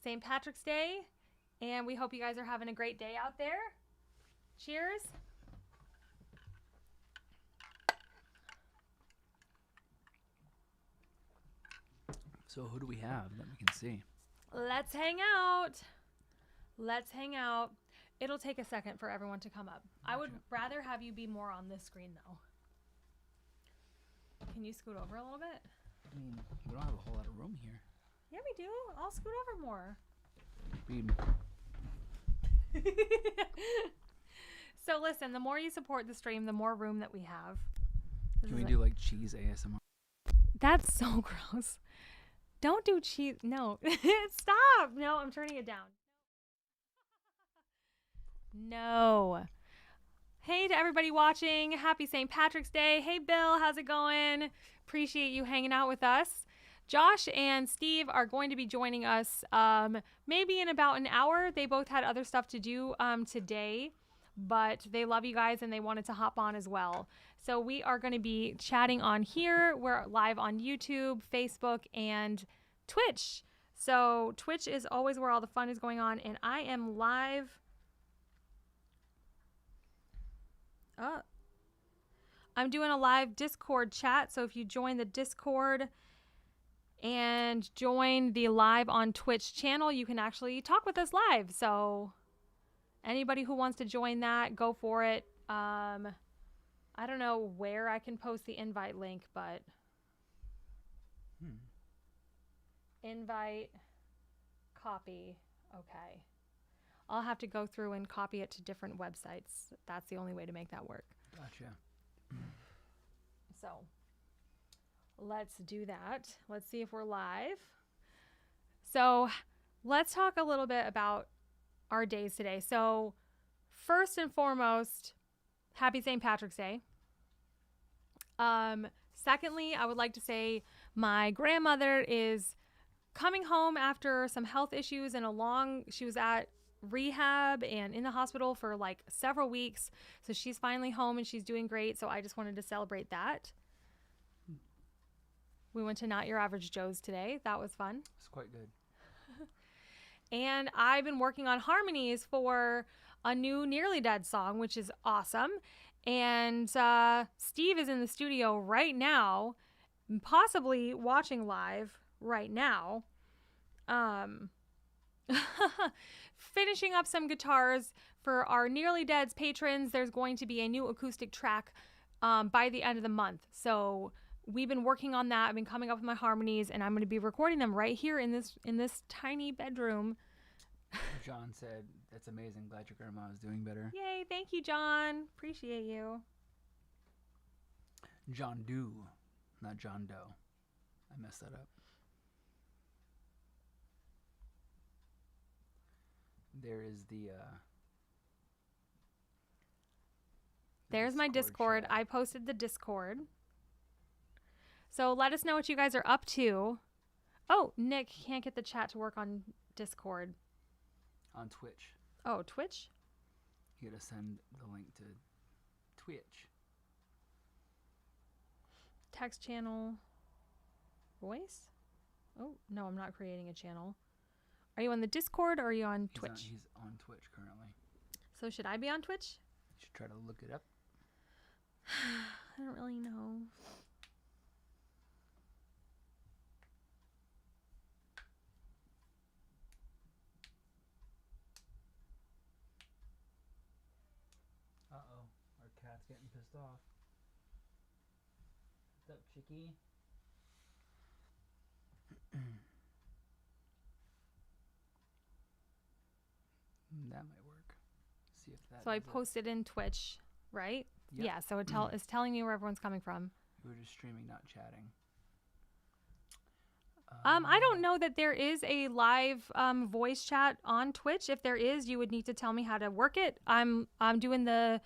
St. Patrick's Day, and we hope you guys are having a great day out there. Cheers. So who do we have that we can see? Let's hang out. Let's hang out. It'll take a second for everyone to come up. Gotcha. I would rather have you be more on this screen, though. Can you scoot over a little bit? I mean, we don't have a whole lot of room here. Yeah, we do. I'll scoot over more. So listen, the more you support the stream, the more room that we have. Can we do like cheese ASMR? That's so gross. Don't do cheese. No. Stop. No, I'm turning it down. No. Hey to everybody watching. Happy St. Patrick's Day. Hey, Bill. How's it going? Appreciate you hanging out with us. Josh and Steve are going to be joining us maybe in about an hour. They both had other stuff to do today, but they love you guys and they wanted to hop on as well. So we are going to be chatting on here. We're live on YouTube, Facebook, and Twitch. So Twitch is always where all the fun is going on, and I am live. I'm doing a live Discord chat, so if you join the Discord and join the live on Twitch channel, you can actually talk with us live. So anybody who wants to join that, go for it. I don't know where I can post the invite link, but invite, copy. Okay. I'll have to go through and copy it to different websites. That's the only way to make that work. Gotcha. So let's do that. Let's see if we're live. So let's talk a little bit about our days today. So first and foremost, happy St. Patrick's Day. Secondly, I would like to say my grandmother is coming home after some health issues and she was at rehab and in the hospital for like several weeks. So she's finally home and she's doing great. So I just wanted to celebrate that. We went to Not Your Average Joe's today. That was fun. It's quite good. And I've been working on harmonies for a new Nearly Dead song, which is awesome. And Steve is in the studio right now, possibly watching live right now. Finishing up some guitars for our Nearly Dead's patrons. There's going to be a new acoustic track by the end of the month. So we've been working on that. I've been coming up with my harmonies, and I'm going to be recording them right here in this tiny bedroom. John said, "That's amazing. Glad your grandma is doing better." Yay! Thank you, John. Appreciate you. John Doe, not John Doe. I messed that up. There is There's my Discord. I posted the Discord. So let us know what you guys are up to. Oh, Nick can't get the chat to work on Discord. On Twitch. Oh, Twitch? You gotta send the link to Twitch. Text channel. Voice? Oh, no, I'm not creating a channel. Are you on the Discord or are you on Twitch? He's on Twitch currently. So should I be on Twitch? You should try to look it up. I don't really know. Uh-oh. Our cat's getting pissed off. What's up, chickie? That might work. See if that. So I posted in Twitch, right? Yep. Yeah, so it's telling me where everyone's coming from. You were just streaming, not chatting. I don't know that there is a live voice chat on Twitch. If there is, you would need to tell me how to work it. I'm doing the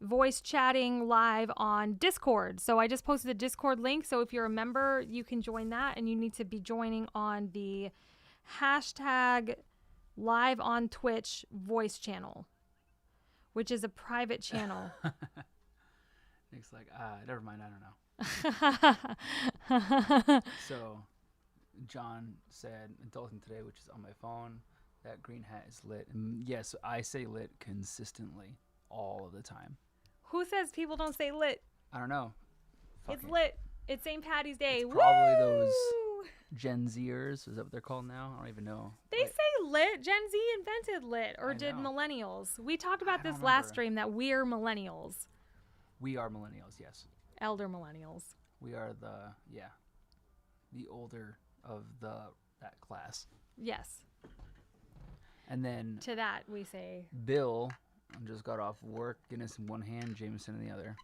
voice chatting live on Discord. So I just posted the Discord link. So if you're a member, you can join that, and you need to be joining on the hashtag live on Twitch voice channel, which is a private channel. Nick's like, never mind, I don't know. So John said Adulting Today, which is on my phone, that green hat is lit. And yes, I say lit consistently all of the time. Who says people don't say lit? I don't know. Fuck It's it. lit. It's St. Patty's Day. It's probably those Woo! Gen Zers. Is that what they're called now? I don't even know. They say lit. Gen Z invented lit, or I did know. millennials? We talked about I this don't last remember. stream that we're millennials, We are millennials, yes. elder millennials. We are the older of that class. Yes. And then To that we say, Bill just got off work, Guinness in one hand, Jameson in the other.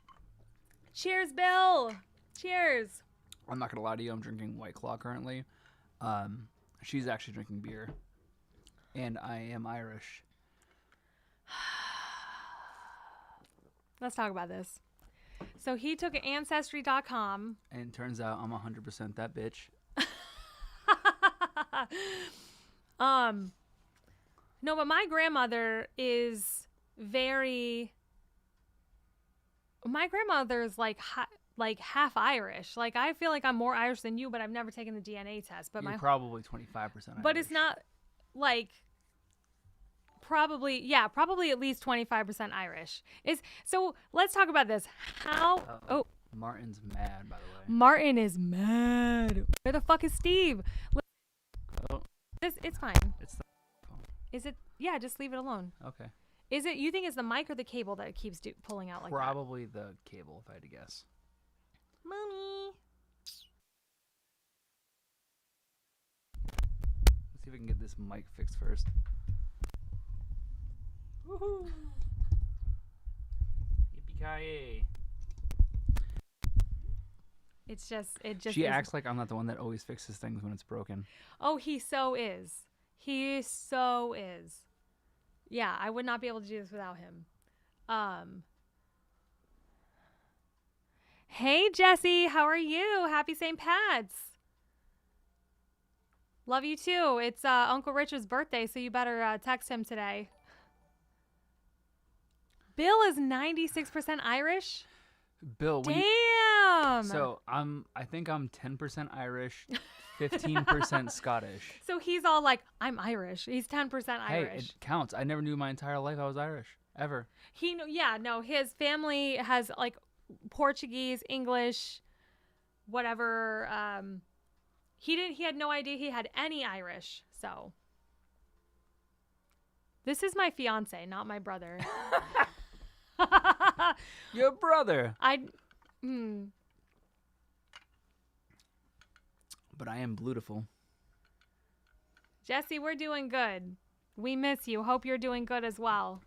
cheers, Bill. Cheers. I'm not gonna lie to you, I'm drinking White Claw currently. She's actually drinking beer, and I am Irish. Let's talk about this. So he took Ancestry.com. And it turns out I'm 100% that bitch. No, but my grandmother is very. My grandmother is like half Irish. Like I feel like I'm more Irish than you, but I've never taken the DNA test. But You're my probably 25% Irish. but it's not like probably at least 25% Irish. Is so let's talk about this. How Uh-oh. Martin's mad, by the way. Martin is mad. Where the fuck is Steve? Oh, It's fine. it's the Is it? Yeah, just leave it alone. okay. Is it? You think it's the mic or the cable that keeps pulling out like Probably the cable, if I had to guess. that? Mommy. Let's see if we can get this mic fixed first. Woohoo. Yippee-ki-yay. It just. She is- acts like I'm not the one that always fixes things when it's broken. Oh, he so is. He so is. Yeah, I would not be able to do this without him. Hey Jesse, how are you? Happy St. Pat's. Love you too. It's Uncle Richard's birthday, so you better text him today. Bill is 96% Irish. Bill, when you, Damn. so I think I'm 10% Irish, 15% Scottish. So he's all like, I'm Irish. He's 10% Hey, Irish. it counts. I never knew my entire life I was Irish, ever. His family has like Portuguese, English, whatever. He had no idea he had any Irish. So this is my fiance, not my brother. Your brother. But I am beautiful. Jesse, we're doing good. We miss you. Hope you're doing good as well.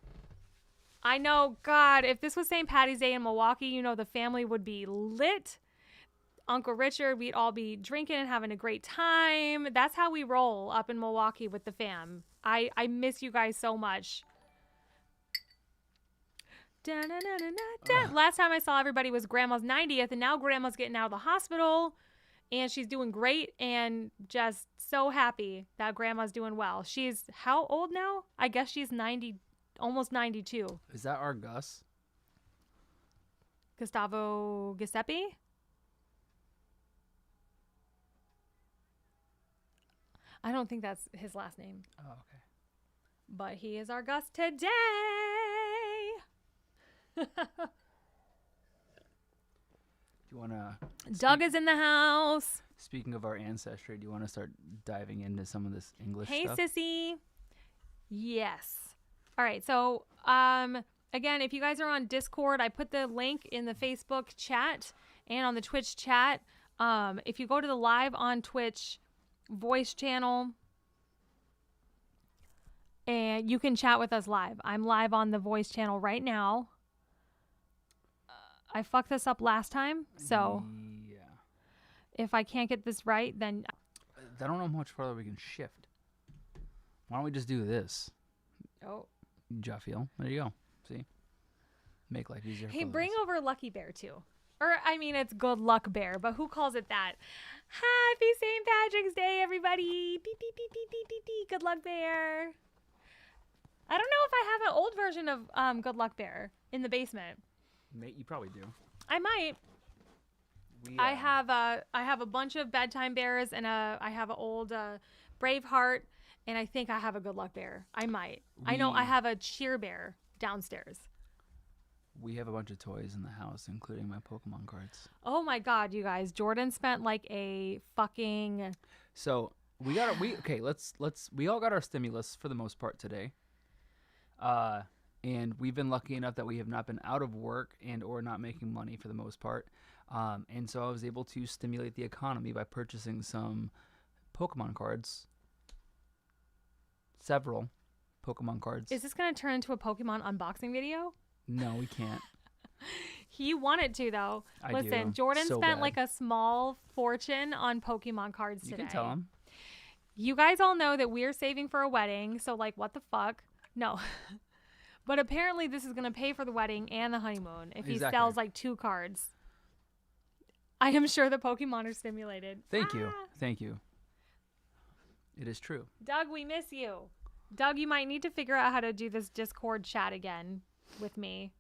I know, God, if this was St. Patty's Day in Milwaukee, you know the family would be lit. Uncle Richard, we'd all be drinking and having a great time. That's how we roll up in Milwaukee with the fam. I miss you guys so much. Last time I saw everybody was Grandma's 90th, and now Grandma's getting out of the hospital, and she's doing great, and just so happy that Grandma's doing well. She's how old now? I guess she's 90, almost 92. Is that our Gus? Gustavo Giuseppe? I don't think that's his last name, Oh, okay. but he is our Gus today. Do you want to... Doug is in the house. Speaking of our ancestry, do you want to start diving into some of this English Hey, stuff? sissy. Yes. All right. So, again, if you guys are on Discord, I put the link in the Facebook chat and on the Twitch chat. If you go to the live on Twitch voice channel, and you can chat with us live. I'm live on the voice channel right now. I fucked this up last time, so Yeah. if I can't get this right, then I don't know how much further we can shift. Why don't we just do this? oh. Jaffiel. There you go. See? Make life easier Hey, for bring us. over Lucky Bear too. Or I mean, it's Good Luck Bear, but who calls it that? Happy St. Patrick's Day, everybody! Beep beep beep beep beep beep beep. Good Luck Bear. I don't know if I have an old version of Good Luck Bear in the basement. Mate, you probably do. I might. I have a bunch of bedtime bears, and I have an old Braveheart, and I think I have a Good Luck Bear. I might. I know I We- have a Cheer Bear downstairs. We have a bunch of toys in the house, including my Pokemon cards. Oh my God, you guys! Jordan spent like a fucking. So we all got our stimulus for the most part today. And we've been lucky enough that we have not been out of work and or not making money for the most part. And so I was able to stimulate the economy by purchasing some Pokemon cards. Several Pokemon cards. Is this gonna turn into a Pokemon unboxing video? No, we can't. He wanted to though. I Listen, do. Jordan So spent bad. like a small fortune on Pokemon cards You today. can tell them. You guys all know that we're saving for a wedding, so like what the fuck? No. But apparently this is going to pay for the wedding and the honeymoon if he Exactly. sells like 2 cards. I am sure the Pokemon are stimulated. Thank you. Ah! Thank you. It is true. Doug, we miss you. Doug, you might need to figure out how to do this Discord chat again with me.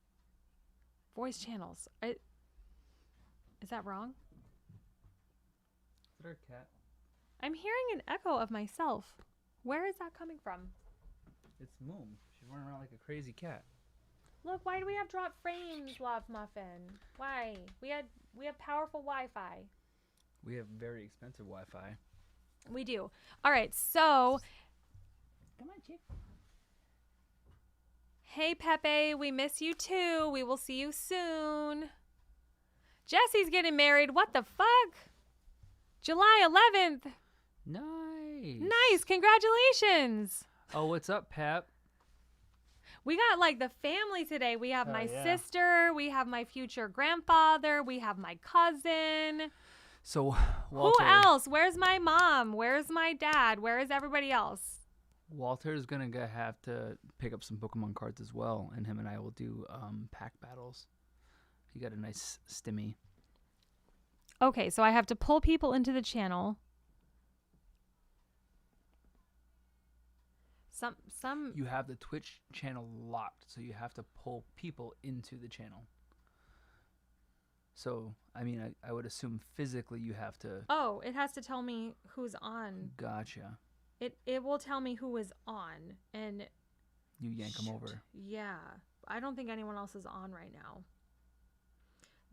Voice channels. Is that wrong? Is that our cat? I'm hearing an echo of myself. Where is that coming from? It's Moom. She's running around like a crazy cat. Look, why do we have drop frames, Love Muffin? Why? We have powerful Wi-Fi. We have very expensive Wi-Fi. We do. All right, so Come on, Chief. hey Pepe, we miss you too. We will see you soon. Jesse's getting married. What the fuck? July 11th. Nice. Nice. Congratulations. Oh, what's up, Pep? We got like the family today. We have Oh, my yeah. sister, we have my future grandfather, we have my cousin. So, Walter. Who else? Where's my mom? Where's my dad? Where is everybody else? Walter's gonna have to pick up some Pokemon cards as well, and him and I will do pack battles. He got a nice stimmy. Okay, so I have to pull people into the channel. Some You have the Twitch channel locked, so you have to pull people into the channel. So, I mean, I would assume physically you have to. Oh, it has to tell me who's on. Gotcha. It will tell me who is on, and You yank them shoot, over. Yeah, I don't think anyone else is on right now.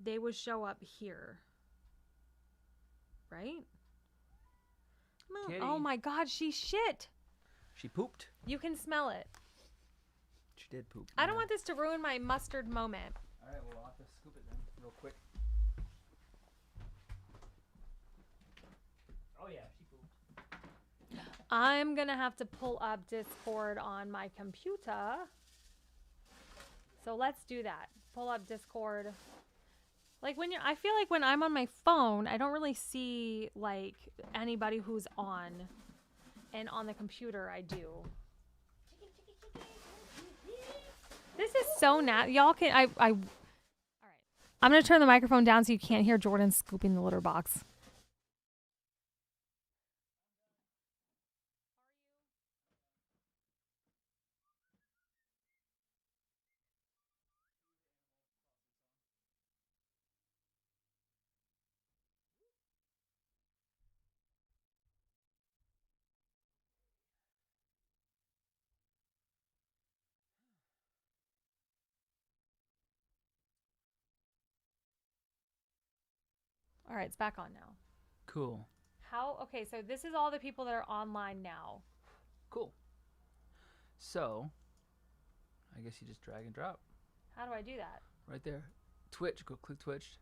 They would show up here, right? Moon. Kitty. Oh my God, she shit. She pooped. You can smell it. She did poop. I don't want this to ruin my mustard moment. All right, well, I'll have to scoop it then, real quick. Oh yeah, she pooped. I'm gonna have to pull up Discord on my computer. So let's do that. Pull up Discord. Like I feel like when I'm on my phone, I don't really see like anybody who's on. And on the computer, I do. This is so y'all can all right. I'm gonna turn the microphone down so you can't hear Jordan scooping the litter box. All right, it's back on now. Cool. Okay, so this is all the people that are online now. Cool. So, I guess you just drag and drop. How do I do that? Right there. Twitch. Go click Twitch.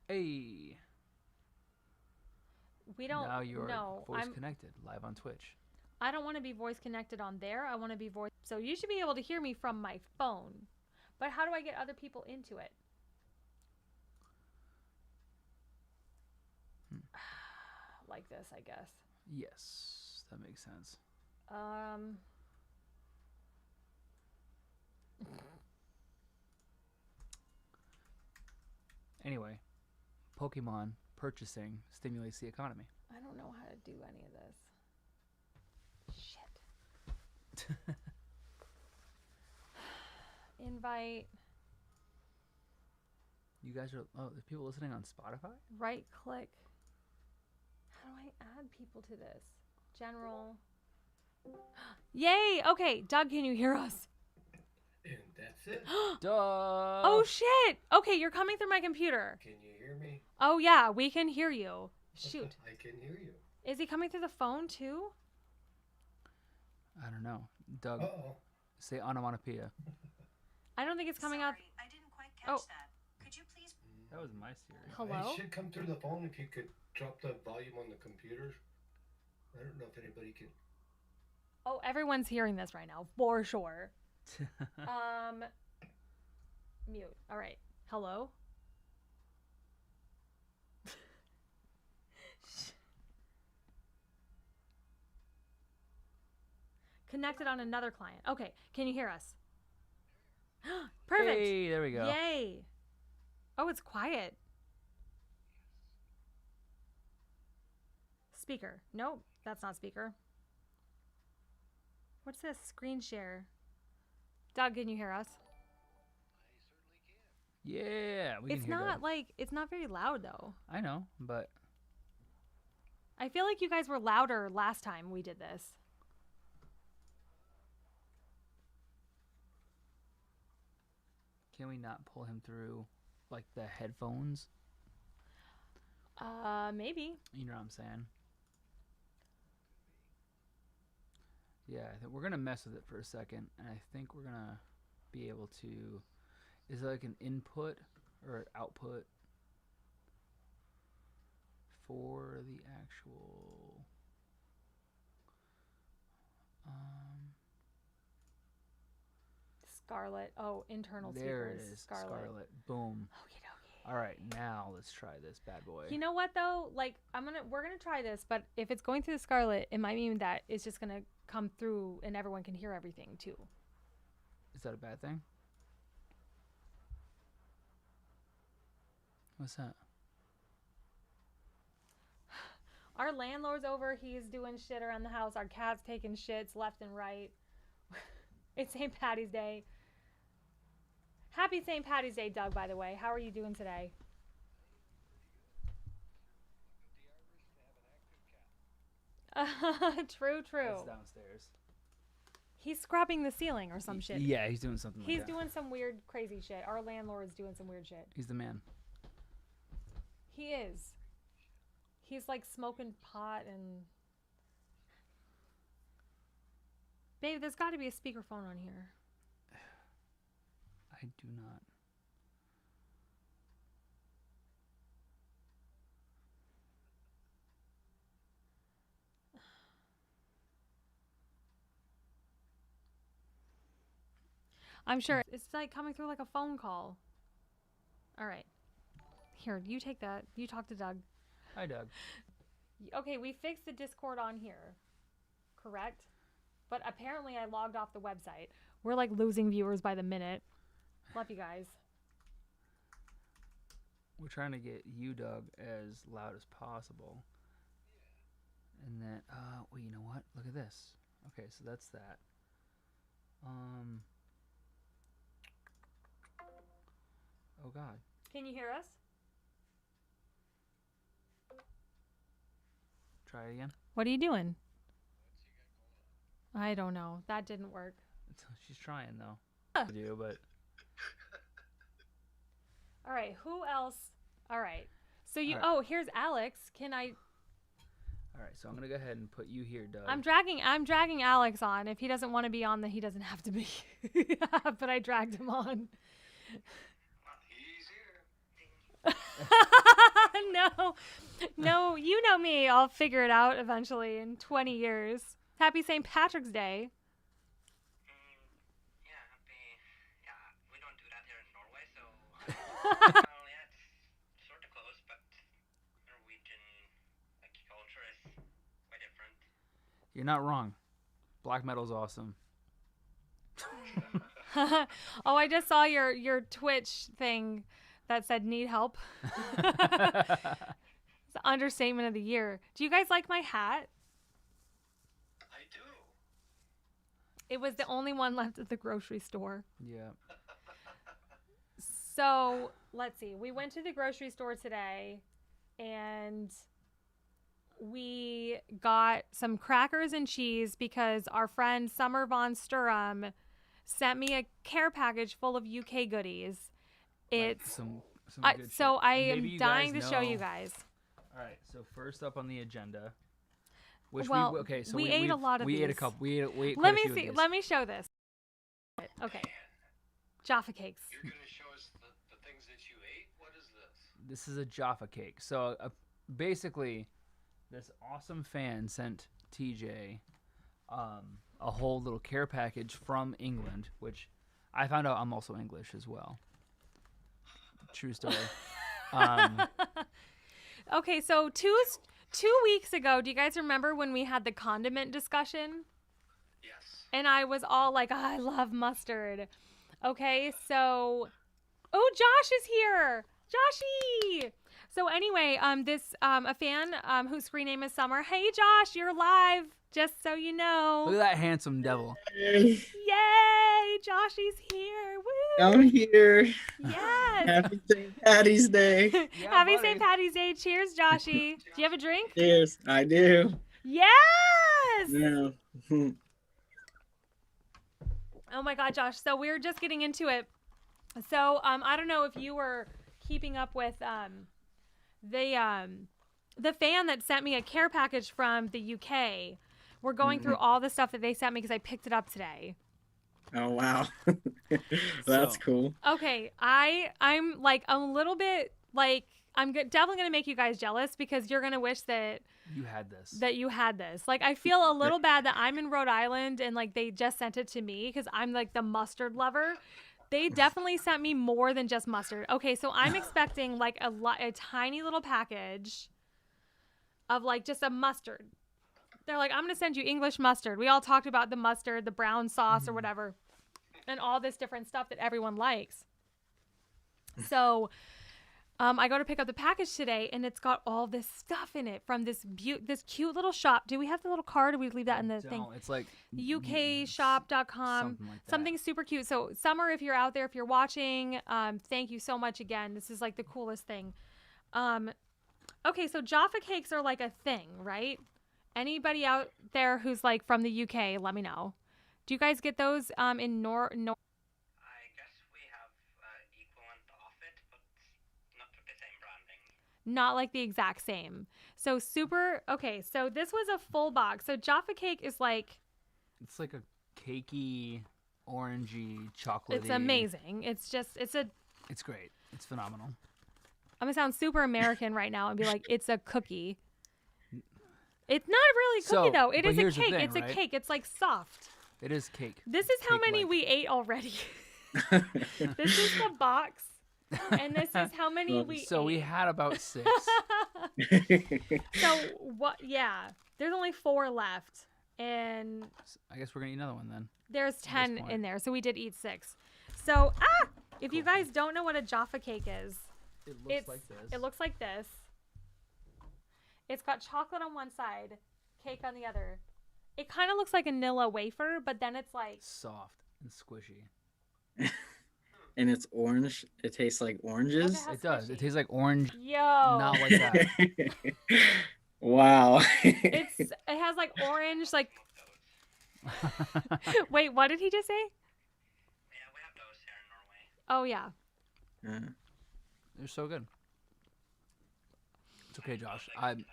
Hey. We don't Now you're no, voice connected live on Twitch. I don't want to be voice connected on there. I want to be voice. So you should be able to hear me from my phone. But how do I get other people into it? Like this, I guess. Yes, that makes sense. Anyway, Pokemon purchasing stimulates the economy. I don't know how to do any of this. Shit. Invite. You guys are. Oh, there's people listening on Spotify. Right click. How do I add people to this? General. Yay! Okay, Doug, can you hear us? And that's it. Duh. Oh shit! Okay, you're coming through my computer. Can you hear me? Oh yeah, we can hear you. Shoot. I can hear you. Is he coming through the phone too? I don't know. Doug, Uh-oh. say onomatopoeia. I don't think it's coming out. Sorry, I didn't quite catch Oh. that. Could you please? That was my Siri. Hello? It should come through the phone if you could drop the volume on the computer. I don't know if anybody can. Oh, everyone's hearing this right now, for sure. Mute. All right. Hello? Connected on another client. Okay, can you hear us? Perfect. Hey, there we go. Yay. Oh, it's quiet. Speaker. Nope, that's not speaker. What's this? Screen share. Doug, can you hear us? Yeah, we can It's hear not Doug. like, it's not very loud though. I know, but I feel like you guys were louder last time we did this. can we not pull him through like the headphones? Maybe. You know what I'm saying? Yeah, I think we're gonna mess with it for a second, and I think we're gonna be able to. Is it like an input or an output for the actual? Scarlet. Oh, internal There it speakers. is. Scarlet. Boom. Okie dokie. All right, now let's try this bad boy. You know what though? Like we're gonna try this, but if it's going through the Scarlet, it might mean that it's just gonna come through and everyone can hear everything too. Is that a bad thing? What's that? Our landlord's over, he's doing shit around the house. Our cat's taking shits left and right. It's St. Patty's Day. Happy St. Patty's Day, Doug, by the way. How are you doing today? True. That's downstairs. He's scrubbing the ceiling or some shit. Yeah, he's doing something He's like that. doing some weird, crazy shit. Our landlord's doing some weird shit. He's the man. He is. He's like smoking pot and... Babe, there's got to be a speakerphone on here. I do not. I'm sure it's like coming through like a phone call. All right. Here, you take that. You talk to Doug. Hi, Doug. Okay, we fixed the Discord on here. Correct? But apparently I logged off the website. We're like losing viewers by the minute. Love you guys. We're trying to get you, Doug, as loud as possible. And then, well, you know what? Look at this. Okay, so that's that. Oh God. Can you hear us? Try it again. What are you doing? I don't know. That didn't work. She's trying though. To do, but All right, who else? All right. So you All right. Oh, here's Alex. Can I all right. So I'm gonna go ahead and put you here, Doug. I'm dragging Alex on. If he doesn't want to be on, then he doesn't have to be. But I dragged him on. He's here. No, you know me. I'll figure it out eventually in 20 years. Happy St. Patrick's Day. Yeah, we don't do that here in Norway, so well, yeah, it's sort of close, but Norwegian culture is quite different. You're not wrong. Black metal's awesome. Oh, I just saw your Twitch thing that said need help. It's the understatement of the year. Do you guys like my hat? I do. It was the only one left at the grocery store. Yeah. So let's see. We went to the grocery store today and we got some crackers and cheese because our friend Summer Von Sturm sent me a care package full of UK goodies. Like It's some good so shit. I And am maybe you dying to guys show you know- guys. All right. So first up on the agenda, which Well, we okay. So we ate a we've- lot of we ate a these. couple. We ate Let quite a me few of see. these. Let me show this. Okay. Jaffa cakes. You're gonna show us the things that you ate? What is this? This is a Jaffa cake. So basically, this awesome fan sent TJ a whole little care package from England, which I found out I'm also English as well. True story. Okay, so two weeks ago, do you guys remember when we had the condiment discussion? Yes. And I was all like, oh, I love mustard. Okay, so oh, Josh is here. Joshy. So anyway, this a fan whose screen name is Summer. Hey Josh, you're live. Just so you Look know. at that handsome devil. Yay, Joshy's here. Woo! I'm here. Yes. Happy St. Patty's Day. Yeah, Happy buddy. St. Patty's Day. Cheers, Joshy. Do you have a drink? Cheers. I do. Yes. Yeah. Oh my God, Josh. So we're just getting into it. So I don't know if you were keeping up with the fan that sent me a care package from the UK. We're going through all the stuff that they sent me because I picked it up today. Oh wow. That's So- cool. Okay, I'm like a little bit like definitely gonna make you guys jealous because you're gonna wish that You had this. you had this. Like I feel a little bad that I'm in Rhode Island and like they just sent it to me because I'm like the mustard lover. They definitely sent me more than just mustard. Okay, so I'm expecting like a tiny little package of like just a mustard. They're like, I'm gonna send you English mustard. We all talked about the mustard, the brown sauce or whatever, and all this different stuff that everyone likes. So I go to pick up the package today, and it's got all this stuff in it from this cute little shop. Do we have the little card, or we leave that in the thing? No, it's like ukshop.com, something like that. something super cute. So Summer, if you're out there, if you're watching, thank you so much again. This is like the coolest thing. Okay, so Jaffa cakes are like a thing, right? Anybody out there who's like from the UK, let me know. Do you guys get those in Nor? I guess we have equivalent of it, but not with the same branding. Not like the exact same. So super. Okay, so this was a full box. So Jaffa cake is like It's like a cakey, orangey, chocolatey. it's amazing. It's It's great. It's phenomenal. I'm gonna sound super American right now and be like, it's a cookie. It's not really a cookie So, though. It but is a here's the cake. thing, it's a right? cake. It's like soft. It is cake. This is how many Cake-like. we ate already. This is the box, and this is how many we So we ate. had about 6. So what? Yeah, there's only 4 left, and I guess we're gonna eat another one then. there's 10 point. in there. So we did eat 6. So if you guys don't know what a Jaffa cake is, It it's it looks like this. It's got chocolate on one side, cake on the other. It kind of looks like a Nilla wafer, but then it's like soft and squishy. And it's orange. It tastes like oranges. How It does. It squishy. tastes like orange. yo. Not like that. Wow. It has like orange like wait, what did he just say? Yeah, we have those here in Norway. Oh yeah. They're so good. It's okay, Josh. I'm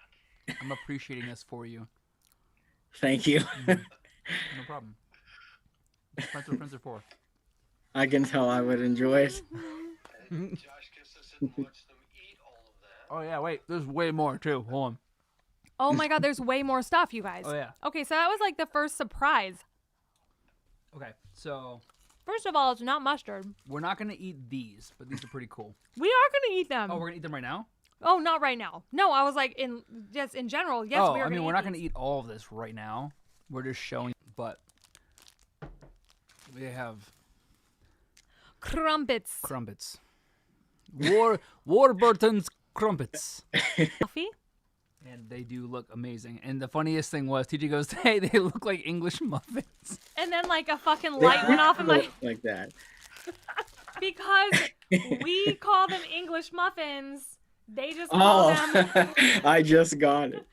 appreciating this for you. Thank you. No problem. Friends are friends are for. I can tell I would enjoy it. And Josh gets to sit and watch them eat all of that. Oh yeah, wait. There's way more too. Hold on. Oh my god, there's way more stuff, you guys. Oh yeah. Okay, so that was like the first surprise. Okay, so First of all, it's not mustard. we're not gonna eat these, but these are pretty cool. We are gonna eat them. Oh, we're gonna eat them right now. Oh, not right now. No, I was like in general. Yes, oh, we are. I mean, gonna we're eat not gonna these. eat all of this right now. We're just showing, but we have Crumpets. crumpets. Warburton's crumpets. Coffee? And they do look amazing. And the funniest thing was, TJ goes, "Hey, they look like English muffins." And then like a fucking light went off in my. like that. Because we call them English muffins. They just call them. I just got it.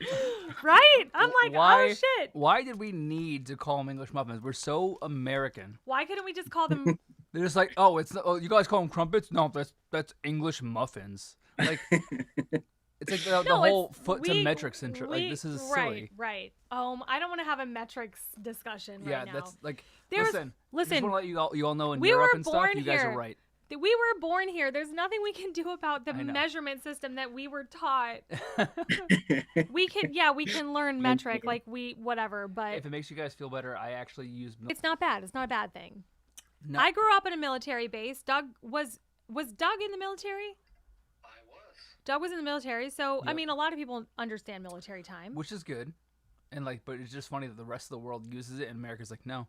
Right? I'm like, Why- oh shit. Why did we need to call them English muffins? We're so American. Why couldn't we just call them? They're just like, oh, you guys call them crumpets? No, that's English muffins. Like, it's like the No, whole it's- foot to we- metrics intro. Like, this is right, silly. Right. I don't want to have a metrics discussion Yeah, right now. that's like. There's- Listen, I listen, just want to let you all know in we Europe were and stuff, born you guys are here. right. We were born here. There's nothing we can do about the I know. measurement system that we were taught. We can learn metric, like whatever, but If it makes you guys feel better, I actually use. it's not bad. It's not a bad thing. No. I grew up in a military base. Doug was Doug in the military? I was. Doug was in the military, so I Yep. mean, a lot of people understand military time. Which is good, and like, but it's just funny that the rest of the world uses it, and America's like, no.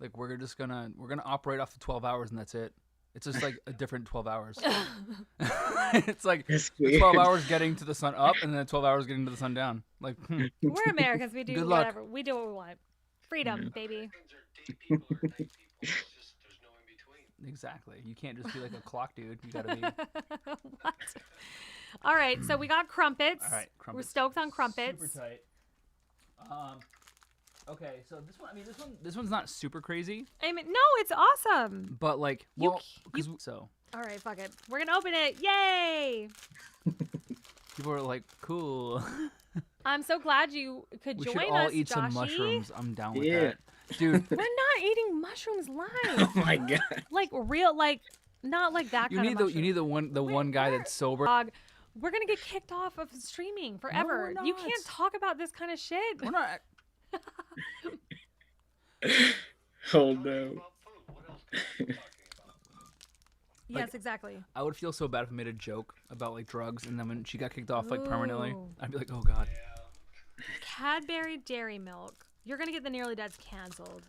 Like, we're gonna operate off the 12 hours, and that's it. It's just like a different 12 hours. It's like It's the 12 weird. hours getting to the sun up, and then 12 hours getting to the sun down. Like, We're Americans. We do Good luck. whatever. We do what we want. Freedom, baby. Americans are day people or night people. It's just there's no in between. exactly. You can't just be like a clock dude. You gotta be. What? All right, so we got crumpets. All right, We're crumpets. stoked on crumpets. Super tight. Okay, so this one. I mean, this one's not super crazy, I mean, no, it's awesome. but like, You well, c- because so All right, fuck it. We're gonna open it. Yay! people are like, cool. I'm so glad you could We join should all us, eat some Joshy. mushrooms. I'm down with Yeah. that, dude. We're not eating mushrooms live. Oh my god. Like real, like not like that You kind need of the mushroom. one guy that's sober. Dog, we're gonna get kicked off of streaming forever. we're You not. can't talk about this kind of shit. We're not. Oh Talking no. about food. What else can we be talking about? Yes, exactly. I would feel so bad if I made a joke about like drugs, and then when she got kicked off like permanently, Ooh. I'd be like, oh god. Yeah. Cadbury Dairy Milk. You're gonna get the Nearly Deads canceled,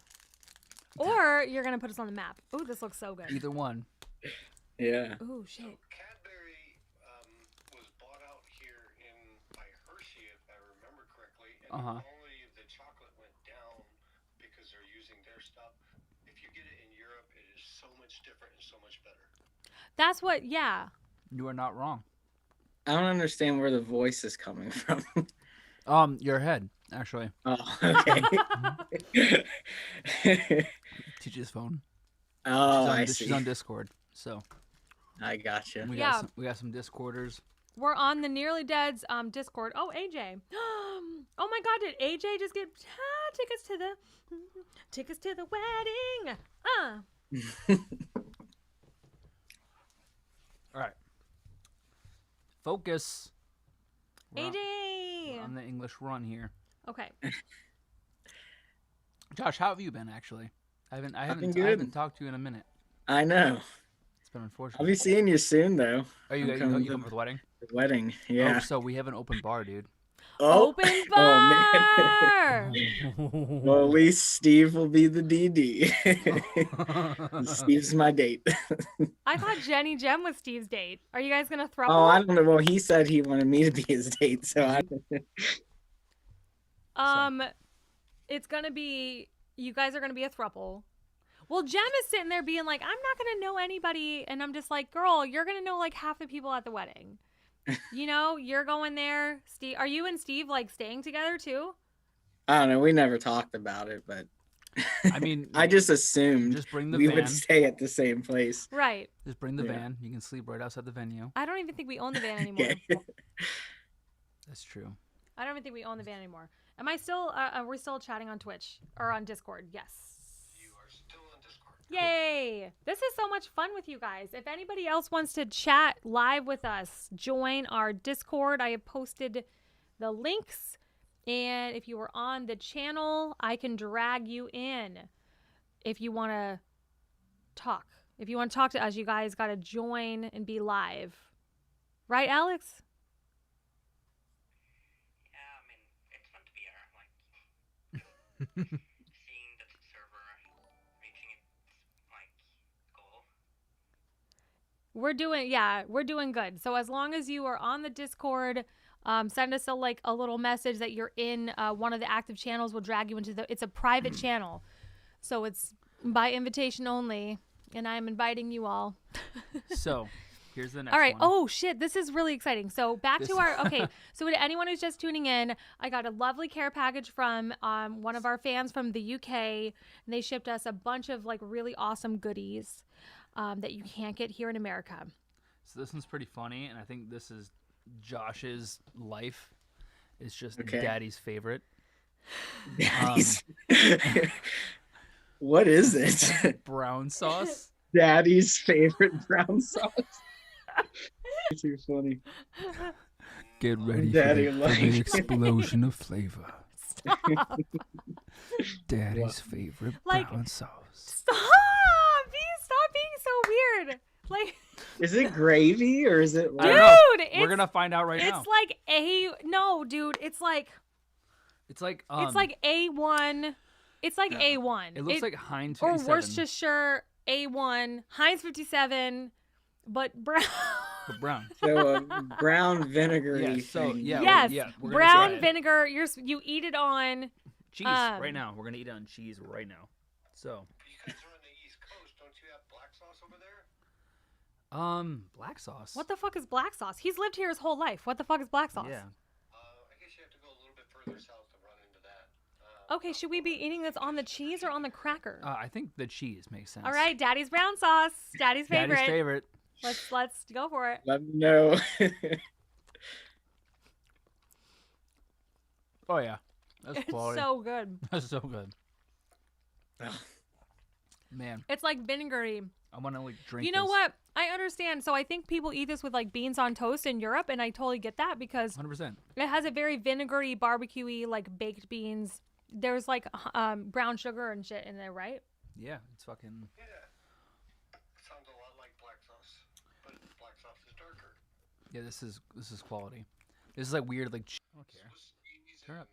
or you're gonna put us on the map. Ooh, this looks so good. Either one. Yeah. Ooh, shit. Cadbury was bought out here by Hershey, if I remember correctly, and Uh-huh. only the chocolate went down because they're using their stuff. If you get it in Europe, it is so much different and so much better. That's what. Yeah. You are not wrong. I don't understand where the voice is coming from. Your head actually. Oh, okay. Teacher's phone. Oh, she's on, I she's see. on Discord, so I gotcha. Yeah. we got some Discorders. We're on the Nearly Dead's Discord. Oh, AJ. Oh my God, did AJ just get tickets to the wedding? All right. Focus. We're on- AJ. we're on the English run here. Okay. Josh, how have you been actually? I been haven't good. talked to you in a minute. I know. It's been unfortunate. I'll be seeing you soon, though. Are you I'm you coming coming to for the wedding? the wedding. Oh, Yeah. so we have an open bar, dude. Open Oh, bar. Well, at least Steve will be the DD. Steve's my date. I thought Jenny Jem was Steve's date. Are you guys gonna throw? Oh, I don't know. Well, he said he wanted me to be his date, so I. It's gonna be. You guys are gonna be a throuple. Well, Jem is sitting there being like, I'm not gonna know anybody, and I'm just like, girl, you're gonna know like half the people at the wedding. You know, you're going there. Steve, are you and Steve like staying together too? I don't know. We never talked about it, but I mean, I just assumed just bring the we van. would stay at the same place. Right. Just bring the Yeah. van. You can sleep right outside the venue. I don't even think we own the van anymore. Okay. That's true. I don't even think we own the van anymore. Am I still? Are we still chatting on Twitch or on Discord? Yes. You are still on Discord. Yay! This is so much fun with you guys. If anybody else wants to chat live with us, join our Discord. I have posted the links. And if you were on the channel, I can drag you in if you want to talk. If you want to talk to us, you guys got to join and be live. Right, Alex? Yeah, I mean, it's fun to be here. Like, seeing the server reaching its, like, goal. We're doing good. So as long as you are on the Discord, send us a little message that you're in one of the active channels. We'll drag you into it's a private channel, so it's by invitation only. and I'm inviting you all. So, here's the next All right. one. Oh shit, this is really exciting. So back This- to our okay. So to anyone who's just tuning in, I got a lovely care package from one of our fans from the UK, and they shipped us a bunch of like really awesome goodies that you can't get here in America. So this one's pretty funny, and I think this is Josh's life. It's just Okay. Daddy's favorite. Daddy's. What is it? Brown sauce. Daddy's favorite brown sauce. Too funny. Get ready for Daddy the like- big explosion of flavor. Stop. Daddy's favorite Like- brown sauce. Stop. Stop being so weird. Like, Is it gravy or is it I dude, don't know. it's We're gonna find out right now. it's like no, dude. It's like It's like A1. It's like yeah. A1. it looks like Heinz or 57, Worcestershire A1, Heinz 57, but but brown. so brown vinegary Yeah, so, thing? yeah, yes, yeah, we're gonna brown try it. vinegar. You eat it on. Cheese right now. We're gonna eat it on cheese right now. So, You guys are on the East Coast. Don't you have black sauce over there? black sauce. What the fuck is black sauce? He's lived here his whole life. What the fuck is black sauce? Yeah. I guess you have to go a little bit further south to run into that. Okay, should we be eating this on the cheese or on the cracker? I think the cheese makes sense. All right, Daddy's brown sauce. Daddy's favorite. Daddy's favorite. Let's go for it. Let me know. Oh yeah, that's It's quality. so good. That's so good. Oh, Man, It's like vinegary. I want to like drink. You know this. what? I understand. So I think people eat this with like beans on toast in Europe, and I totally get that because 100%. it has a very vinegary, barbecuey, like baked beans. There's like brown sugar and shit in there, right? Yeah, it's fucking. Yeah. Sounds a lot like black sauce, but black sauce is darker. Yeah, this is quality. This is like weird, like. I don't care. Swiss cheese Turn and up.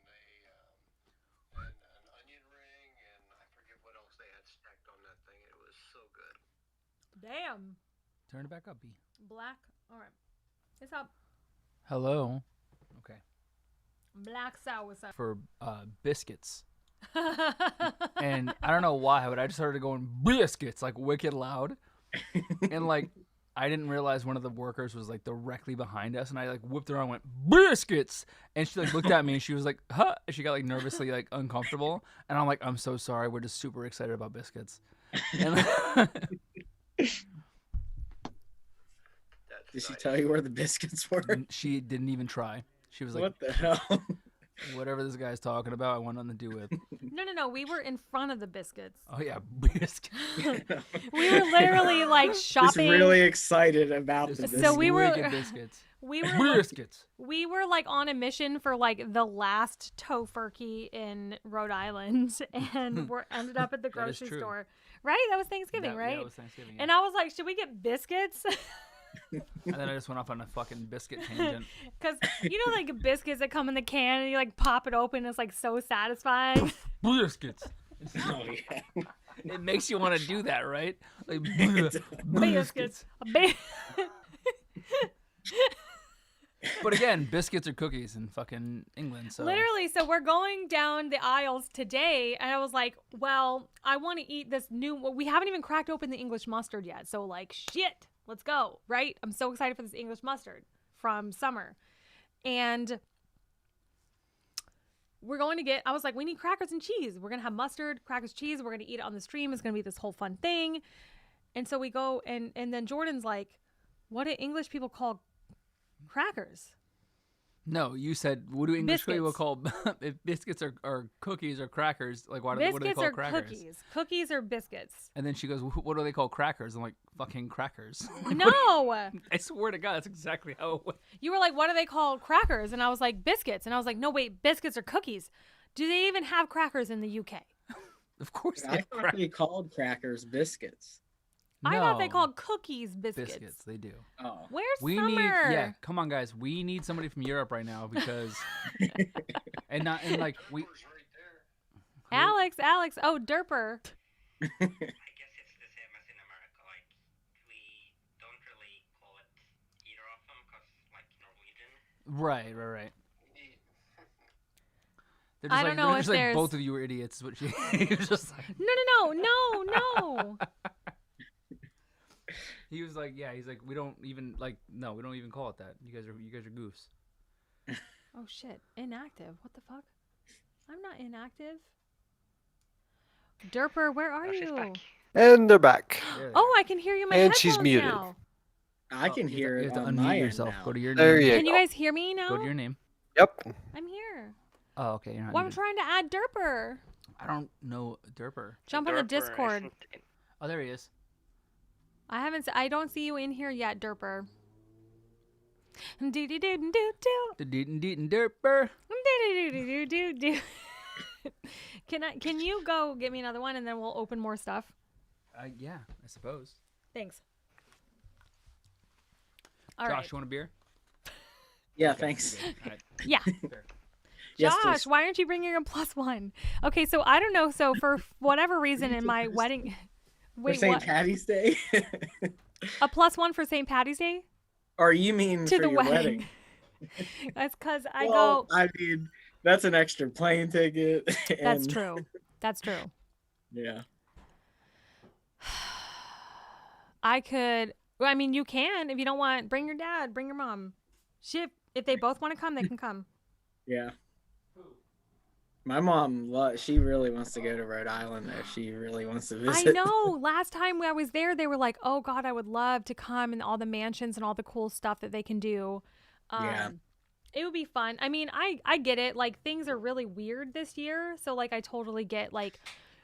an onion ring, and I forget what else they had stacked on that thing. It was so good. Damn. Turn it back up, B. Black. All right. It's up. Hello. Okay. Black sauce. For biscuits, and I don't know why, but I just started going biscuits like wicked loud, and like I didn't realize one of the workers was like directly behind us, and I like whipped around and went biscuits, and she like looked at me and she was like, huh, and she got like nervously like uncomfortable, and I'm like, I'm so sorry, we're just super excited about biscuits. And That's did she nice. tell you where the biscuits were? she didn't even try. She was like, What the hell? whatever this guy's talking about, I want nothing to do with. No. We were in front of the biscuits. Oh yeah, biscuits. We were literally like Just shopping. really excited about the Just biscuits. So we were- wicked biscuits. We were Biscuits. we were like on a mission for like the last tofurkey in Rhode Island, and we're ended up at the That is grocery true. store. Right? That was Thanksgiving, Yeah, right? it was Thanksgiving. And I was like, should we get biscuits? And then I just went off on a fucking biscuit tangent. Because you know, like biscuits that come in the can and you like pop it open. It's like so satisfying. Biscuits. Oh, yeah. It makes you want to do that, right? Like Biscuits. Ba- But again, biscuits are cookies in fucking England. So Literally, so we're going down the aisles today, and I was like, well, I want to eat this new. Well, we haven't even cracked open the English mustard yet, so like, shit, let's go, right? I'm so excited for this English mustard from summer, and we're going to get. I was like, we need crackers and cheese. We're gonna have mustard, crackers, cheese. We're gonna eat it on the stream. It's gonna be this whole fun thing, and so we go, and then Jordan's like, what do English people call crackers? no, you said what do English people Biscuits. call if biscuits are cookies or crackers? Like what do they Biscuits call are crackers? cookies. Cookies are biscuits. And then she goes, what do they call crackers? I'm like, fucking crackers. No. I swear to God, that's exactly how it went. You were like, what do they call crackers? And I was like, biscuits. And I was like, no, wait, biscuits are cookies. Do they even have crackers in the UK? Of course they I have thought crackers. they called crackers biscuits. I thought they No. called cookies biscuits. biscuits. They do. Oh. Where's We Summer? need, yeah. Come on, guys. We need somebody from Europe right now because, and like we. Numbers right there. Alex. Oh, Derper. I guess it's the same as in America. Like, we don't really call it either of them because, like, Norwegian. Right. They're I just don't like, know they're if just like there's- both of you are idiots. Is what she was just like. No. He was like, yeah, he's like, we don't even call it that. You guys are goofs. Oh shit, inactive. What the fuck? I'm not inactive. Derper, where are Oh, she's you? back. And they're back. There they Oh, are. I can hear you in my And headphones she's muted. now. I Oh, can hear you it have to on unmute my yourself. end now. Go to your There name. you Can you go. guys hear me now? Go to your name. Yep. I'm here. Oh, okay. You're not Well, I'm muted. trying to add Derper. I don't know Derper. Jump on the Derper Discord. isn't in- Oh, there he is. I don't see you in here yet, Derper. Do do do do The deetin' Derper. do. Can you go get me another one and then we'll open more stuff? Yeah, I suppose. Thanks. All Josh, right. you want a beer? Yeah, Okay, thanks. you're good. All right. Yeah. Fair. Yes, Josh, please. why aren't you bringing a +1? Okay, so I don't know. So for whatever reason in my wedding, For wait, St. what? Patty's Day? A +1 for St. Patty's Day Or you mean to for the your wedding? That's because I Well, go. I mean, that's an extra plane ticket. That's and- true. That's true. Yeah. I could. Well, I mean, you can if you don't want. Bring your dad. Bring your mom. If they both want to come, they can come. Yeah. My mom, she really wants to go to Rhode Island there. She really wants to I visit. know. Last time I was there, they were like, "Oh God, I would love to come and all the mansions and all the cool stuff that they can do." Yeah. It would be fun. I mean, I get it. Like things are really weird this year, so like I totally get like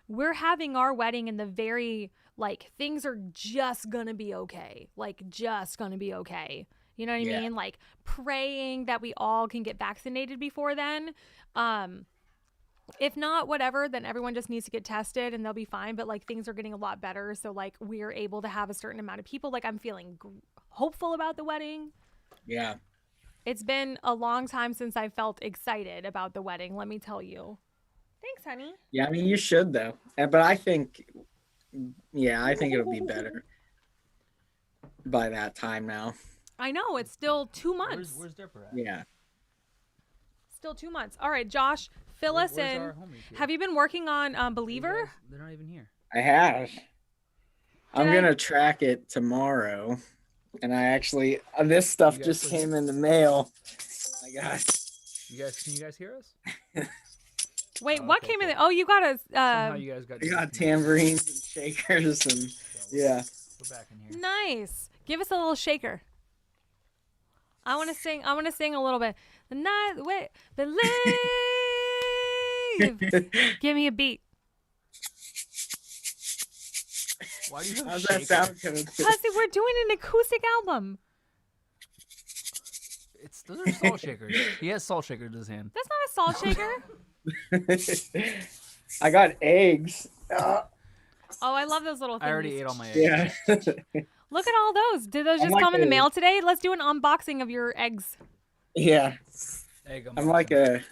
we're having our wedding in the very like things are just gonna be okay. Like just gonna be okay. You know what I Yeah. mean? Like praying that we all can get vaccinated before then. If not, whatever, then everyone just needs to get tested and they'll be fine. But like things are getting a lot better. So like we're able to have a certain amount of people. Like I'm feeling hopeful about the wedding. Yeah. It's been a long time since I felt excited about the wedding, let me tell you. Thanks, honey. Yeah, I mean, you should, though. But I think it'll be better by that time now. I know, it's still 2 months. Where's Derper at? Yeah. Still 2 months. All right, Josh, fill us Where's in. our homies here? Have you been working on You Believer? guys- They're not even here. I have. I'm I- going to track it tomorrow. And I actually, this stuff You guys just listen- came in the mail. My God. Can you guys hear us? Wait, Oh, what okay, came in? cool. Oh, you got a. Somehow you guys got. I got disconnected. tambourines and shakers and So yeah. We're back in here. Nice. Give us a little shaker. I want to sing. I want to sing a little bit. The night, wait, believe. Give me a beat. Why do you have How's shaker? that sound coming? Cause we're doing an acoustic album. Those are salt shakers. He has salt shakers in his hand. That's not a salt shaker. I got eggs. Oh, I love those little things. I already ate all my eggs. Yeah. Look at all those. Did those I'm just like come in the a- mail today? Let's do an unboxing of your eggs. Yeah. Egg I'm like a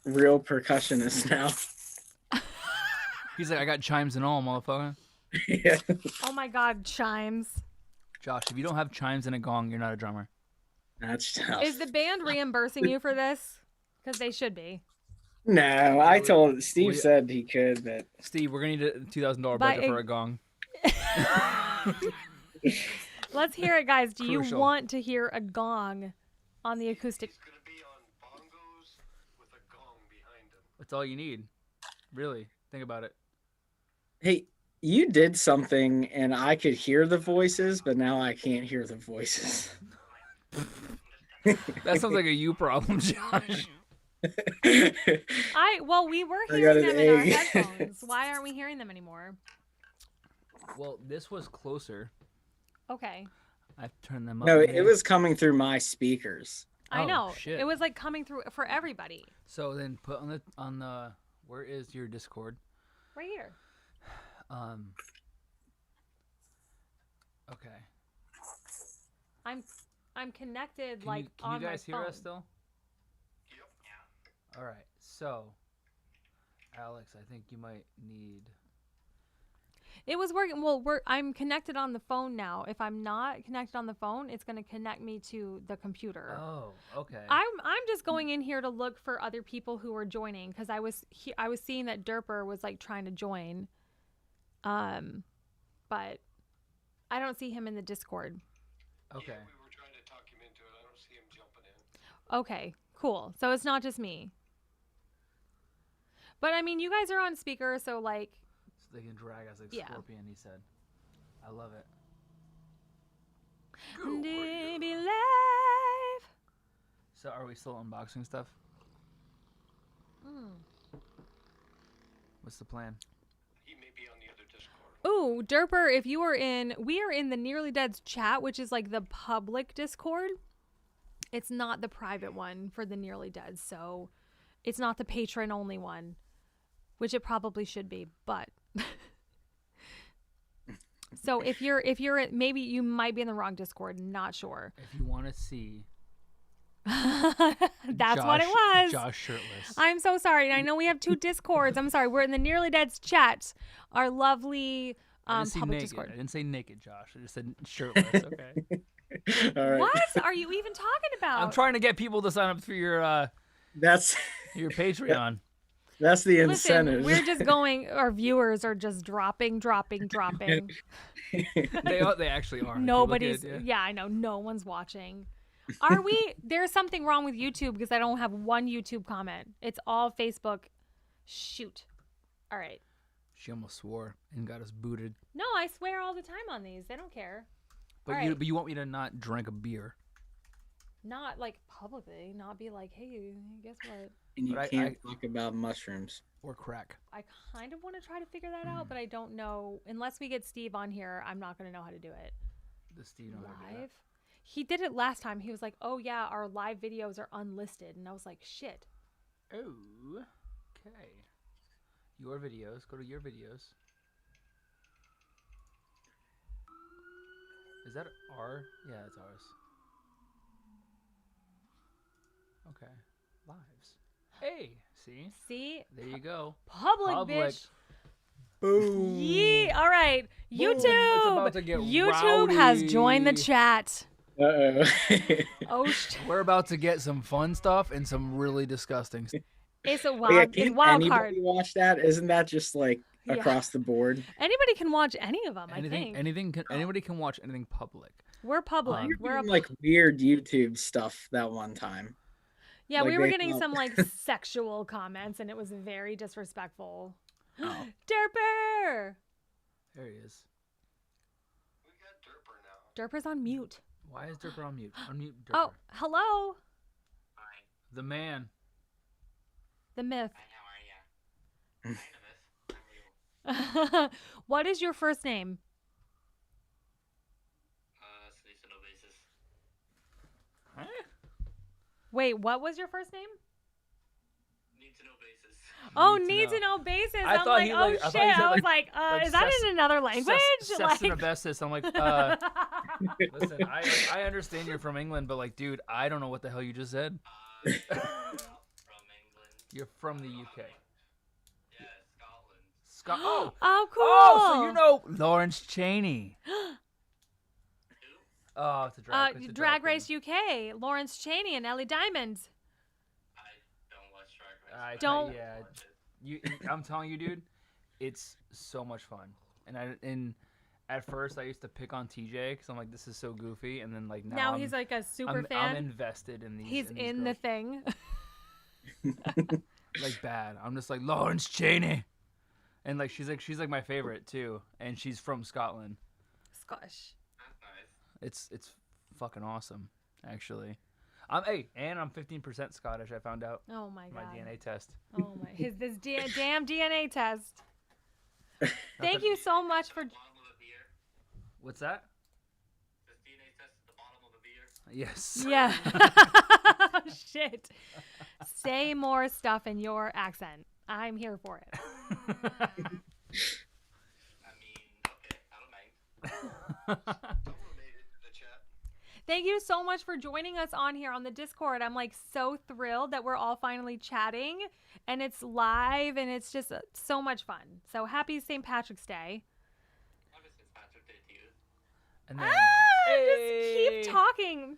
real percussionist now. He's like, I got chimes and all, motherfucker. Yeah. Oh my God, chimes. Josh, if you don't have chimes and a gong, you're not a drummer. That's tough. Is the band reimbursing you for this? Because they should be. No, I told Steve we- said he could, but Steve, we're gonna need a $2,000 Buy budget for a- a gong. Let's hear it, guys. Do you Crucial. want to hear a gong on the acoustic? He's gonna be on bongos with a gong behind him. That's all you need. Really, think about it. hey, you did something and I could hear the voices, but now I can't hear the voices. That sounds like a you problem, Josh. Well, we were I hearing got an them in our egg. headphones. Why aren't we hearing them anymore? Well, this was closer. Okay. I've turned them up. No, a it bit. was coming through my speakers. I Oh, know. shit. It was like coming through for everybody. So then put on the where is your Discord? Right here. Okay. I'm connected Can like you, can on you guys my hear phone. us still? All right. So, Alex, I think you might need. It was working. Well, I'm connected on the phone now. If I'm not connected on the phone, it's going to connect me to the computer. Oh, okay. I'm just going in here to look for other people who are joining because I was seeing that Derper was like trying to join, but I don't see him in the Discord. Okay. Yeah, we were trying to talk him into it. I don't see him jumping in. Okay, cool. So it's not just me. But I mean, you guys are on speaker, so like, So they can drag us like Yeah. Scorpion, he said. I love it. Baby life. So are we still unboxing stuff? What's the plan? He may be on the other Discord. Ooh, Derper, if you are in, we are in the Nearly Dead's chat, which is like the public Discord. It's not the private one for the Nearly Dead, so it's not the patron only one, which it probably should be, but. So if you're maybe you might be in the wrong Discord, not sure. If you want to see That's what it was. Josh shirtless. I'm so sorry. And I know we have 2 Discords. I'm sorry. We're in the Nearly Dead's chat, our lovely I didn't say public naked. Discord. I didn't say naked, Josh. I just said shirtless. Okay. All right. What are you even talking about? I'm trying to get people to sign up for your That's Patreon. that's the Listen, incentive. we're just going. Our viewers are just dropping. They actually are. if you look Nobody's. at it, Yeah, I know. No one's watching. Are we? There's something wrong with YouTube because I don't have one YouTube comment. It's all Facebook. Shoot. All right. She almost swore and got us booted. No, I swear all the time on these. They don't care. But All right. you want me to not drink a beer? Not like publicly. Not be like, hey, guess what? And you But I- can't talk about mushrooms. Or crack? I kind of want to try to figure that out, but I don't know. Unless we get Steve on here, I'm not going to know how to do it. The Steve knows how to do that. Live? He did it last time. He was like, oh, yeah, our live videos are unlisted. And I was like, shit. Oh, okay. Your videos. Go to your videos. Is that our? Yeah, it's ours. Okay. Lives. Hey, see? See? There you go. Public, Public. bitch. Boom. Yee. All right. Boom. It's YouTube. about to get YouTube has joined the rowdy. chat. Uh-oh. Oh, shit. We're about to get some fun stuff and some really disgusting stuff. It's a Yeah, wild, it's can wild anybody card. watch that? Isn't that just like Yeah. across the board? Anybody can watch any of them, I think. Anybody can watch anything public. We're public. Um, We're a, Doing, like weird YouTube stuff that one time. yeah, like we were they getting come some up- like sexual comments, and it was very disrespectful. Oh. Derper! There he is. We got Derper now. Derper's on mute. Why is Derper on mute? Unmute Derper. Oh, hello, Hi. The man. the myth. Hi, how are ya? Hi, the myth. How are you? What is your first name? Selectional basis. Huh? Wait, what was your first name? Need to know basis. Oh, Need to need to know. know basis. I I'm thought like, he, oh like- I shit. thought he said, I was like- like, like is that Cess- in another language? Cessna I'm like, listen, I understand you're from England, but like, dude, I don't know what the hell you just said. From England. You're from the UK. Yeah, Scotland. Oh, Oh, cool. oh, so you know Lawrence Cheney. Who? Oh, it's a drag. It's a Drag queen. Race UK, Lawrence Cheney and Ellie Diamond. I don't watch Drag Race. Don't- Yeah, I'm telling you, dude, it's so much fun. And at first I used to pick on TJ because I'm like, this is so goofy, and then like Now I'm, he's like a super I'm fan. invested in these. He's in these in the girls. thing. Like bad. I'm just like Lawrence Cheney, and like she's like my favorite too, and she's from Scotland. Gosh. That's nice. It's fucking awesome, actually. I'm 15% Scottish. I found out Oh my my god. DNA test. Oh my. This damn DNA test. Not Thank that- you so much for. Bottom of a beer. What's that? This DNA test at the bottom of a beer. Yes. Yeah. Shit. Say more stuff in your accent. I'm here for it. I mean, okay, I don't mind. Someone made it to the chat. Thank you so much for joining us on here on the Discord. I'm like so thrilled that we're all finally chatting and it's live and it's just so much fun. So happy St. Patrick's Day. Happy St. Patrick's Day to you. And then, Just keep talking.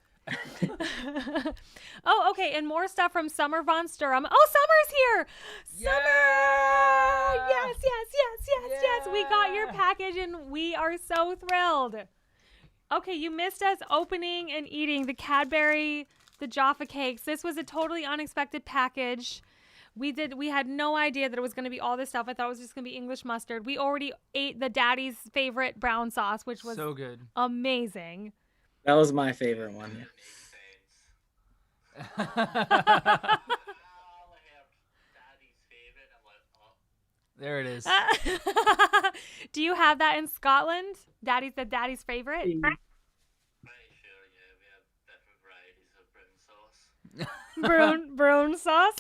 Oh, okay. And more stuff from Summer Von Sturm. Oh, Summer's here. Summer. Yes. We got your Yeah. package and we are so thrilled. Okay, you missed us opening and eating the Cadbury, the Jaffa cakes. This was a totally unexpected package. We had no idea that it was going to be all this stuff. I thought it was just going to be English mustard. We already ate the daddy's favorite brown sauce, which was So good. amazing. That was my favorite one. There it is. Do you have that in Scotland? Daddy's favorite? Pretty sure, yeah, we have different varieties of brown sauce. Brown sauce.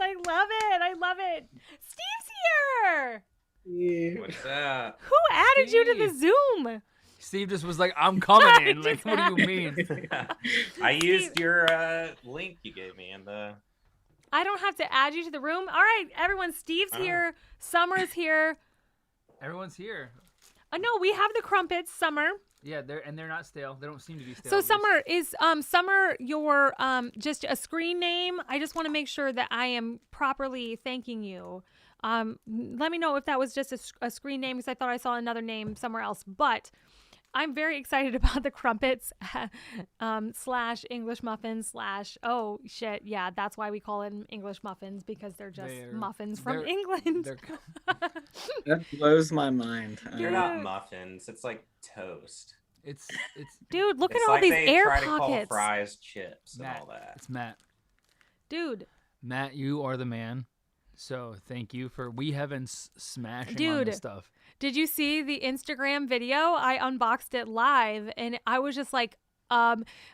I love it. I love it. Steve's here. What's that? Who added you to the Steve. Zoom? Steve just was like, I'm coming in. Like, Just what do you mean? I used your link you gave me in the. I don't have to add you to the room. All right, everyone. Steve's Oh. here. Summer's here. Everyone's here. No, we have the crumpets. Summer. Yeah, they're not stale. They don't seem to be stale. So These- Summer is Summer your just a screen name? I just want to make sure that I am properly thanking you. Let me know if that was just a screen name because I thought I saw another name somewhere else. But I'm very excited about the crumpets slash English muffins slash oh shit yeah, that's why we call it English muffins because they're just They're- muffins from they're- England. they're- That blows my mind. They're not muffins. It's like toast. it's Dude, look It's at all like these they air try to call pockets. fries chips and Matt. all that. It's Matt. Dude, Matt, you are the man. So thank you for we have been smashing on Dude. this stuff. did you see the Instagram video? I unboxed it live and I was just like,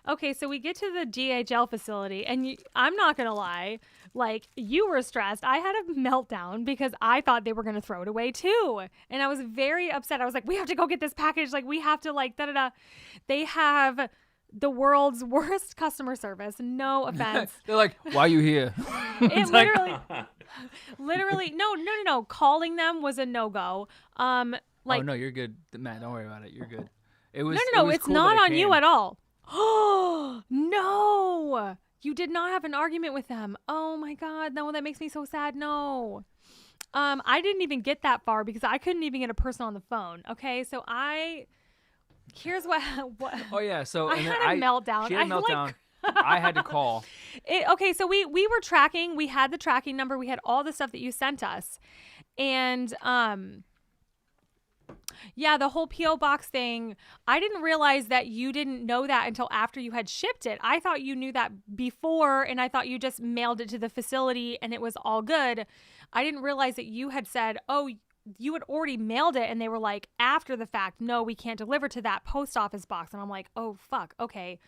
okay, so we get to the DHL facility and I'm not going to lie, like you were stressed. I had a meltdown because I thought they were going to throw it away too. And I was very upset. I was like, we have to go get this package. Like we have to like da-da-da. They have the world's worst customer service. No offense. They're like, why are you here? It It's like, literally, no. Calling them was a no-go. Like, oh no, you're good, Matt. Don't worry about it. You're good. It was no, it's not on you at all. Oh, no. You did not have an argument with them. Oh my God. No, that makes me so sad. No. I didn't even get that far because I couldn't even get a person on the phone. Okay. So here's what Oh yeah. So I and then had a meltdown. She had a I, like- meltdown. I had to call. Okay, so we were tracking. We had the tracking number. We had all the stuff that you sent us, and yeah, the whole PO box thing. I didn't realize that you didn't know that until after you had shipped it. I thought you knew that before, and I thought you just mailed it to the facility and it was all good. I didn't realize that you had said, oh, you had already mailed it, and they were like after the fact, no, we can't deliver to that post office box, and I'm like, oh fuck, okay.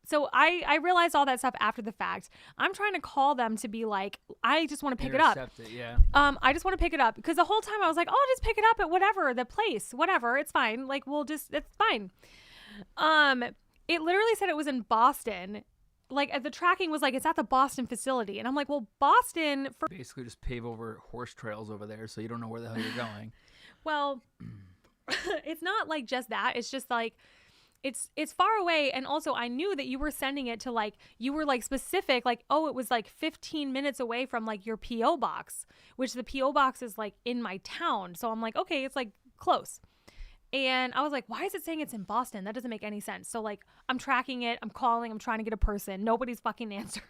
So I realized all that stuff after the fact. I'm trying to call them to be like, I just want to pick it up. Intercept it, yeah. I just want to pick it up because the whole time I was like, oh, I'll just pick it up at whatever, the place, whatever. It's fine. Like, it's fine. It literally said it was in Boston. Like the tracking was like, it's at the Boston facility. And I'm like, well, Boston for, Basically, just pave over horse trails over there, so you don't know where the hell you're going. well, it's not like just that. It's just like, it's far away. And also I knew that you were sending it to like, you were like specific, like, oh, it was like 15 minutes away from like your PO box, which the PO box is like in my town. So I'm like, okay, it's like close. And I was like, why is it saying it's in Boston? That doesn't make any sense. So like, I'm tracking it. I'm calling. I'm trying to get a person. Nobody's fucking answering.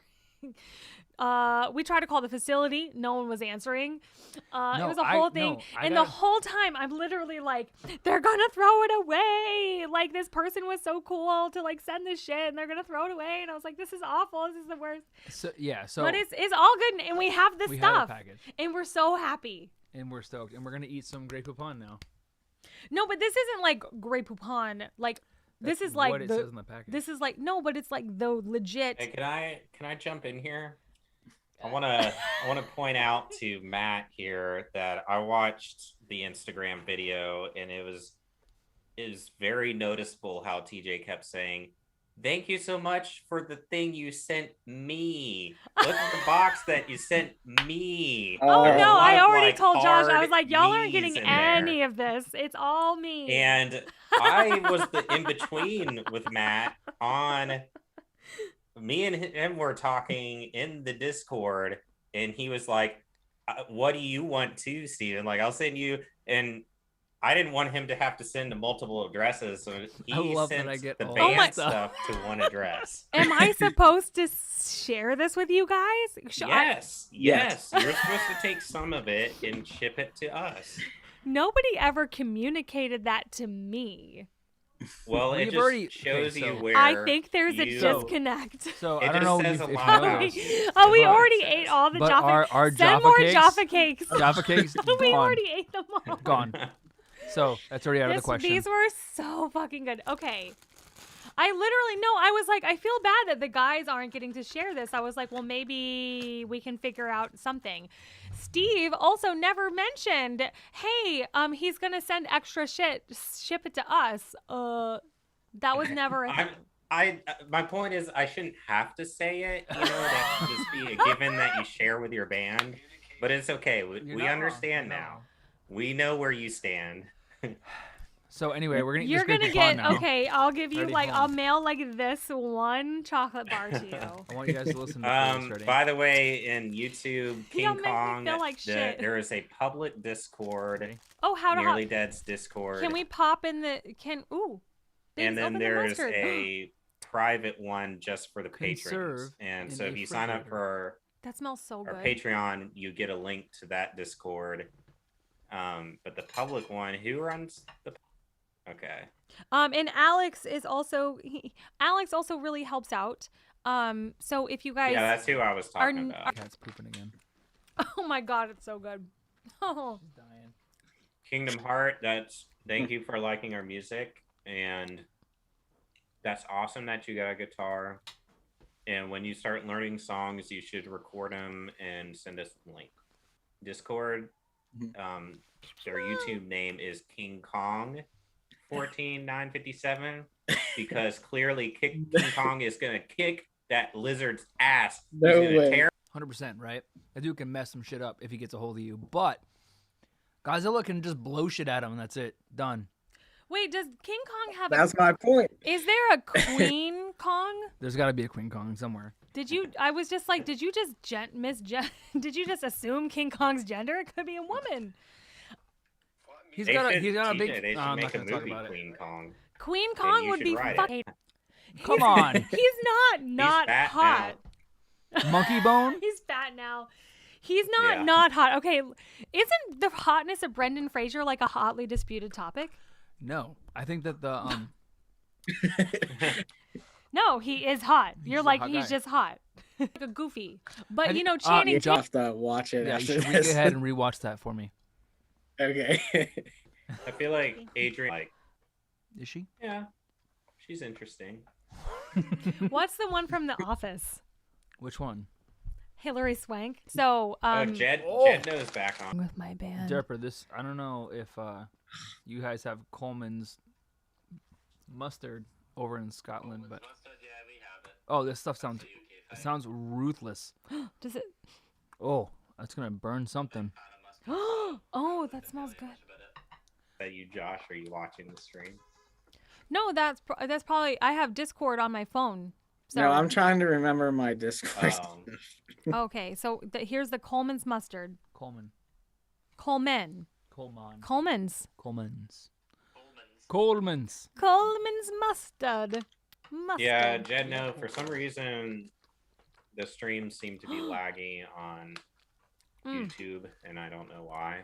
We tried to call the facility. No one was answering. It was a whole thing. And the whole time I'm literally like, they're going to throw it away. Like this person was so cool to like send this shit and they're going to throw it away. And I was like, this is awful. This is the worst. So yeah, so But it's all good. And we have the we stuff. had a package, And we're so happy. and we're stoked, and we're gonna eat some Grey Poupon now. No, but this isn't like Grey Poupon. Like this That's is like what it says in the package. this is like no, but it's like the legit. Hey, can I jump in here? I wanna point out to Matt here that I watched the Instagram video and it is very noticeable how TJ kept saying, "Thank you so much for the thing you sent me. Look at the box that you sent me." Oh There's a no, lot I of, already like, told Josh. I hard was like, y'all aren't me's getting in any there. of this. It's all me. And I was the in between with Matt on. Me and him were talking in the Discord, and he was like, "What do you want to, Steven? Like, I'll send you." And I didn't want him to have to send to multiple addresses, so he I love that sent I get the all band that stuff to one address. Am I supposed to share this with you guys? Yes, Yes. yes. You're supposed to take some of it and ship it to us. Nobody ever communicated that to me. Well, it We've just already- shows okay, you so- where I think there's a you- disconnect. So It I don't just know says if a you lot know about this, you. Oh, we That's all it already says. ate all the but Jaffa. our Send Jaffa more cakes, Jaffa cakes. Jaffa cakes We gone. already ate them all. Gone. So that's already out of the question. These were so fucking good. Okay. I literally, no, I was like, I feel bad that the guys aren't getting to share this. I was like, well, maybe we can figure out something. Steve also never mentioned, hey, he's going to send extra shit, ship it to us. That was never a thing. My point is, I shouldn't have to say it. You know, that should just be a given that you share with your band. But it's okay. You're We not wrong. understand You're not now. wrong. We know where you stand. So anyway, we're gonna You're just gonna keep on get now. okay. I'll give you Already like home. I'll mail like this one chocolate bar to you. I want you guys to listen to this. Ready? By the way, in YouTube, Y'all King make me Kong, feel like shit. there is a public Discord, Ready? Oh, how to Nearly Dead's Discord, can we pop in the ooh? and Biggs, then open the there's mustard. a private one just for the Conserve patrons. And in so a if you sign up refrigerator. for That smells so our good. Patreon, you get a link to that Discord. But the public one, who runs the? Okay. And Alex is also Alex also really helps out. So if you guys Yeah, that's who I was talking about. Cat's pooping again. oh my god, it's so good. Oh, She's dying. Kingdom Heart, thank you for liking our music, and that's awesome that you got a guitar. And when you start learning songs, you should record them and send us the link. Discord, their YouTube name is King Kong 14957 because clearly King Kong is gonna kick that lizard's ass. No He's gonna way. tear 100%, right? That dude can mess some shit up if he gets a hold of you. But Godzilla can just blow shit at him and that's it. Done. wait, does King Kong have That's my point. is there a Queen Kong? There's got to be a Queen Kong somewhere. Did you I was just like, did you just did you just assume King Kong's gender? It could be a woman. Well, I mean, He's They got a should- he's got a TJ, big. They should I'm make not a gonna talk movie, about it. Queen Kong. Queen Kong you would should be write it. fucking Come on, He's not fat hot. Monkey Bone. He's fat now. He's Yeah. not hot. Okay, isn't the hotness of Brendan Fraser like a hotly disputed topic? No, I think that the No, he is hot. You're a like hot he's guy. just hot, like a goofy. But Have you you- know, Channing. You have to watch it yeah. You after should this. go ahead and rewatch that for me. Okay. I feel like Adrian, like, Is she? yeah, she's interesting. What's the one from The Office? Which one? Hillary Swank. So Jed Oh. knows back on. with my band. Derper, this I don't know if you guys have Coleman's mustard over in Scotland, but Yeah, we have it. oh, this stuff sounds it sounds ruthless. Does it? Oh, that's gonna burn something. Oh, that smells good. That you, Josh, are you watching the stream? No, that's probably I have Discord on my phone. So No, I'm trying to remember my Discord. okay. So here's the Coleman's mustard. Coleman, Coleman. Coleman, Coleman's. Coleman's, Coleman's. Coleman's mustard. Mustard. Yeah, Jed, no, for some reason, the streams seem to be laggy on YouTube, and I don't know why.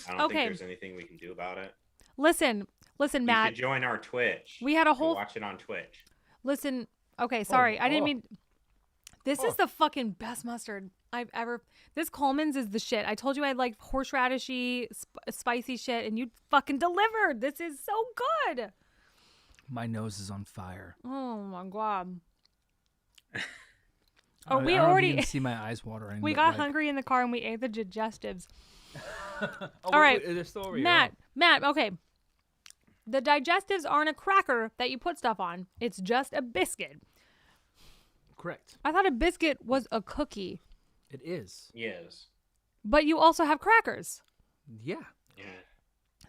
I don't Okay. think there's anything we can do about it. Listen, You Matt. should join our Twitch. We had a and whole watch it on Twitch. listen. Okay, sorry, I didn't oh. mean. This is the fucking best mustard I've ever. This Coleman's is the shit. I told you I like horseradishy, spicy shit, and you fucking delivered. This is so good. My nose is on fire. Oh my god. I Oh, don't we know if you already can see my eyes watering. we but, got like- hungry in the car and we ate the digestives. Oh, All right, they're still over here. Matt, okay. The digestives aren't a cracker that you put stuff on. It's just a biscuit. Correct. I thought a biscuit was a cookie, It is. Yes. but you also have crackers. Yeah. Yeah.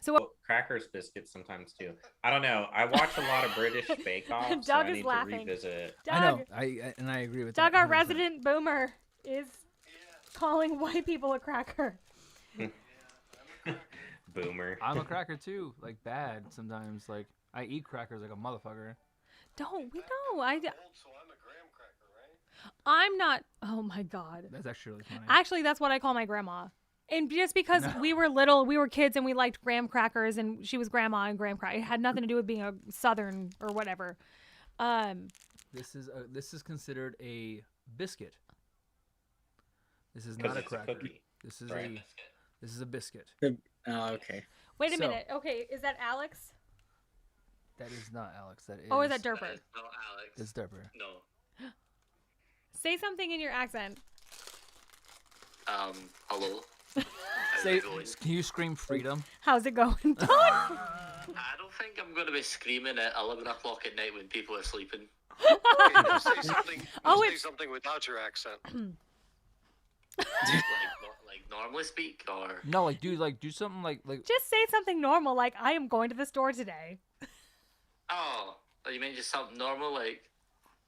So Well, crackers, biscuits sometimes too. I don't know. I watch a lot of British Bake Off, so Doug I is need laughing. to revisit. Doug, I know. I agree with Doug, that. our 100%. resident boomer, is calling white people a cracker. Boomer. I'm a cracker too. Like bad sometimes. Like I eat crackers like a motherfucker. Don't we know? I'm old, so I'm a graham cracker, right? I'm not. Oh my god. That's actually really funny. Actually, that's what I call my grandma. And just because No. we were little, we were kids, and we liked graham crackers, and she was grandma and graham cracker. It had nothing to do with being a Southern or whatever. This is considered a biscuit. This is 'Cause not a it's a cracker. cookie. This is Right. a biscuit. Oh, okay. Wait a So- minute. Okay, is that Alex? That is not Alex. That is. Oh, is that That Derper? is not Alex. That's Derper. No. Say something in your accent. Hello. How's Say, it going? can you scream freedom? How's it going? Don't. I don't think I'm going to be screaming at 11 o'clock at night when people are sleeping. Okay, just say something. Oh, say it's- something without your accent. like normally speak, or No, like do something like Just say something normal, like I am going to the store today. oh, you mean just something normal like?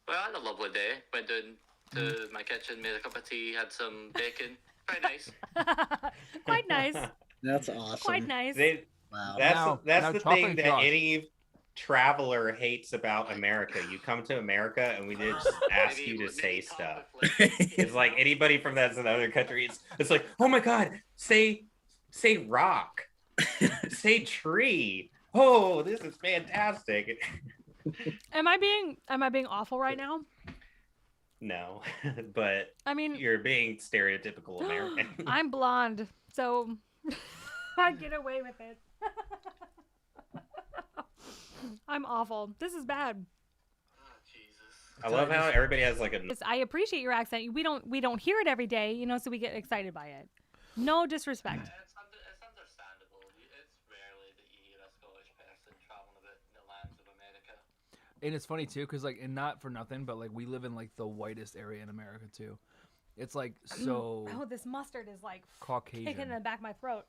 Well, I had a lovely day. Went down to my kitchen, made a cup of tea, had some bacon. Very nice. Quite nice. That's awesome. Quite nice. Wow. That's Now the chocolate thing that Josh. any traveler hates about America. You come to America and we just ask you to say stuff. It's like anybody from that's another country. It's like, oh my god, say rock, say tree. Oh, this is fantastic. Am I being awful right now? No, but I mean, you're being stereotypical American. I'm blonde, so I get away with it. I'm awful. This is bad. Oh, Jesus. I love how everybody has like a. I appreciate your accent. We don't hear it every day, so we get excited by it. No disrespect. It's understandable. It's rarely that you hear a Scottish person traveling about the lands of America. And it's funny too, cause like, and not for nothing, but like we live in like the whitest area in America too. It's like so Oh, this mustard is like Caucasian. kicking in the back of my throat.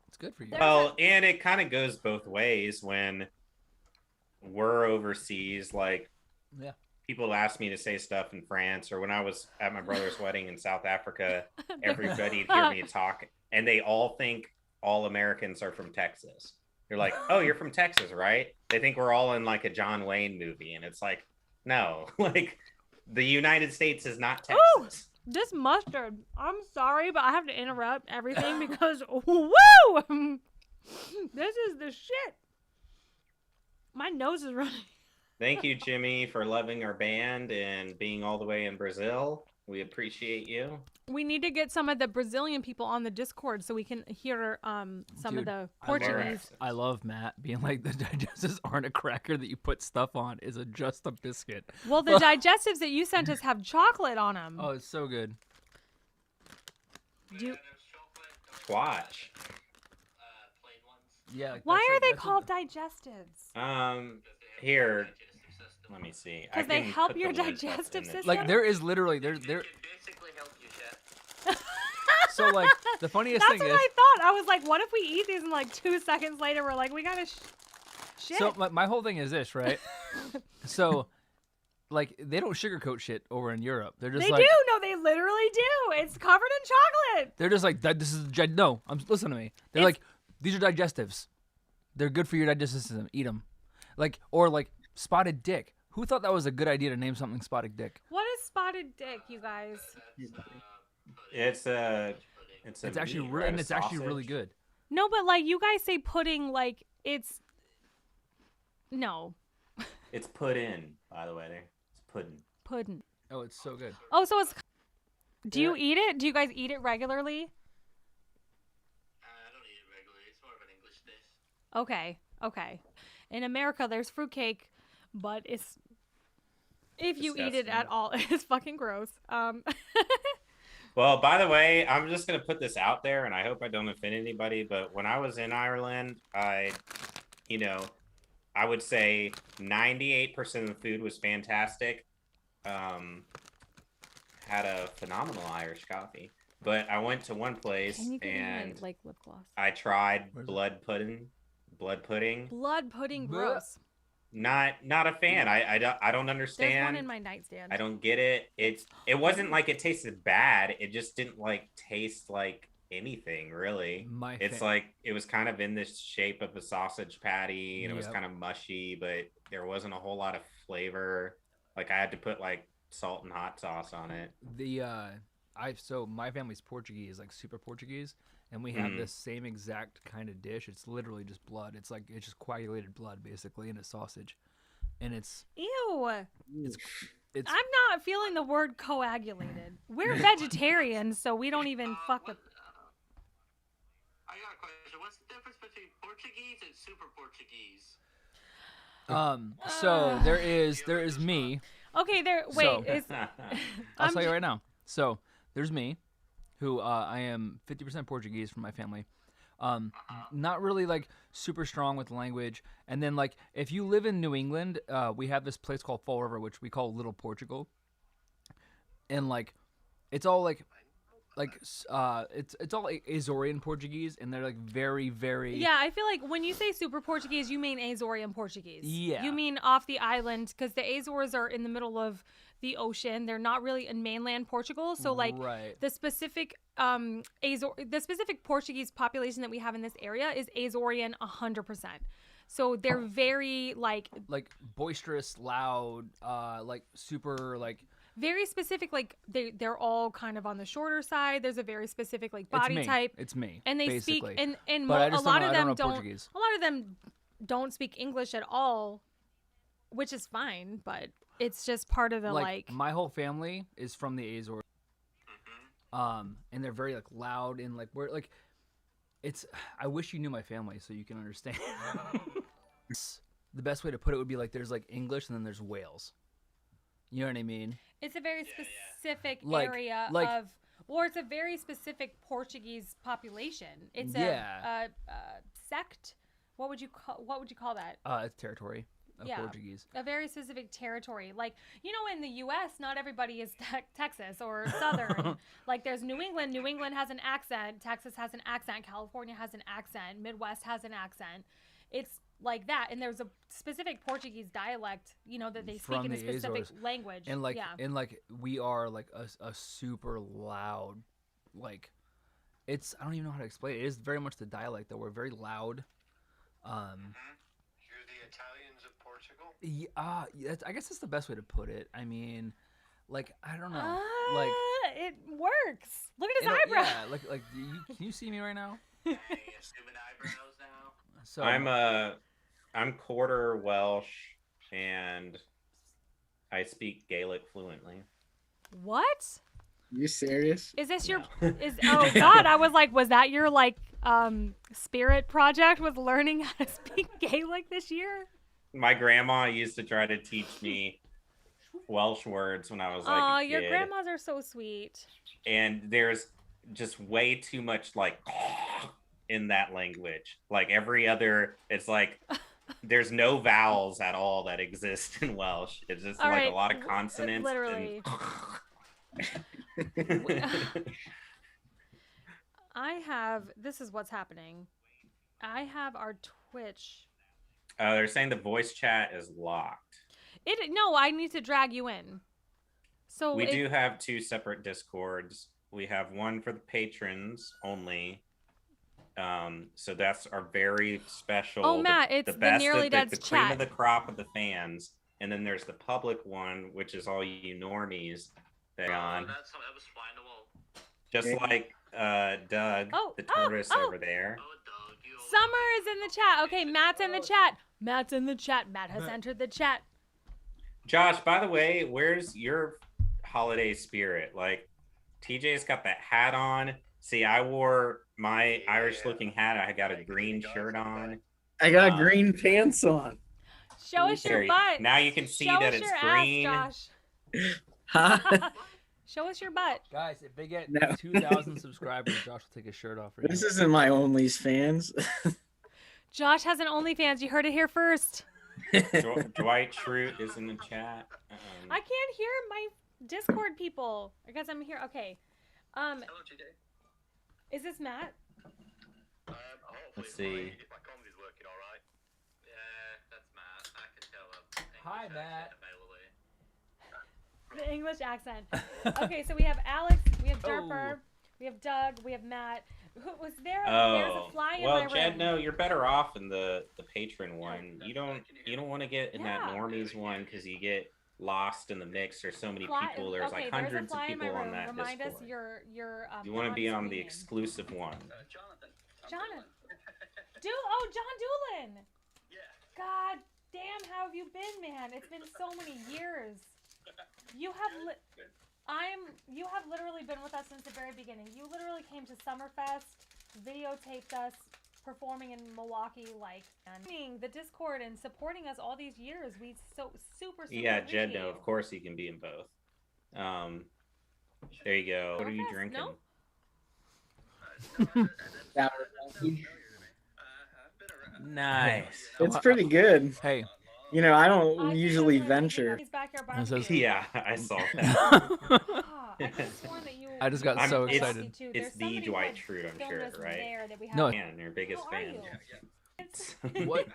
It's good for you. Well, and it kind of goes both ways when we're overseas. Like, Yeah. people ask me to say stuff in France, or when I was at my brother's wedding in South Africa, everybody'd hear me talk, and they all think all Americans are from Texas. They're like, "Oh, you're from Texas, right?" They think we're all in like a John Wayne movie, and it's like, no, like the United States is not Ooh! Texas. This mustard. I'm sorry, but I have to interrupt everything because woo! This is the shit. My nose is running. Thank you, Jimmy, for loving our band and being all the way in Brazil. We appreciate you. We need to get some of the Brazilian people on the Discord so we can hear some of Dude, the I love- Portuguese. I love Matt being like, the digestives aren't a cracker that you put stuff on. It's just a biscuit. Well, the digestives that you sent us have chocolate on them. Oh, it's so good. Do you- Watch. Plain ones. Yeah. like, Why that's are like- they that's called what- digestives? Here, let me see. I Because they can help put your the link up digestive in the- system? Like there is literally there. It can basically help you, Chef. So like the funniest That's thing what is. I thought. I was like, what if we eat these and like 2 seconds later we're like, we gotta shit. So my whole thing is this, right? So, like they don't sugarcoat shit over in Europe. They're just they like do. No, they literally do. It's covered in chocolate. they're just like that. This is no. Listen to me. They're It's- like these are digestives. They're good for your digestive system. Eat them. Like or like spotted dick. Who thought that was a good idea to name something spotted dick? What is spotted dick, you guys? It's a. It's Actually meat, re- right? and A it's actually really sausage. good. No, but like you guys say pudding like it's no It's put in, by the way. There, it's pudding. pudding. Oh, it's so good. Oh, so it's. Do you Yeah. eat it? Do you guys eat it regularly? I don't eat it regularly. It's more of an English dish. Okay, okay. In America, there's fruitcake, but it's if you eat it at Disgusting. all, it's fucking gross. Well, by the way, I'm just gonna put this out there, and I hope I don't offend anybody. But when I was in Ireland, I would say 98% of the food was fantastic. Had a phenomenal Irish coffee. But I went to one place Can you give me and my, like lip gloss? I tried Where's it? blood pudding. Blood pudding. Blood pudding, Bleh. gross. Not a fan. I don't There's one understand. in my nightstand. I don't get it. It wasn't like it tasted bad. It just didn't like taste like anything really. My It's like it was kind of in this shape of a sausage patty, and it was Yep. kind of mushy, but there wasn't a whole lot of flavor. Like I had to put like salt and hot sauce on it. So my family's Portuguese, like super Portuguese, and we have Mhm. this same exact kind of dish. It's literally just blood. It's just coagulated blood basically in a sausage, and it's Ew. it's I'm not feeling the word coagulated. We're vegetarians, so we don't even fuck with. I got a question. What's the difference between Portuguese and super Portuguese? So there is me. Okay, there. Wait, So- is I'll I'm tell you ju- right now. So there's me, who I am 50% Portuguese from my family. Not really like super strong with language. And then like if you live in New England, we have this place called Fall River, which we call Little Portugal. And like it's all like it's all Azorian Portuguese, and they're like very very Yeah, I feel like when you say super Portuguese, you mean Azorian Portuguese. Yeah. You mean off the island, because the Azores are in the middle of the ocean. They're not really in mainland Portugal. So like right. the specific the specific Portuguese population that we have in this area is Azorian 100%. So they're very like boisterous, loud, like super like very specific, like they're all kind of on the shorter side. There's a very specific like it's body me. type. It's me. And they basically. speak and But I a just lot don't of know, I them don't know don't Portuguese. a lot of them don't speak English at all, which is fine, but it's just part of the like my whole family is from the Azores. Mm-hmm. And they're very like loud and like we're like it's I wish you knew my family so you can understand. The best way to put it would be like there's like English and then there's Wales. You know what I mean? it's a very Yeah, specific Like- area like- of or it's a very specific Portuguese population. It's Yeah. a sect. What would you call that? It's territory of Yeah. Portuguese. A very specific territory. Like, you know, in the U.S., not everybody is Texas or Southern. Like, there's New England. New England has an accent. Texas has an accent. California has an accent. Midwest has an accent. It's like that. And there's a specific Portuguese dialect, you know, that they speak From in a the specific Azores. language. And like yeah. we are like a super loud like it's I don't even know how to explain it. It is very much the dialect that we're very loud. You're the Italians of Portugal? I guess that's the best way to put it. I mean, like I don't know, like It works. Look at his in a- eyebrow. yeah, like can you see me right now? Dang, assuming eyebrows now. So I'm quarter Welsh, and I speak Gaelic fluently. What? You serious? Is this your No. is oh god, I was like, was that your like spirit project with learning how to speak Gaelic this year? My grandma used to try to teach me Welsh words when I was like Oh, a your kid. grandmas are so sweet. And there's just way too much like in that language. Like every other, it's like there's no vowels at all that exist in Welsh. It's just All like right, a lot of consonants. literally. and- This is what's happening. I have our Twitch. They're saying the voice chat is locked. No, I need to drag you in. So We do have two separate Discords. We have one for the patrons only. So that's our very special. Oh, Matt, it's the best Nearly of Dead's the cream chat. of the crop of the fans. And then there's the public one, which is all you normies that are on. That was flying the wall. Just Yeah. like Doug, Oh, the oh, tortoise oh. over there. Oh, dog, you old Summer is in the chat. Okay, Matt's in the chat. Matt's in the chat. Matt has Matt. entered the chat. Josh, by the way, where's your holiday spirit? Like, TJ's got that hat on. See, I wore my Yeah. Irish-looking hat. I got a Thank green you, Josh, shirt for that. on. I got green pants on. Show us There your you- butt. Now you can see Show that us it's your green. ass, Huh? Josh. Show us your butt. guys, if they get No. 2,000 subscribers, Josh will take his shirt off for This you. isn't my OnlyFans. Josh has an OnlyFans. You heard it here first. Dwight Schrute is in the chat. I can't hear my Discord people. I guess I'm here. Okay. Hello, TJ. Is this Matt? Hopefully Let's see. My comedy's working all right. Yeah, that's Matt. I can tell. Hi, Matt. The English accent. Okay, so we have Alex, we have Derper, We have Doug. We have Matt. Who was there? There's Oh, a fly in well, my Jed, room. no, you're better off in the patron one. You don't want to get in that Yeah. normies one because you get lost in the mix. There's so many people. There's okay, like there's a hundreds of fly in my people on room. that Remind Discord. us your You want to be on the non-screen. exclusive one. Jonathan. Jonathan. John Doolin. Yeah. God damn, how have you been, man? It's been so many years. You have you have literally been with us since the very beginning. You literally came to Summerfest, videotaped us performing in Milwaukee, like, and the Discord and supporting us all these years. We super Yeah, Jed, appreciate no, you. of course he can be in both. There you go. What are you Summerfest, drinking? no? That- Nice. It's pretty good. Hey, You know, I I don't think usually that's what I'm venture. thinking of. His backyard It says- barbecue. Yeah, I saw that. Ah, I could've sworn that you. I just got you so were excited. nasty, too. It's There's the somebody who Dwight had Schrute, I'm filmed sure, us right? there that we No, have- Man, your biggest How are fan. you? what?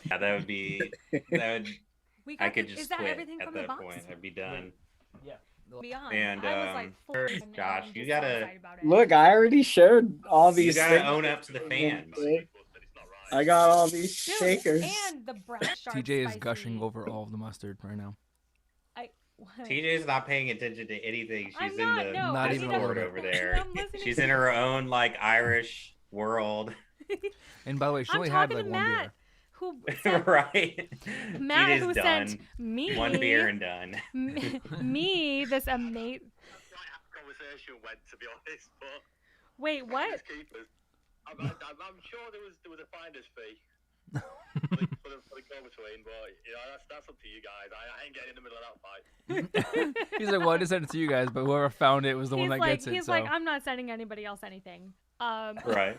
Yeah, that would be. That would. We I got could the- just is that quit everything at from the that box? point. I'd be done. Beyond. And, I was like, full first, on, and Josh, I'm you just gotta- so excited about it. Look, I already shared all You these gotta things. own up to the fans. I got all these Dude, shakers. and the brown sharp TJ is spicy. gushing over all of the mustard right now. TJ's not paying attention to anything. She's I'm in not, the no, Not I even need a to- little over bit. there. I'm listening She's to- in her own like Irish world, And by the way, she I'm only had talking like to one Matt, beer. who sent, right? Matt, TJ's who done. sent me One beer and done. me this amazing. Conversation went, to be honest, but Wait, what? keepers. I'm sure there was a finder's fee for the go-between, but you know that's up to you guys. I ain't getting in the middle of that fight. He's like, well, I just sent it to you guys, but whoever found it was the one that gets it. He's So like, I'm not sending anybody else anything. Right.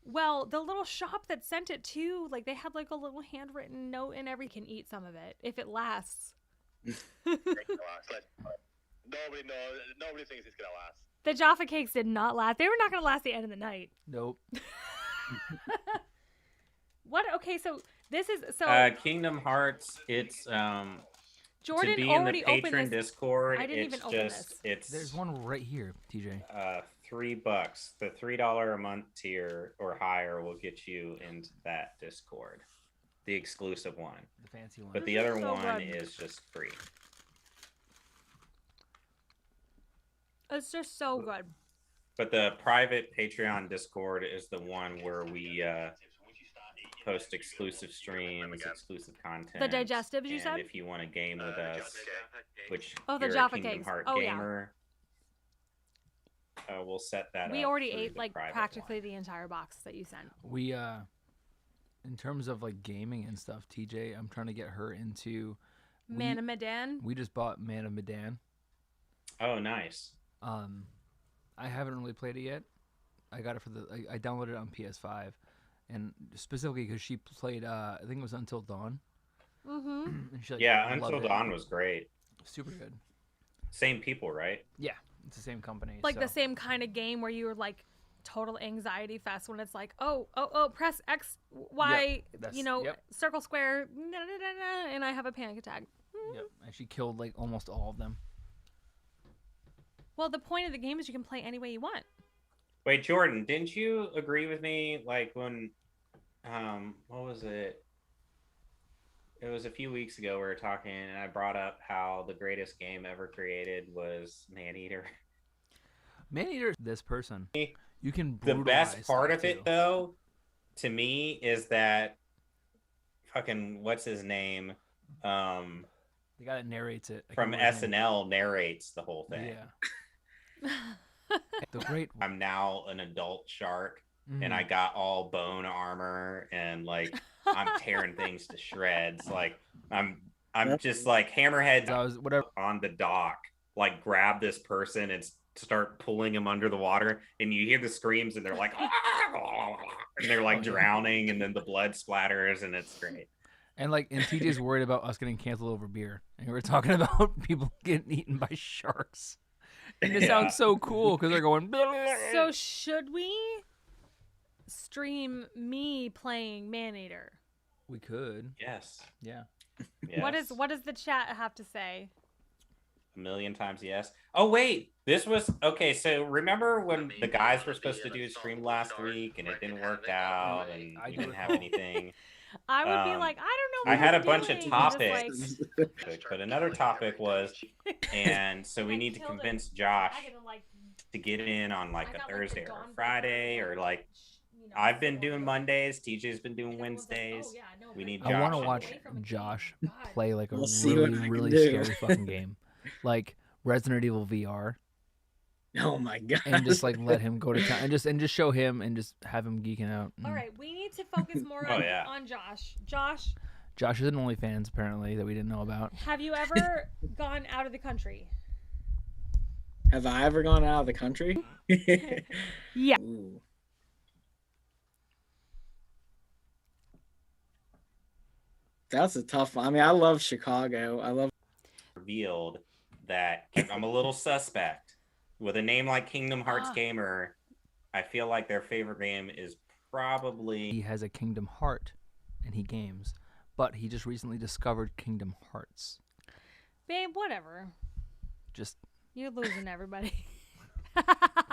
Well, the little shop that sent it to, like, they had like a little handwritten note and everything. Can eat some of it if it lasts. Nobody knows. Nobody thinks it's gonna last. The Jaffa cakes did not last. They were not going to last the end of the night. nope. What? Okay, so this is Kingdom Hearts. It's Jordan to be in already the opened patron this. Discord. I didn't it's even open just this. it's There's one right here, TJ. $3. The $3 a month tier or higher will get you into that Discord, the exclusive one. The fancy one. But the This is other so one good. is just free. It's just so good. But the private Patreon Discord is the one where we post exclusive streams, exclusive content. The digestives, you and said? if you want to game with us, which Oh, the you're Jaffa a Kingdom cakes. Heart Oh, yeah. gamer, we'll set that up. We already through ate the like private practically one. the entire box that you sent. We in terms of like gaming and stuff, TJ, I'm trying to get her into. Man of Medan. We just bought Man of Medan. Oh, nice. I haven't really played it yet. I got it for I downloaded it on PS5, and specifically because she played. I think it was Until Dawn. Mm-hmm. And she, like, Yeah, loved Until it. Dawn was great. Super good. Same people, right? Yeah, it's the same company. Like so. the same kind of game where you're like total anxiety fest when it's like, oh, press X, Y, that's- you know, yep. circle, square, and I have a panic attack. Yep, and she killed like almost all of them. Well, the point of the game is you can play any way you want. Wait, Jordan, didn't you agree with me like when what was it? It was a few weeks ago we were talking and I brought up how the greatest game ever created was Maneater. Maneater, this person. You can The best brutalize part stuff, of it too. though, to me, is that fucking what's his name? The guy that narrates it. I From can't remember his name. SNL narrates the whole thing. Yeah. The great. I'm now an adult shark and Mhm. I got all bone armor and like I'm tearing things to shreds. Like I'm just like Hammerhead's I was whatever. on the dock, like grab this person and start pulling him under the water, and you hear the screams, and they're like, and they're like drowning, and then the blood splatters, and it's great. And like, and TJ's worried about us getting canceled over beer, and we're talking about people getting eaten by sharks. And it Yeah. sounds so cool because they're going. So should we stream me playing Maneater? We could. Yes. Yeah. Yes. What does the chat have to say? a million times yes. Oh wait, this was okay. So remember when the guys were supposed to do a stream last week and it didn't work out and I we do didn't have recall. anything? I would be Um, like, I don't know. I What had he's a bunch of doing. Just topics, but another topic was, and so we need to convince Josh to get in on like a Thursday or a Friday, or like I've been doing Mondays, TJ's been doing Wednesdays. We need I want to Josh. watch Josh play like a We'll see what really, I can really do. scary fucking game, like Resident Evil VR, Oh my god. and just like let him go to town, and just show him, and just have him geeking out. All right, we need to focus more Oh, on, yeah. on Josh. Josh, Josh is an OnlyFans apparently that we didn't know about. have you ever gone out of the country? Have I ever gone out of the country? Yeah. Ooh. That's a tough one. I mean, I love Chicago. I love Revealed that I'm a little suspect with a name like Kingdom Hearts Ah. Gamer. I feel like their favorite game is He probably has a Kingdom Heart, and he games, but he just recently discovered Kingdom Hearts. Babe, whatever. Just You're losing everybody.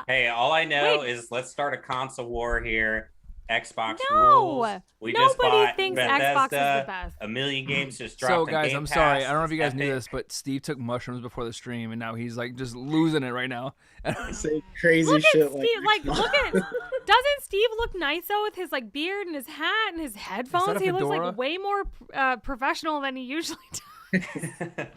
Hey, all I know Wait. is let's start a console war here. Xbox No! rules. We just Nobody bought thinks Bethesda. Xbox is the best. A million games just dropped. so, on guys, Game I'm sorry. Pass. I don't know if you guys It's knew epic. this, but Steve took mushrooms before the stream, and now he's like just losing it right now. say crazy Look at shit Steve. Look at. Doesn't Steve look nice though with his like beard and his hat and his headphones? He looks fedora? like way more professional than he usually does.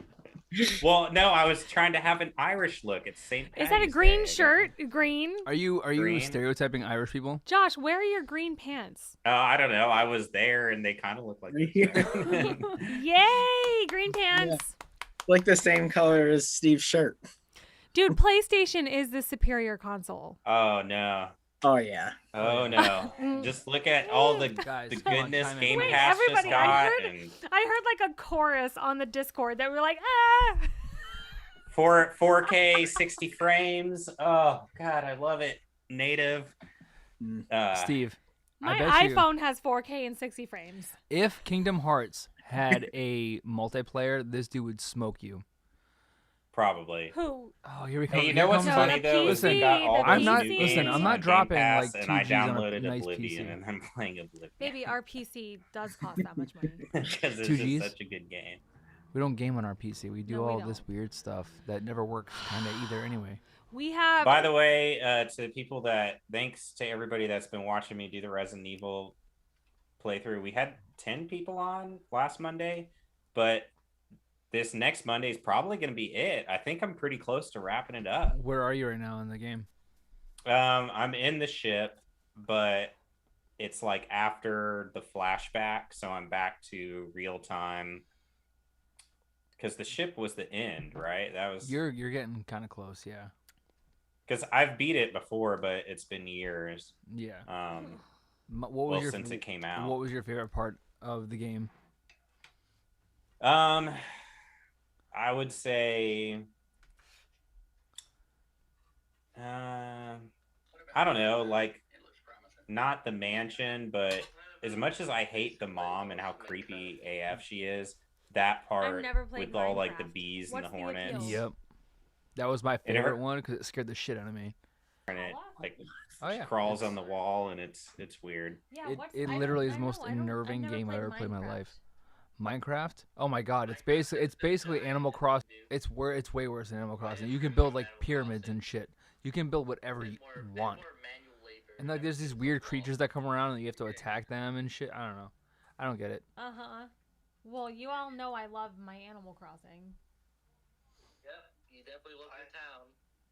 Well, no, I was trying to have an Irish look. It's St. Is that a Paddy's green Day. shirt? Green. Are you Green. stereotyping Irish people? Josh, where are your green pants? I don't know. I was there, and they kind of look like. this. Yay, green pants. like the same color as Steve's shirt. Dude, PlayStation is the superior console. Oh no! Oh yeah. Oh no! Just look at all the Guys, the come on, goodness time Game Wait, Pass just everybody, got, I and heard like a chorus on the Discord that were like, ah. 4K 60 frames. Oh god, I love it. Native. Steve, I My bet you, iPhone has 4K and 60 frames. if Kingdom Hearts had a multiplayer, this dude would smoke you. Probably. Who? Oh, here we come. Hey, you here know what's comes- No, funny the though? PC, Is they got all the these I'm not- new PC. games I'm on not Game dropping, Pass, like, and I 2 Gs on a downloaded nice Oblivion PC. and I'm playing Oblivion. Baby, our PC does cost that much money. Because it's 2 just Gs? such a good game. We don't game on our PC. We do No, we all this don't. weird stuff that never works kind of either anyway. We have. By the way, to the people that, thanks to everybody that's been watching me do the Resident Evil playthrough. We had 10 people on last Monday, but this next Monday is probably going to be it. I think I'm pretty close to wrapping it up. Where are you right now in the game? I'm in the ship, but it's like after the flashback, so I'm back to real time. Because the ship was the end, right? That was You're getting kind of close, yeah. because I've beat it before, but it's been years. Yeah. What was Well, your since it came out. What was your favorite part of the game? I would say, I don't know, like not the mansion, but as much as I hate the mom and how creepy AF she is, that part never played with all like the Minecraft. bees What's and the the hornets, appeal? Yep. That was my It never- favorite one because it scared the shit out of me. and it like Oh yeah. crawls on the wall and it's weird. Yeah, It literally is the most unnerving game I've ever played in my life. Minecraft? Oh my god, it's basically Animal Crossing. It's way worse than Animal Crossing. You can build like pyramids and shit. You can build whatever you want. And like there's these weird creatures that come around and you have to attack them and shit. I don't know. I don't get it. Uh-huh. Well, you all know I love my Animal Crossing. Yep, you definitely love your town.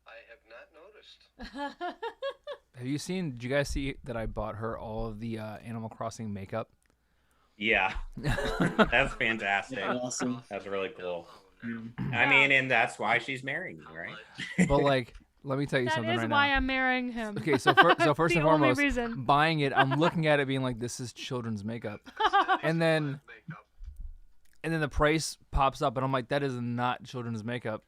I have not noticed. Have you seen? Did you guys see that I bought her all of the Animal Crossing makeup? Yeah, that's fantastic. Awesome. That's really cool. Mm. I mean, and that's why she's marrying me, right? But like, let me tell you That something is right why now. I'm marrying him. Okay, so first The and only foremost, reason. buying it, I'm looking at it being like, this is children's makeup, and then the price pops up, and I'm like, that is not children's makeup.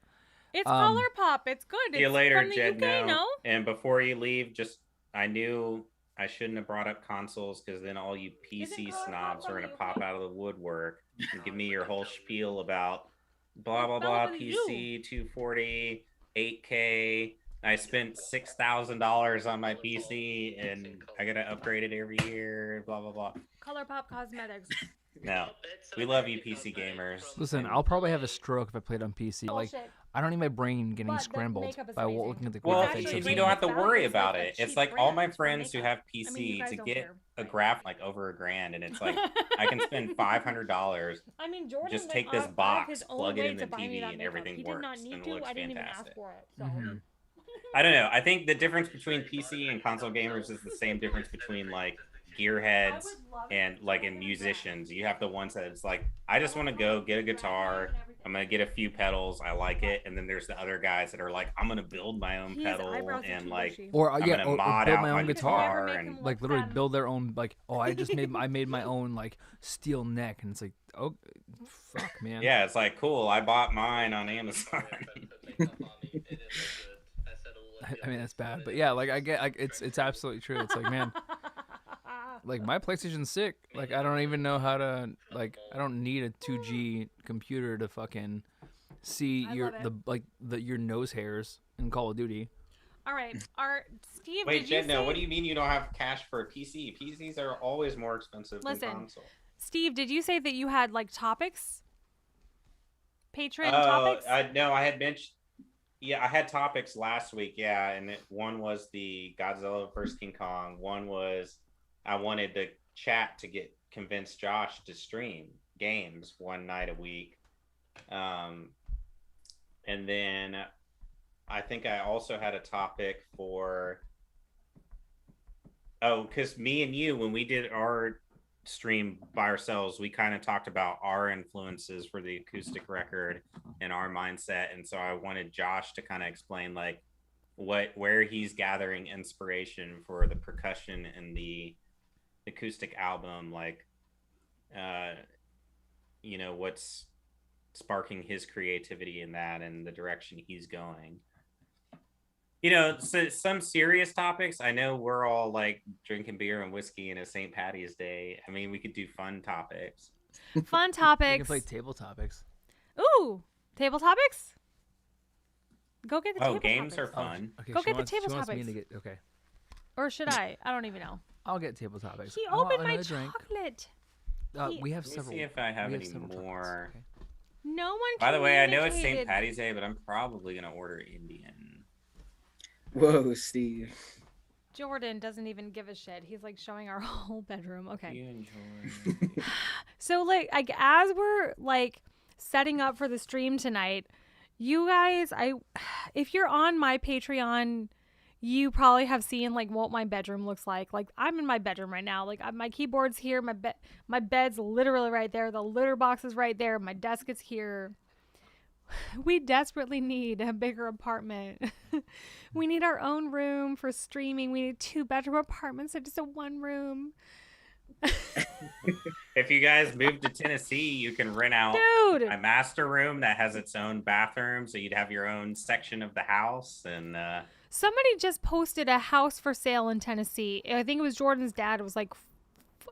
It's Um, ColourPop. It's good. See you It's later, from the Jed. UK, no? And before you leave, just I knew I shouldn't have brought up consoles because then all you PC Isn't ColourPop snobs are from gonna the pop UK? out of the woodwork and give me your whole spiel about blah blah What fell blah over you? PC 240 8K. I spent $6,000 on my PC and I gotta upgrade it every year. Blah blah blah. ColourPop Cosmetics. No, we love you PC gamers. Listen, And- I'll probably have a stroke if I played on PC. Like, Bullshit. I don't need my brain getting But the scrambled makeup is by amazing. looking at the Well, It's graphics. actually if of you great. don't have to It's not- worry it's like about a it, it's cheap like all my brand for friends who makeup. have I mean, you PC guys to don't get care. a Right. graph like over $1,000, and it's like I can spend $500. I mean, Jordan Just went take this out of box, his own plug it way in to the buy me TV, that and makeup. everything He did not works, need and it to. looks I didn't even ask fantastic. for it. So. Mhm. I don't know. I think the difference between PC and console gamers is the same difference between like gearheads and like in musicians. You have the ones that it's like, I just want to go get a guitar. I'm gonna get a few pedals. I like it, and then there's the other guys that are like, I'm gonna build my own His pedal eyebrows are and too like bushy. Or I'm yeah, gonna or mod build out my my own Never guitar. make and him Like look literally femme. build their own. Like, oh, I made my own like steel neck, and it's like, oh, fuck, man. yeah, it's like cool. I bought mine on Amazon. I mean that's bad, but yeah, like I get, like it's absolutely true. It's like, man, like my PlayStation's sick. Like I don't even know how to, like I don't need a 2G computer to fucking see I your love it. your nose hairs in Call of Duty. All right, Steve. Wait, did you Jen, no. say- What do you mean you don't have cash for a PC? PCs are always more expensive Listen, than console. Steve, did you say that you had like topics? Patron Oh, topics? no, I had mentioned. Yeah, I had topics last week. Yeah, and one was the Godzilla vs King Kong. One was I wanted the chat to convince Josh to stream games one night a week. And then I think I also had a topic for. Oh, because me and you, when we did our stream by ourselves, we kind of talked about our influences for the acoustic record and our mindset. And so I wanted Josh to kind of explain like where he's gathering inspiration for the percussion in the acoustic album, like what's sparking his creativity in that and the direction he's going. So some serious topics. I know we're all like drinking beer and whiskey in a St. Patty's Day. I mean, we could do fun topics. Fun We topics. can play table topics. Ooh, table topics. Go get the table Games are topics. fun. Okay, Go she get the wants- she table wants me topics. to get, okay, Or should I? I don't even know. I'll get table topics. He I want opened my another drink. chocolate. He- We have Let me several. see if I have we any several topics, more. okay. No one. By the way, I know it's St. communicated. Patty's Day, but I'm probably gonna order Indian. Whoa, Steve. Jordan doesn't even give a shit. He's like showing our whole bedroom. Okay. You enjoy. So like as we're like setting up for the stream tonight, you guys, if you're on my Patreon, you probably have seen like what my bedroom looks like. Like I'm in my bedroom right now. Like my keyboard's here, my bed's literally right there. The litter box is right there. My desk is here. We desperately need a bigger apartment. We need our own room for streaming. We need 2-bedroom apartments or just a 1-room. If you guys move to Tennessee, you can rent out Dude, a master room that has its own bathroom, so you'd have your own section of the house. And somebody just posted a house for sale in Tennessee. I think it was Jordan's dad. It was like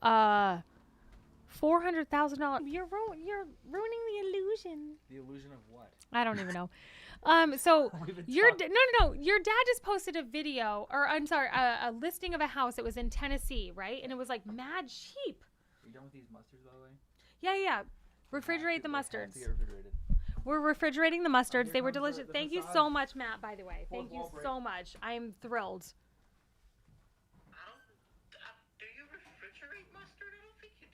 $400,000. You're ruining the illusion. The illusion of what? I don't even know. So your your dad just posted a video, or I'm sorry, a listing of a house that was in Tennessee, right? And it was like mad cheap. Are you done with these mustards, by the way? Yeah. Refrigerate the They have to mustards. get refrigerated. We're refrigerating the mustards. Here They were comes delicious. the Thank you facade. so much, Matt, by the way. Fourth Thank you wall break. so much. I am thrilled. Do you refrigerate mustard? I don't think you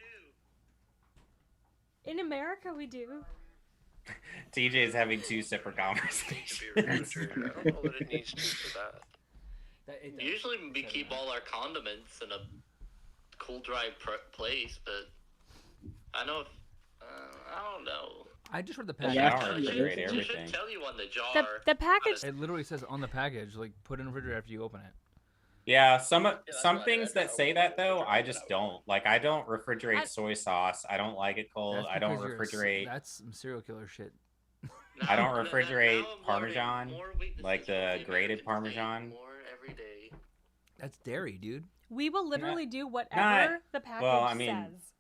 do. In America, we do. TJ's having two separate To conversations. be refrigerated. I don't know what it needs to for that. Usually we keep all our condiments in a cool, dry place, but I know. I don't know. I just read the Yeah. package. I don't It refrigerate should everything. tell you on the jar. The package. It literally says on the package, like, put in the refrigerator after you open it. Yeah, some that's things why I that say that though, I just don't. Like, I don't I- refrigerate soy sauce. I don't like it cold. That's I don't because you're a s- refrigerate. That's some serial killer shit. I don't Now- refrigerate now I'm learning Parmesan, more weaknesses like of the American grated cuisine Parmesan. More every day. That's dairy, dude. We will literally do whatever the package well, I mean, says.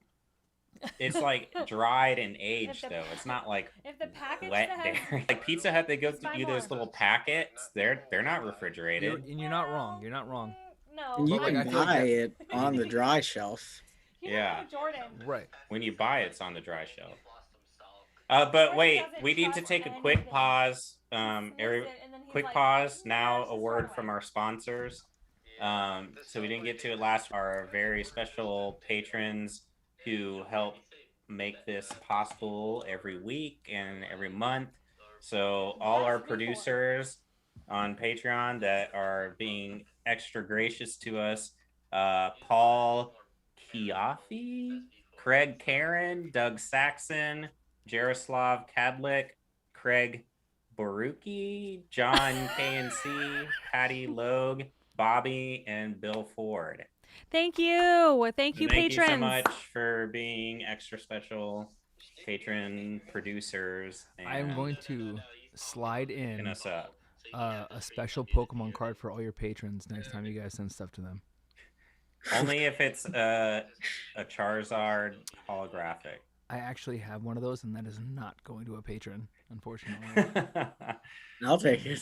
It's like dried and aged the- though. It's not like If the package wet says dairy. Like Pizza Hut, they go Just buy through those more. little packets. They're not refrigerated. And you're not wrong. You're not wrong. No, And you But, like, can I feel like buy that- it on the dry shelf. You know, Yeah. like Jordan. Right. When you buy it, it's on the dry shelf. Lost himself. But Jordan wait, doesn't we need to trust take a anything. quick pause. He sniffs Every it, and then he's quick like, pause. "Mm, Now let's a just word throw from away." our sponsors. So we didn't get to it last. Our very special patrons who help make this possible every week and every month. So all our producers on Patreon that are being extra gracious to us, Paul Kiafi, Craig Karen, Doug Saxon, Jaroslav Kadlik, Craig Borucki, John KNC, Patty Logue, Bobby, and Bill Ford. Thank you. Thank you, Thank patrons. you so much for being extra special patron producers. And I am going to slide hooking in us up. a special Pokemon card for all your patrons next time you guys send stuff to them. Only if it's a Charizard holographic. I actually have one of those, and that is not going to a patron, unfortunately. I'll take it.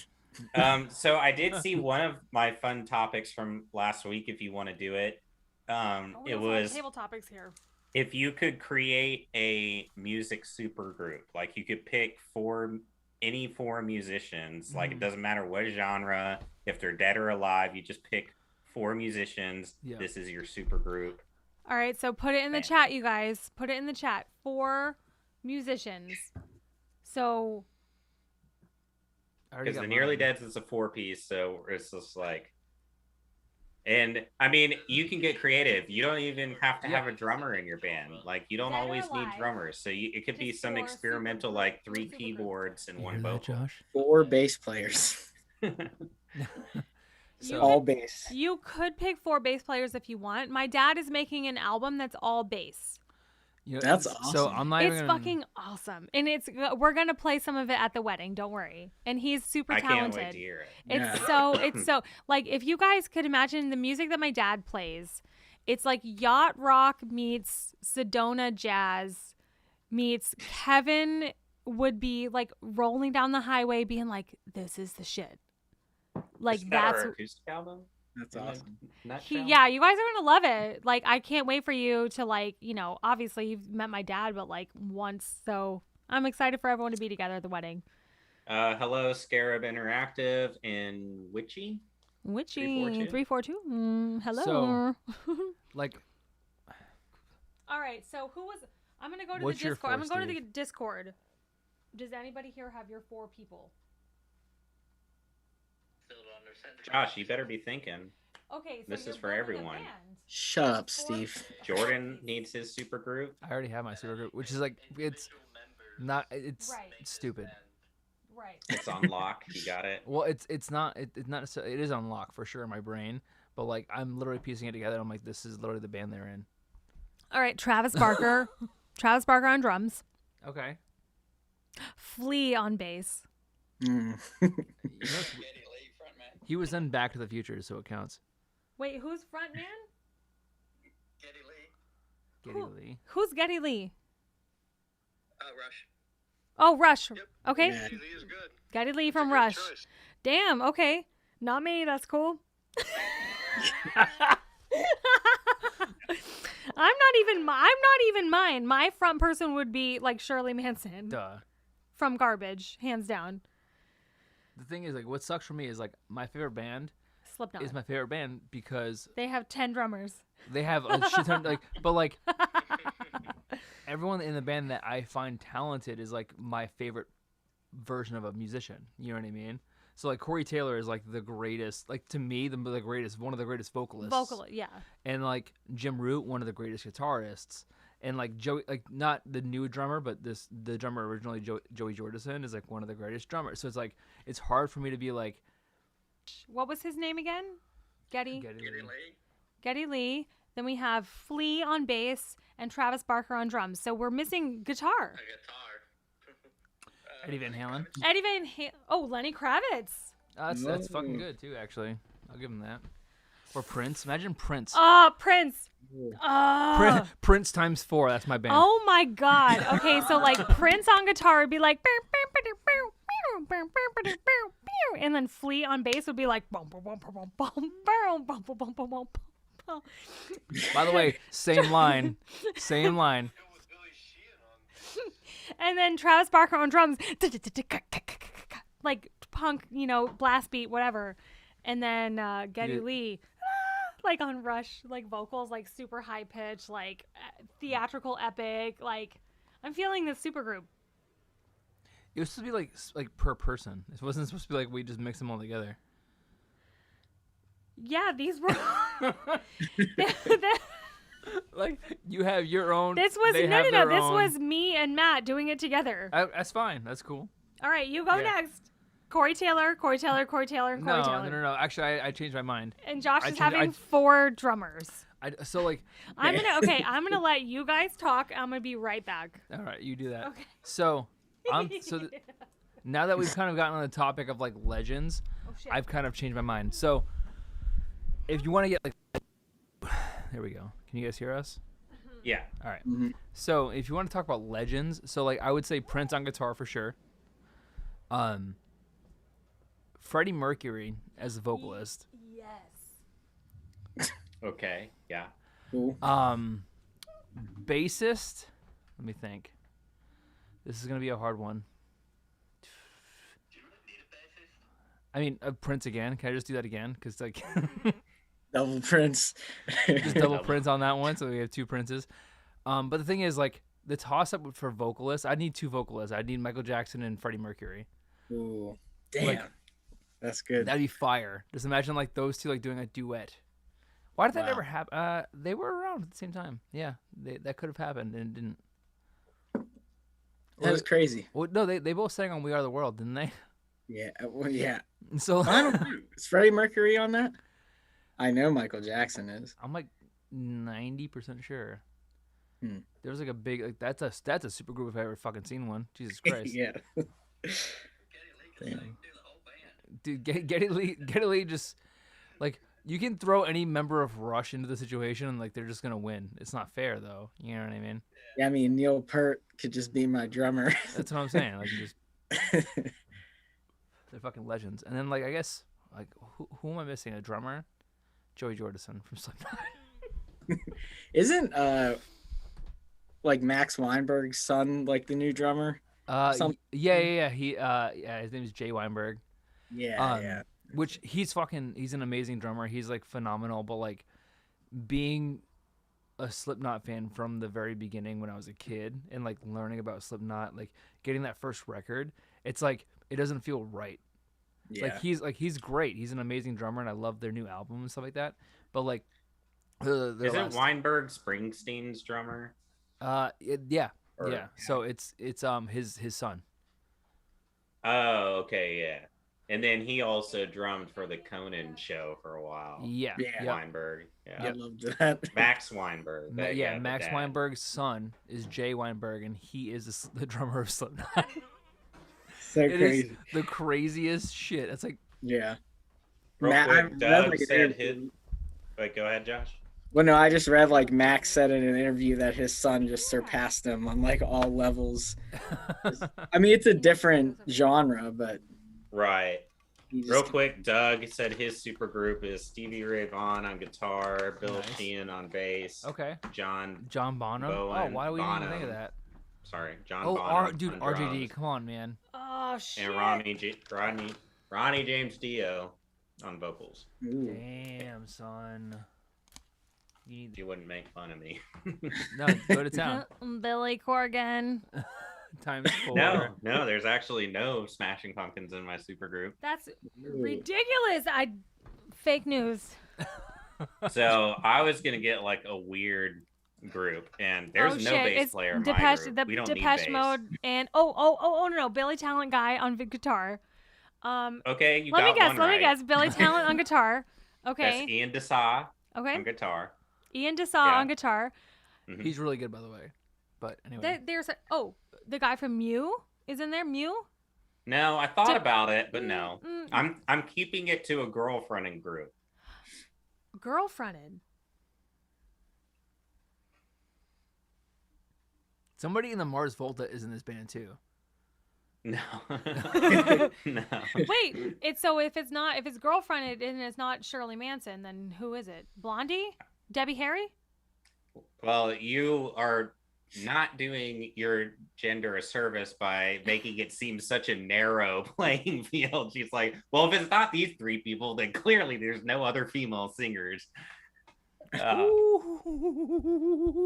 So I did see one of my fun topics from last week. If you want to do it, Oh, we it also have was table topics here. if you could create a music super group. Like you could pick any four musicians. Like it doesn't matter what genre. If they're dead or alive, you just pick 4 musicians. Yeah. This is your super group. All right, so put it in the Bam. chat, you guys. Put it in the chat. 4 musicians. So I already Because got the Nearly mine. Dead is a 4-piece, so it's just like. And I mean, you can get creative. You don't even have to have a drummer in your band. Like you don't Dead or always need alive, drummers. So it could be just some 4 experimental, super like group- 3 super group. keyboards and You 1 hear that, vocal. Josh? 4 bass players. You All could- bass. you could pick 4 bass players if you want. My dad is making an album that's all bass. You know, That's So awesome. I'm not It's even gonna, fucking awesome. And we're going to play some of it at the wedding, don't worry. And he's super I talented. can't wait to hear it. It's so like if you guys could imagine the music that my dad plays, it's like yacht rock meets Sedona jazz meets Kevin would be like rolling down the highway being like, this is the shit. Like Is that that's our acoustic album. That's In a awesome. nutshell? yeah, you guys are gonna love it. Like I can't wait for you to like, obviously you've met my dad, but like once, so I'm excited for everyone to be together at the wedding. Hello, Scarab Interactive and Witchy. Witchy 342? 342. Hello. So- like, All right, so I'm gonna go to What's the your Discord. I'm four, gonna go to the Steve? Discord. Does anybody here have your 4 people? Still don't understand. Josh, you better be thinking. Okay, so This you're is for building a everyone. band. Shut up, Steve. Jordan needs his super group. I already have my super group, which is like it's not it's Right. stupid. Right. It's on lock. You got it. Well, it's not necessarily, it is on lock for sure in my brain, but like I'm literally piecing it together. I'm like, this is literally the band they're in. All right, Travis Barker. Travis Barker on drums. Okay. Flea on bass. Mm. You know, he was in Back to the Future, so it counts. Wait, who's front man? Geddy Lee. Geddy Who- Lee. Who's Geddy Lee? Rush. Oh, Rush. Yep. Okay. Yeah. Geddy Lee is good. Geddy Lee It's a from good Rush. choice. Damn, okay. Not me, that's cool. I'm not even mine. My front person would be like Shirley Manson Duh. from Garbage, hands down. The thing is, like, what sucks for me is like my favorite band Slipknot. is my favorite band because They have 10 drummers. they have a shit ton, like, but like everyone in the band that I find talented is like my favorite version of a musician. You know what I mean? So like Corey Taylor is like the greatest, like to me, the greatest, one of the greatest vocalists. Yeah. And like Jim Root, one of the greatest guitarists. And like Joey, like not the new drummer, but the drummer originally Joey Jordison is like one of the greatest drummers. So it's like it's hard for me to be like What was his name again? Geddy Geddy Lee. Lee. Geddy Lee. Then we have Flea on bass and Travis Barker on drums. So we're missing guitar. A guitar. Eddie Van Halen. Eddie Van Lenny Kravitz. That's fucking Ooh. good too, actually. I'll give him that. Or Prince. Imagine Prince. Prince. Prince times 4. That's my band. Oh my God. Okay, so like Prince on guitar would be like, and then Flea on bass would be like, By the way, same line. Same line. and then Travis Barker on drums, like punk, blast beat, whatever. And then Geddy Yeah. Lee, like on Rush, like vocals, like super high pitch, like theatrical epic. Like I'm feeling this supergroup. It was supposed to be like per person. It wasn't supposed to be like we just mix them all together. Yeah, these were. Like you have your own. This was they no. have their This own. was me and Matt doing it together. That's fine. That's cool. All right, you go Yeah. next. Corey Taylor. No. Actually, I changed my mind. And Josh I is changed- having I- 4 drummers. So like, I'm gonna let you guys talk. I'm gonna be right back. all right, you do that. Okay. So, now that we've kind of gotten on the topic of like legends, Oh shit. I've kind of changed my mind. So, if you want to get like, there we go. Can you guys hear us? Yeah. All right. Mhm. So if you want to talk about legends, so like I would say Prince on guitar for sure. Freddie Mercury as a vocalist. Yes. Okay. Yeah. Cool. Bassist. Let me think. This is gonna be a hard one. I mean, Prince again. Can I just do that again? Because like, Double Prince. just double Prince on that one, so we have 2 Princes. But the thing is, like, the toss-up for vocalists, I need 2 vocalists. I need Michael Jackson and Freddie Mercury. Ooh, damn. Like- That's good. That'd be fire. Just imagine like those 2 like doing a duet. Why did that Wow. never happen? They were around at the same time. Yeah, that could have happened and it didn't. That was crazy. Well, no, they both sang on "We Are the World," didn't they? Yeah. Well, yeah. And so I don't know. Is Freddie Mercury on that? I know Michael Jackson is. I'm like 90% sure. Hmm. There was like a big like that's a super group if I ever fucking seen one. Jesus Christ, Yeah. Getty Lee could Damn. do the whole band. dude, Geddy Lee just like you can throw any member of Rush into the situation and like they're just gonna win. It's not fair though. You know what I mean? Yeah, I mean, Neil Peart could just be my drummer. That's what I'm saying. Like just they're fucking legends. And then like I guess like who am I missing? A drummer? Joey Jordison from Slipknot. Isn't like Max Weinberg's son like the new drummer? Yeah. He his name is Jay Weinberg. Yeah, yeah. Which he's an amazing drummer. He's like phenomenal, but like being a Slipknot fan from the very beginning when I was a kid and like learning about Slipknot, like getting that first record, it's like it doesn't feel right. Yeah. He's great. He's an amazing drummer and I love their new album and stuff like that. But like Isn't Weinberg Springsteen's drummer? Yeah. Or- Yeah. So it's his son. Oh, okay, yeah. And then he also drummed for the Conan show for a while. Yeah. Yeah. Yep. Weinberg. Yeah. I loved that. Max Weinberg. the Max dad. Weinberg's son is Jay Weinberg, and he is the drummer of Slipknot. So It is crazy. the craziest shit. It's like, Yeah. Real I quick, read, Doug like, an said interview- his. Wait, go ahead, Josh. Well, no, I just read like Max said in an interview that his son just surpassed him on like all levels. I mean, it's a different genre, but Right. he just, Real quick, Doug said his supergroup is Stevie Ray Vaughan on guitar, Bill Nice. Sheehan on bass, okay, John. John Bonham. Bowen, Why do we even think of Bonham, that? Sorry, John. Oh, Bonham dude, on RJD, drums, come on, man. Oh shit. and Ronnie James Dio on vocals. ooh. Damn, son. You need You wouldn't make fun of me. no go to town. Billy Corgan. Times 4. No, there's actually no Smashing Pumpkins in my supergroup. That's Ooh. ridiculous. Fake news. So I was gonna get like a weird group, and there's no shit. bass It's player in Depeche, my group. the We don't Depeche need bass. Mode and no, Billy Talent guy on guitar. Okay, you Let got me guess. one Let right. me guess. Billy Talent on guitar. That's Okay. Ian Desau Okay. on guitar. Ian Desau Yeah. on guitar. He's really good, by the way. But anyway. There's the guy from Mew is in there. Mew. No, I thought Did- about it, but no. Mm, I'm keeping it to a girl fronting group. Girl-fronted. Somebody in the Mars Volta is in this band too. No. No. Wait, if it's girl-fronted and it's not Shirley Manson, then who is it? Blondie? Debbie Harry? Well, you are not doing your gender a service by making it seem such a narrow playing field. She's like, well, if it's not these three people, then clearly there's no other female singers. Don't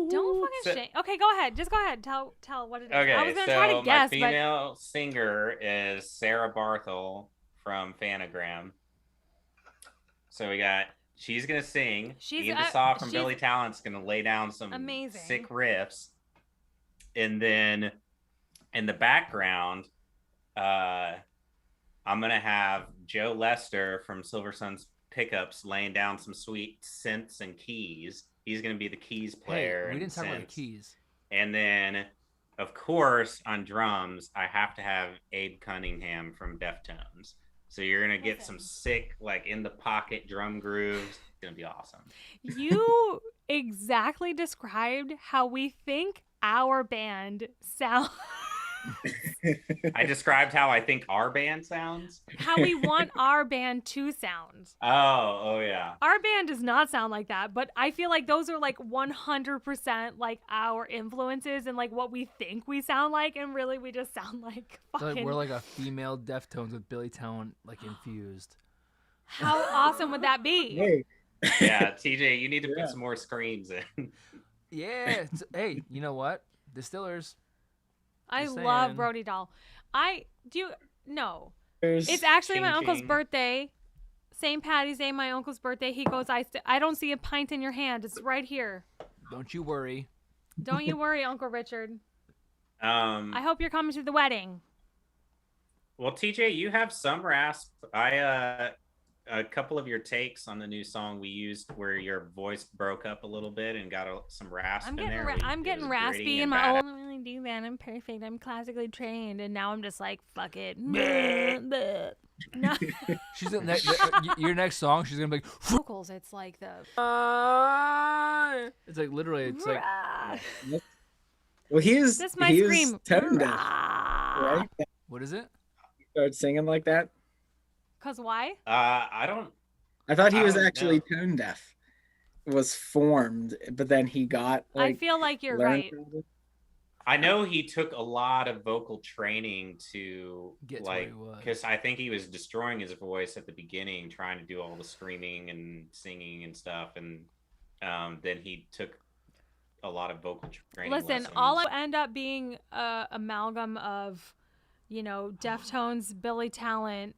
fucking So- shame. Okay, go ahead. Just go ahead. Tell what it is. Okay, I was gonna so try to guess, my female singer is Sarah Barthel from Fanagram. So she's gonna sing. She's Ian DeSaw from she's Billy Talent's gonna lay down some amazing. sick riffs, and then in the background, I'm gonna have Joe Lester from Silver Sun's Pickups laying down some sweet synths and keys. He's gonna be the keys player. Hey, we and didn't talk about the synths. keys. And then, of course, on drums, I have to have Abe Cunningham from Deftones. So you're gonna get some sick, like in the pocket drum grooves. It's gonna be awesome. You exactly described how we think our band sounds. I described how I think our band sounds. How we want our band to sound. Oh yeah. Our band does not sound like that, but I feel like those are like 100% like our influences and like what we think we sound like, and really we just sound like So, fucking. we're like a female Deftones with Billy Talent like infused. How awesome would that be? Hey, Yeah, TJ, you need to Yeah. put some more screams in. Yeah. Hey, you know what? Distillers. I Just love saying. Brody Doll. No. there's It's actually my Ching uncle's ching. birthday. St. Patty's Day, my uncle's birthday. He goes, I don't see a pint in your hand. It's right here. Don't you worry. Don't you worry, Uncle Richard. Um, I hope you're coming to the wedding. well, TJ, you have some rasp. A couple of your takes on the new song we used where your voice broke up a little bit and got some rasp I'm in getting there. I'm It getting was raspy gritty and and my badass. I don't really do that. I'm perfect. I'm classically trained, and now I'm just like fuck it. No. She's in your next song. She's gonna be like, Vocals. It's like the. it's like literally. It's like well, he's This might he's scream. tone deaf, right? what is it? Started singing like that. Cause why? I don't. I thought he I was don't actually know. tone deaf. Was formed, but then he got like I feel like you're learned right. from it. I know he took a lot of vocal training to Get to where like, he was. because I think he was destroying his voice at the beginning, trying to do all the screaming and singing and stuff, and then he took a lot of vocal training. Listen, lessons. all I end up being a amalgam of, Deftones, Billy Talent,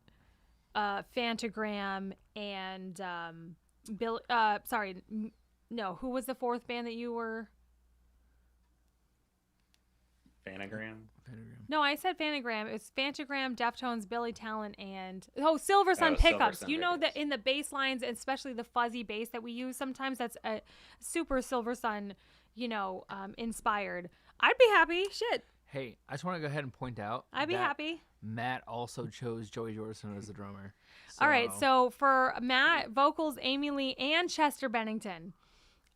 Fantagram, and Bill. No, who was the fourth band that you were? Fanagram. No, I said Fanagram. It's Fantagram, Deftones, Billy Talent, and Silver Sun Oh, Silver Pickups. Sun You know that Pickups. in the bass lines, especially the fuzzy bass that we use, sometimes that's a super Silver Sun, inspired. I'd be happy. Shit, Hey, I just want to go ahead and point out. I'd be that happy. Matt also chose Joey Jordison as the drummer. All right, so for Matt, vocals, Amy Lee, and Chester Bennington.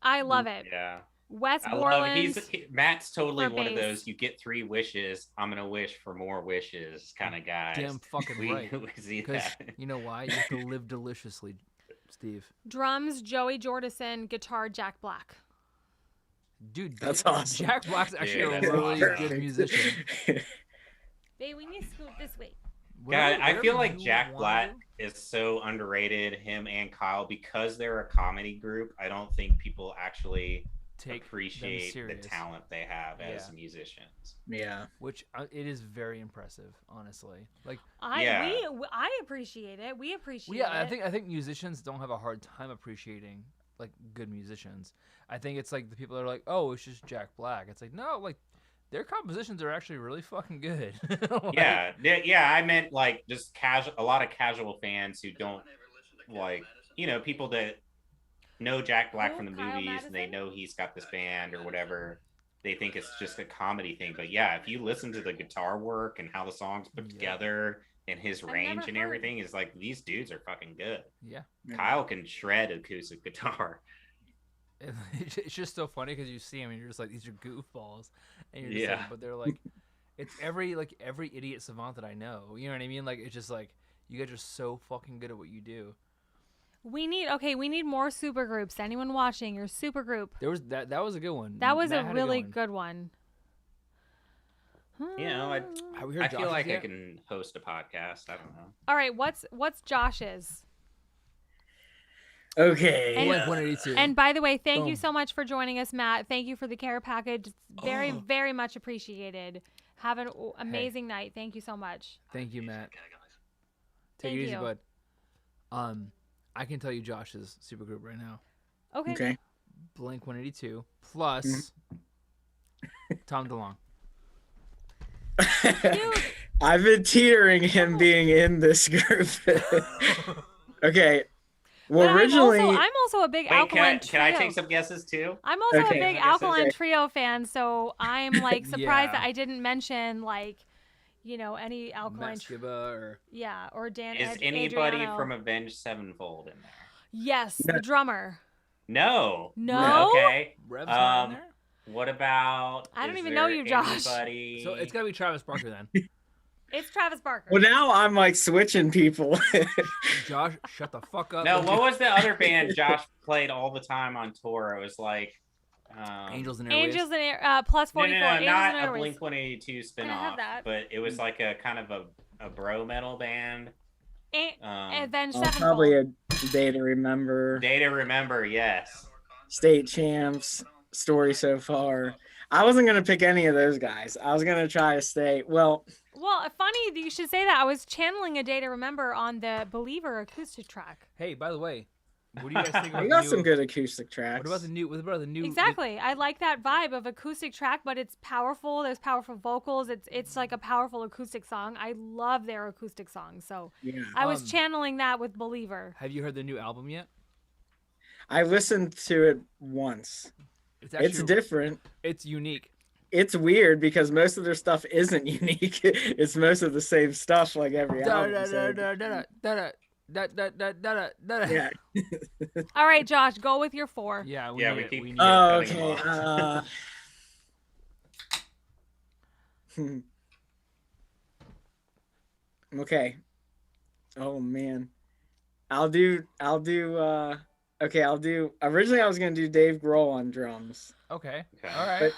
I love it. Yeah. Wes I love Borland. Matt's totally for one of bass. those you get 3 wishes, I'm gonna wish for more wishes kind of guys. damn fucking we, right. we see Because that. you know why? You have to live deliciously, Steve. Drums, Joey Jordison. Guitar, Jack Black. Dude, That's awesome. Jack Black's actually Dude, a that's really awesome. good musician. Babe, we need to scoot this way. God, I feel Whatever like you Jack wanna Black do. is so underrated, him and Kyle, because they're a comedy group. I don't think people actually Take them appreciate the serious. talent they have as Yeah. musicians. Yeah. Which it is very impressive, honestly. Like, Yeah. I appreciate it. We appreciate yeah, it. I think musicians don't have a hard time appreciating like good musicians. I think it's like the people that are like, oh, it's just Jack Black. It's like, no, like their compositions are actually really fucking good. Like, Yeah, I meant like just a lot of casual fans who don't like, people that know Jack Black Who? from the Kyle movies and they Madison? know he's got this band or whatever. They think it's just a comedy thing. But yeah, if you listen to the guitar work and how the song's put Yeah. together and his I've range never and heard. everything is like these dudes are fucking good. Yeah. Kyle can shred acoustic guitar. And it's just so funny because you see them and you're just like, these are goofballs, and you're just Yeah. like, but they're like, it's every idiot savant that I know. You know what I mean? Like, it's just like you guys are so fucking good at what you do. We need more super groups. Anyone watching your super group? There was that was a good one. That was Matt a had really one. good one. You know, Have we heard I feel Josh's like I yet? can host a podcast. I don't know. All right, what's Josh's? Okay. And- Blink 182. And by the way, thank you Boom. so much for joining us, Matt. Thank you for the care package. It's very, Oh. very much appreciated. Have an amazing night. Thank you so much. Thank you, Matt. Okay, guys. Take Thank it easy, you. bud. I can tell you Josh's supergroup right now. Okay. Okay. Blink 182 plus Tom DeLonge. Dude. I've been teetering him being in this group. Okay. Well, But originally, I'm also a big Wait, Alkaline can I Trio. take some guesses too? I'm also Okay. a big I guess Alkaline okay. Trio fan, so I'm like surprised that Yeah. I didn't mention like, any Alkaline Matt Skiba or or Dan. Is anybody Adriano. from Avenged Sevenfold in there? Yes, the drummer. No. No? Okay. Rev's not in Um, there? What about? I don't is even know there you, Josh. Anybody... So it's gotta be Travis Barker then. It's Travis Barker. well, now I'm like switching people. Josh, shut the fuck up. No, what was the other band Josh played all the time on tour? It was like Angels and Airwaves? Angels and plus No, 44. no, Angels not and a Airwaves. Blink 182 Can I have spinoff, that? but it was like a kind of a bro metal band. Avenged Oh, Sevenfold. probably a day to remember. Day to Remember, yes. State champs. Story so far. I wasn't gonna pick any of those guys. I was gonna try to stay. Well, Well, funny that you should say that. I was channeling A Day to Remember on the Believer acoustic track. Hey, by the way, what do you guys think about we the got new, some good acoustic tracks. What about the new Exactly. I like that vibe of acoustic track, but it's powerful. There's powerful vocals. It's like a powerful acoustic song. I love their acoustic songs. So Yeah. I was Um, channeling that with Believer. Have you heard the new album yet? I listened to it once. It's It's different. It's unique. It's weird because most of their stuff isn't unique. It's most of the same stuff like every album. so- Yeah. All right, Josh, go with your 4. Yeah, Yeah, need we it. keep- need Oh, it. cutting okay. them Okay. Oh man. Originally I was gonna do Dave Grohl on drums, Okay. Okay. All right.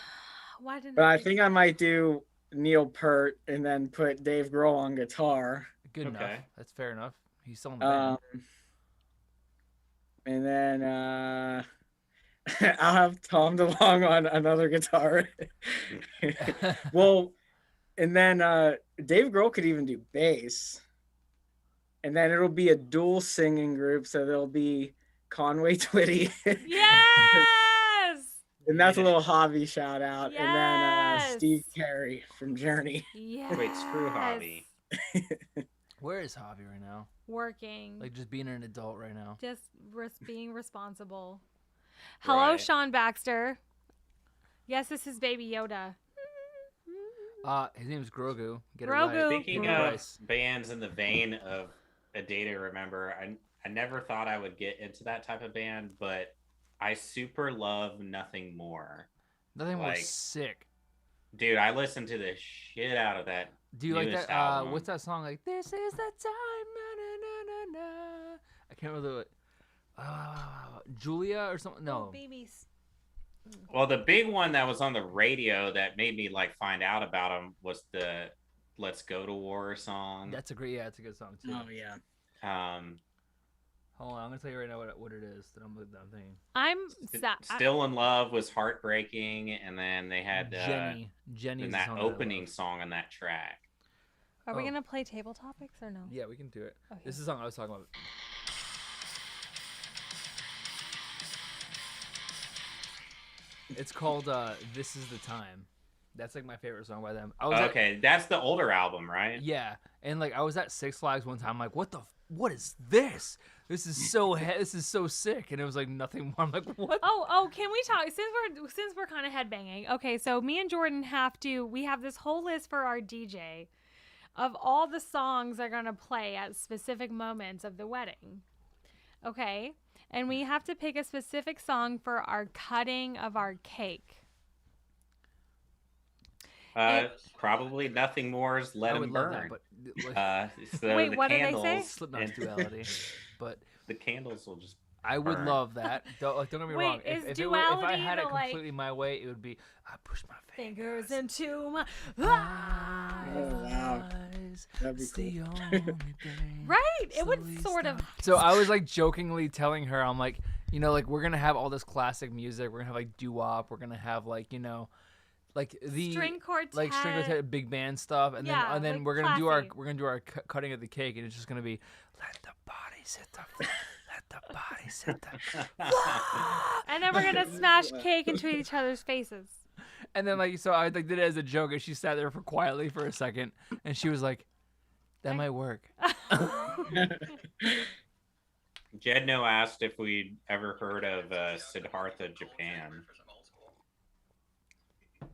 Why didn't but I think I might do Neil Peart and then put Dave Grohl on guitar. Good enough. Okay. That's fair enough. He's still in the band. And then I'll have Tom DeLonge on another guitar. Well, and then Dave Grohl could even do bass. And then it'll be a dual singing group, so there'll be Conway Twitty. Yes! And that's a little hobby shout out. And then Yes! Steve Carey from Journey. Yes. Wait, screw Hobby. Where is Javi right now? Working. Like just being an adult right now. Just being responsible. Hello, Right. Sean Baxter. Yes, this is Baby Yoda. His name is Grogu. Get it Grogu. right. Speaking Grogu of Price. bands in the vein of A Day to Remember, I never thought I would get into that type of band, but I super love Nothing More. Nothing more like- sick. Dude, I listened to the shit out of that. Do you like newest that? album. What's that song? Like this is the time. Na, na, na, na, na. I can't remember it. Julia or something. No. Oh, babies. Well, the big one that was on the radio that made me like find out about him was the "Let's Go to War" song. That's a great. Yeah, it's a good song too. Oh yeah. Hold on, I'm gonna tell you right now what it is that I'm thinking. I'm sad. Still in Love was heartbreaking, and then they had Jenny. in is the that song that I opening love. song on that track. Are we Oh. gonna play table topics or no? Yeah, we can do it. Okay. This is the song I was talking about. It's called "This Is the Time." That's like my favorite song by them. I was Okay, that's the older album, right? yeah, and like I was at Six Flags one time. Like, what is this? This is so this is so sick, and it was like nothing more. I'm like, what? Oh, can we talk since we're kind of headbanging? Okay, so me and Jordan we have this whole list for our DJ. of all the songs they're going to play at specific moments of the wedding. Okay? And we have to pick a specific song for our cutting of our cake. Probably Nothing More's Let I 'Em would love Burn. that, but So Wait, the what did they candles, say? Slipknot's Duality. But The candles will just. I would Burn. love that. Don't get me Wait, wrong. is If I Duality had it the, like- completely my way, it would be I push my Fingers into my wow. eyes. That'd be It's cool. the only thing. Right? It slowly would sort of. stop. So I was like jokingly telling her, I'm like, you know, like we're gonna have all this classic music. We're gonna have like doo-wop. We're gonna have like, you know, like the String quartet. like string quartet, big band stuff, and Yeah, then like we're gonna do our classy. cutting of the cake, and it's just gonna be let the bodies hit the let the bodies hit the. And then we're going to smash cake into each other's faces. And then like so I like did it as a joke, and she sat there for quietly for a second, and she was like, "That might work." Jedno asked if we'd ever heard of Siddhartha Japan.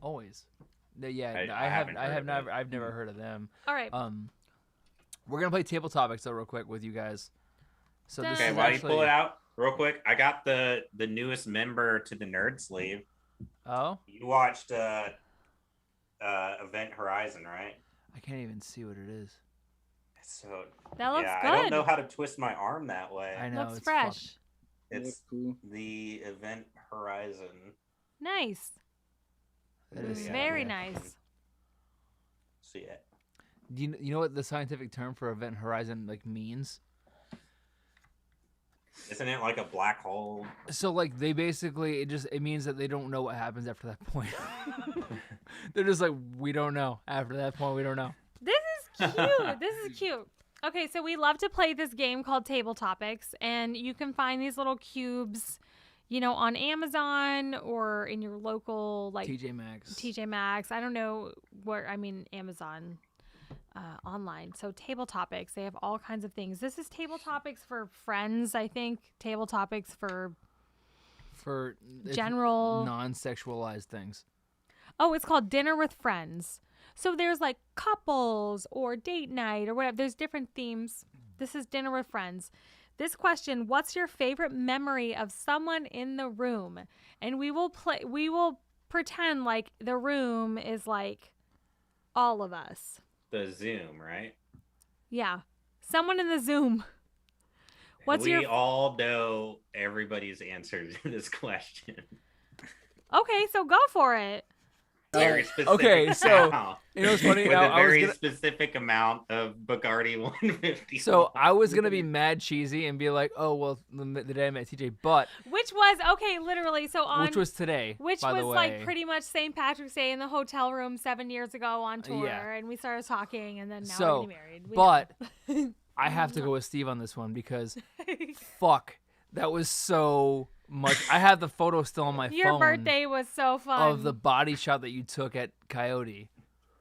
Always. Yeah, I no, I haven't have heard of never it. I've never heard of them. All right. We're gonna play table topics though real quick with you guys. So this Okay, is while you actually, pull it out real quick, I got the newest member to the Nerd Sleeve. Oh, You watched Event Horizon, right? I can't even see what it is. So That looks yeah, good. I don't know how to twist my arm that way. I know Looks it's fresh. fucking- It's cool. the Event Horizon. Nice. That is Yeah. Very yeah. nice. See it. Do you know what the scientific term for Event Horizon like means? Isn't it like a black hole? So like they basically it means that they don't know what happens after that point. They're just like we don't know. After that point, we don't know. This is cute. This is cute. Okay, so we love to play this game called Table Topics, and you can find these little cubes, you know, on Amazon or in your local like TJ Maxx. TJ Maxx. I don't know where. I mean, Amazon online. So Table Topics. They have all kinds of things. This is Table Topics for friends. I think Table Topics for for general. non-sexualized things. Oh, it's called Dinner with Friends. So there's like couples or date night or whatever. There's different themes. This is Dinner with Friends. This question, what's your favorite memory of someone in the room? And we will pretend like the room is like all of us. The Zoom, right? Yeah. Someone in the Zoom. What's we your all know everybody's answer to this question. Okay, so go for it. Very specific. Okay, so, amount. you know what's funny? With Now, a I was very gonna- specific amount of Bacardi 150. So I was gonna be mad cheesy and be like, "Oh well, the day I met TJ," but Which was okay, literally. So on which was today, Which by was the way. like pretty much St. Patrick's Day in the hotel room 7 years ago on tour, Yeah. and we started talking, and then now So, we're getting married. We But I have to go with Steve on this one because fuck, that was so much. I have the photo still on my Your phone birthday was so fun. of the body shot that you took at Coyote.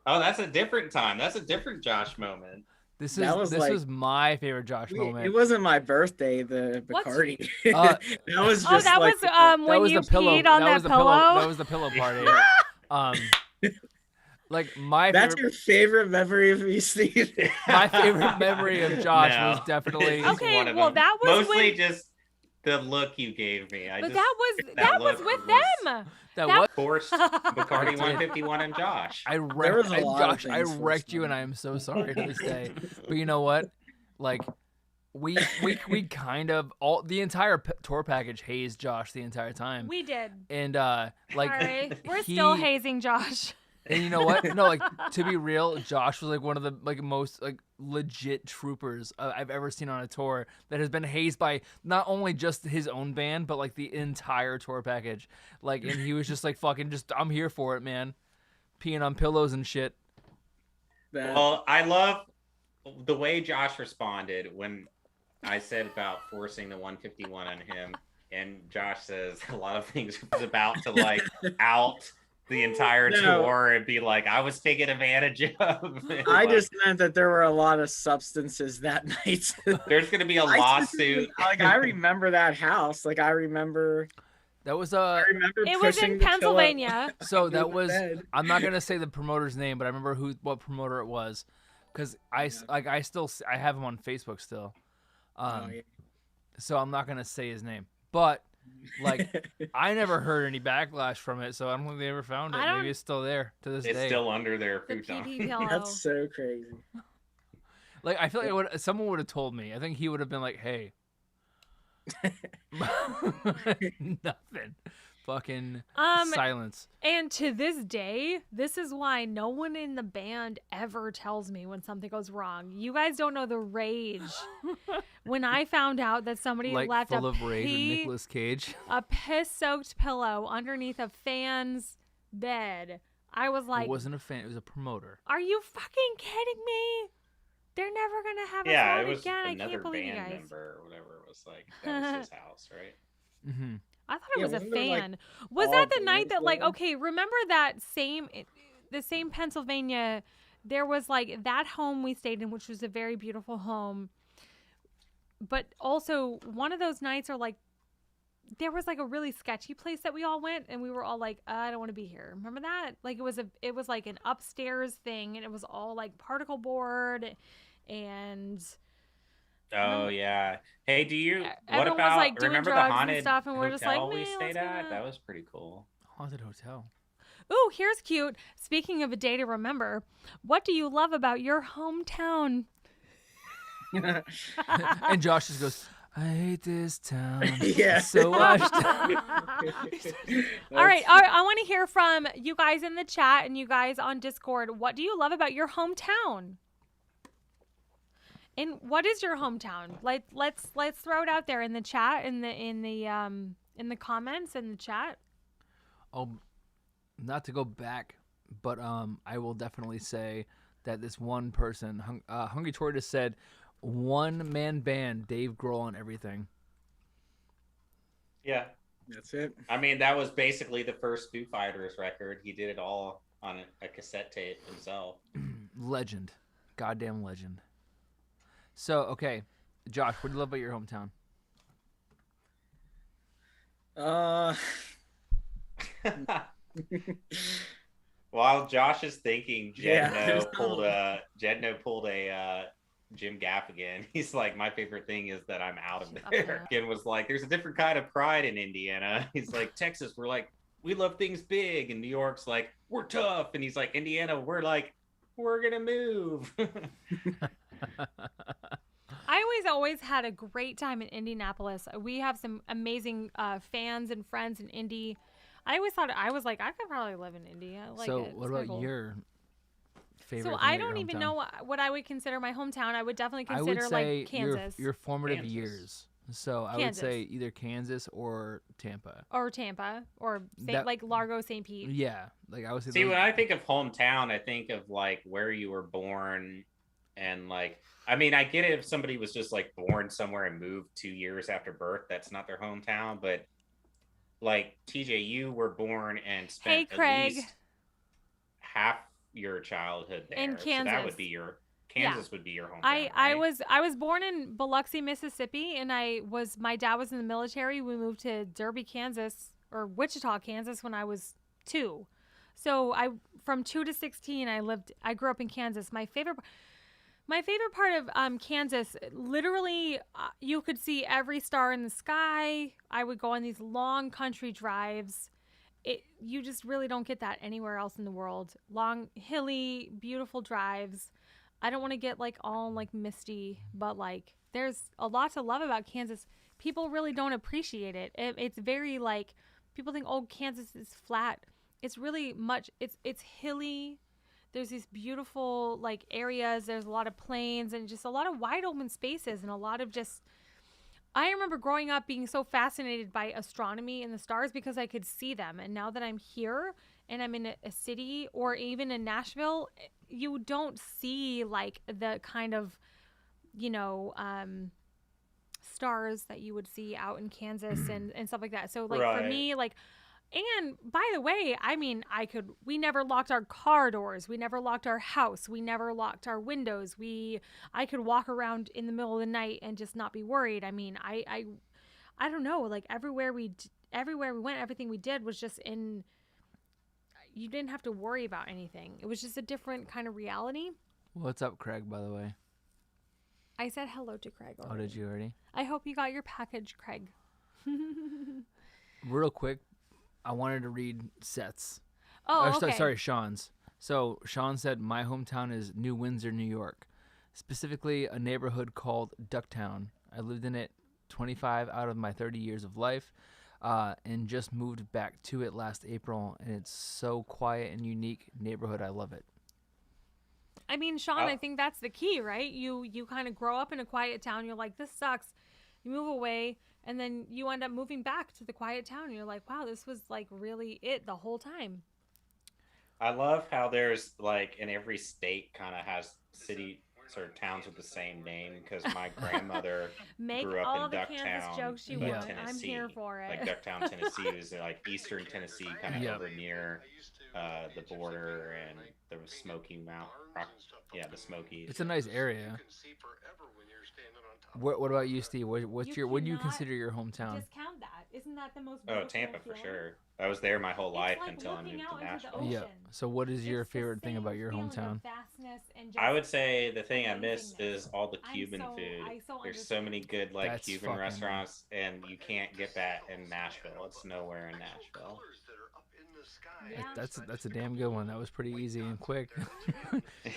Oh, that's a different time. That's a different Josh moment. This That was this like- was my favorite Josh Wait, moment. it wasn't my birthday, the What's- Bacardi. Uh, that was just Oh, that like was that when was you the pillow. peed on that was the pillow. That was the pillow party. Like my that's favorite, your favorite memory of me, Steve. my favorite memory of Josh No. was definitely. This is Okay, one of well, them. that was mostly when- just the look you gave me. But that was look with was them. that that- was. Forced Bacardi 151 and Josh. I was wrecked, a lot of Josh. I things for wrecked us, you, and man. I am so sorry to this day. But you know what? Like, we kind of all the entire tour package hazed Josh the entire time, We did. and like Sorry. We're still he- hazing Josh. And you know what? No, like to be real, Josh was like one of the like most like legit troopers I've ever seen on a tour that has been hazed by not only just his own band but like the entire tour package. Like, and he was just like fucking just I'm here for it, man. Peeing on pillows and shit. That- Well, I love the way Josh responded when I said about forcing the 151 on him, and Josh says a lot of things was about to like out the entire No. tour and be like, I was taken advantage of. I Like, just meant that there were a lot of substances that night. there's gonna be a I lawsuit. like I remember that house. Like I remember That was I remember It was pushing in the pillow Pennsylvania. so under that the was bed. I'm not gonna say the promoter's name, but I remember what promoter it was. because I have him on Facebook still. Oh, yeah. So I'm not gonna say his name, but like I never heard any backlash from it, so I don't think they ever found it. I don't- Maybe it's still there to this It's day. still under their The futon. PP pillow. That's so crazy. Like I feel like someone would have told me. I think he would have been like, "Hey, nothing, fucking silence." And to this day, this is why no one in the band ever tells me when something goes wrong. You guys don't know the rage when I found out that somebody Like left full of rage with Nicolas Cage. a piss-soaked pillow underneath a fan's bed. I was It like, wasn't a fan; it was a promoter. "Are you fucking kidding me? They're never gonna have us Yeah, on it was again. I another can't believe you band guys." member or whatever it was like. That was his house, right? Mm-hmm. I thought it Yeah, was a wasn't there, like, fan. Was all that the night bands that, like, there? okay, remember that the same Pennsylvania, there was like that home we stayed in, which was a very beautiful home. But also one of those nights are like, there was like a really sketchy place that we all went and we were all like, I don't want to be here. Remember that? Like it was like an upstairs thing and it was all like particle board and Oh yeah. Hey, do you? What everyone was, about? like, doing remember the drugs and haunted stuff, and we're just like, hotel we "Man, stayed let's at? go." That was pretty cool. Haunted hotel. ooh, here's cute. Speaking of a day to remember, what do you love about your hometown? And Josh just goes, "I hate this town. Yeah. It's so washed out." All right, I want to hear from you guys in the chat and you guys on Discord. What do you love about your hometown? And what is your hometown? Like, let's throw it out there in the chat, in the comments in the chat. Oh, not to go back, but I will definitely say that this one person, Hungry Tortoise, said, one-man band, Dave Grohl on everything. Yeah. That's it. I mean, that was basically the first Foo Fighters record. He did it all on a cassette tape himself. Legend. Goddamn legend. So, okay, Josh, what do you love about your hometown? While Josh is thinking, Yeah, there's Jedno pulled a Jim Gaffigan. He's like, my favorite thing is that I'm out of there. And was like, there's a different kind of pride in Indiana. He's like, Texas, we're like, we love things big, and New York's like, we're tough. And he's like, Indiana, we're like, we're gonna move. I always had a great time in Indianapolis. We have some amazing fans and friends in Indy. I always thought, I was like, I could probably live in Indy. I like So, it. what It's about cool. your favorite So thing I about your don't even hometown? know what I would consider my hometown. I would definitely I consider would say like Kansas your formative Kansas. years. So I would Kansas. say either Kansas or Tampa. or Tampa or That- like Largo, St. Pete. Yeah, like I would say. See, those- when I think of hometown, I think of like where you were born, and like, I mean, I get it if somebody was just like born somewhere and moved 2 years after birth, that's not their hometown. But like TJ, you were born and spent Craig. at least half your childhood there. In So that Kansas. would be your Kansas would be your hometown. I right? was born in Biloxi, Mississippi, and my dad was in the military. We moved to Derby, Kansas, or Wichita, Kansas when I was 2. So from 2 to 16 I grew up in Kansas. My favorite part of Kansas, literally, you could see every star in the sky. I would go on these long country drives. You just really don't get that anywhere else in the world. Long, hilly, beautiful drives. I don't want to get like all like misty, but like there's a lot to love about Kansas. People really don't appreciate it. It's very like, people think, oh, Kansas is flat. It's really much. It's hilly. There's these beautiful like areas. There's a lot of plains and just a lot of wide open spaces and a lot of just. I remember growing up being so fascinated by astronomy and the stars because I could see them. And now that I'm here and I'm in a city or even in Nashville, you don't see like the kind of, stars that you would see out in Kansas and stuff like that. So like for Right. me, like, and by the way, I mean, we never locked our car doors. We never locked our house. We never locked our windows. I could walk around in the middle of the night and just not be worried. I mean, I don't know, like everywhere we went, everything we did was just you didn't have to worry about anything. It was just a different kind of reality. What's up, Craig, by the way? I said hello to Craig Oh, already. did you already? I hope you got your package, Craig. Real quick, I wanted to read Seth's. Oh, Or, okay. sorry, Sean's. So Sean said, my hometown is New Windsor, New York. Specifically, a neighborhood called Ducktown. I lived in it 25 out of my 30 years of life, and just moved back to it last April. And it's so quiet and unique neighborhood. I love it. I mean, Sean, I think that's the key, right? You kind of grow up in a quiet town. You're like, this sucks. You move away, and then you end up moving back to the quiet town. And you're like, wow, this was like really it the whole time. I love how there's like in every state kind of has city or towns with the same name because my grandmother Make grew up all in the Ducktown, Kansas jokes you like want. Tennessee. I'm here for it. Like Ducktown, Tennessee was like eastern Tennessee, kind of Yep. over near the border, and there was Smoky Mount. Yeah, the Smokies. It's a nice area. What about you, Steve? What do you cannot consider your hometown? Discount that. Isn't that the most Oh, beautiful Tampa for feeling? sure. I was there my whole It's life like until I looking moved out to into the Nashville. Yeah. ocean. So what is your It's the favorite thing same about your feeling of hometown? vastness and I would just say the thing I miss amazingness. is all the I'm Cuban so- food. I so There's so many understand. good like That's Cuban fucking- restaurants, and you can't get that in Nashville. It's nowhere in Nashville. Yeah. That's a damn good one. That was pretty easy and quick.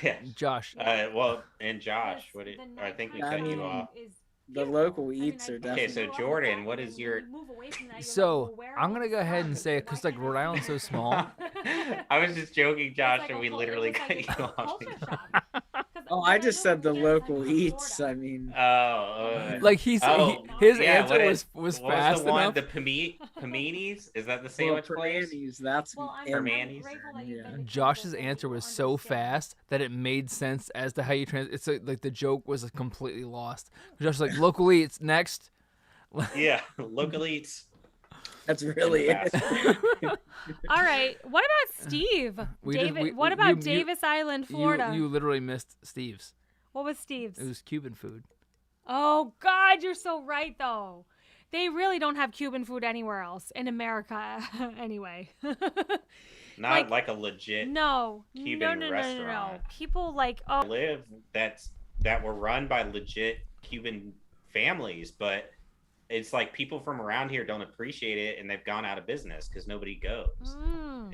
Yeah. Josh, Well, and Josh, This- the I think we nighttime cut you food off. is The beautiful. local I mean, eats I are grew Okay, up so with Jordan, that, what and is then your- when you move away from that, you're So, like, well, where I'm am gonna I go ahead and from? say it, 'cause, like, Why can't Rhode I Island's so see small. it? I was just joking, It's Josh, like and a we cul- literally it was cut like you a off. culture shock. 'Cause Oh, when I just moved said the here, I local moved to eats. Florida. I mean, like Oh, his yeah, answer what was what fast the one? enough. The Paninis? Is that the well, sandwich place? Permanis, that's Well, I'm, in- I'm Hermanis? grateful that you've Yeah. been to Josh's Kansas, so answer you was so understand. fast that it made sense as to how you It's like the joke was completely lost. Josh was like local eats next. Yeah, local eats. that's really In it. the All right. What about Steve? We just- David. we- What you- about you- Davis Island, Florida? You literally missed Steve's. What was Steve's? It was Cuban food. Oh God, you're so right though. They really don't have Cuban food anywhere else in America, anyway. Not like a legit no, Cuban no. restaurant. People like oh live that were run by legit Cuban families, but it's like people from around here don't appreciate it, and they've gone out of business because nobody goes,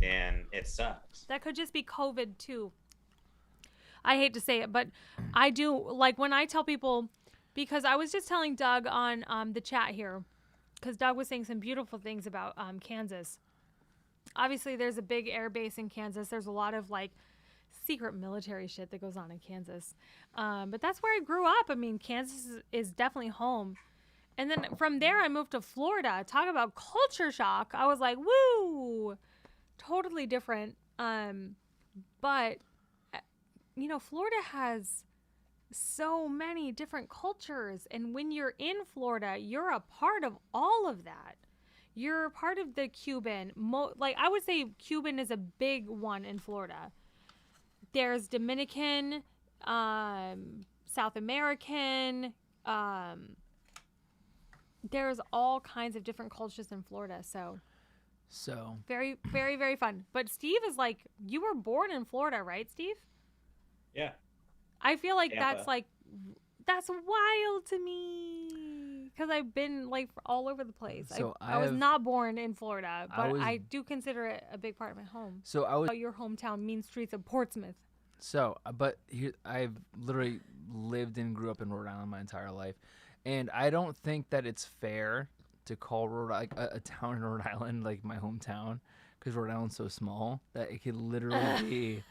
and it sucks. that could just be COVID too. I hate to say it, but I do like when I tell people, because I was just telling Doug on the chat here, because Doug was saying some beautiful things about Kansas. Obviously, there's a big air base in Kansas. There's a lot of like secret military shit that goes on in Kansas. But that's where I grew up. I mean, Kansas is definitely home. And then from there, I moved to Florida. Talk about culture shock. I was like, woo, totally different. But, you know, Florida has so many different cultures. And when you're in Florida, you're a part of all of that. You're part of the Cuban, like I would say Cuban is a big one in Florida. There's Dominican, South American, there's all kinds of different cultures in Florida. So very, very, very fun. But Steve is like, you were born in Florida, right, Steve? Yeah. I feel like Tampa. that's wild to me because I've been like all over the place. So I was I've- not born in Florida, but was- I do consider it a big part of my home. So I was Your hometown, mean streets of Portsmouth. but here I've literally lived and grew up in Rhode Island my entire life, and I don't think that it's fair to call like a town in Rhode Island like my hometown, because Rhode Island's so small that it could literally be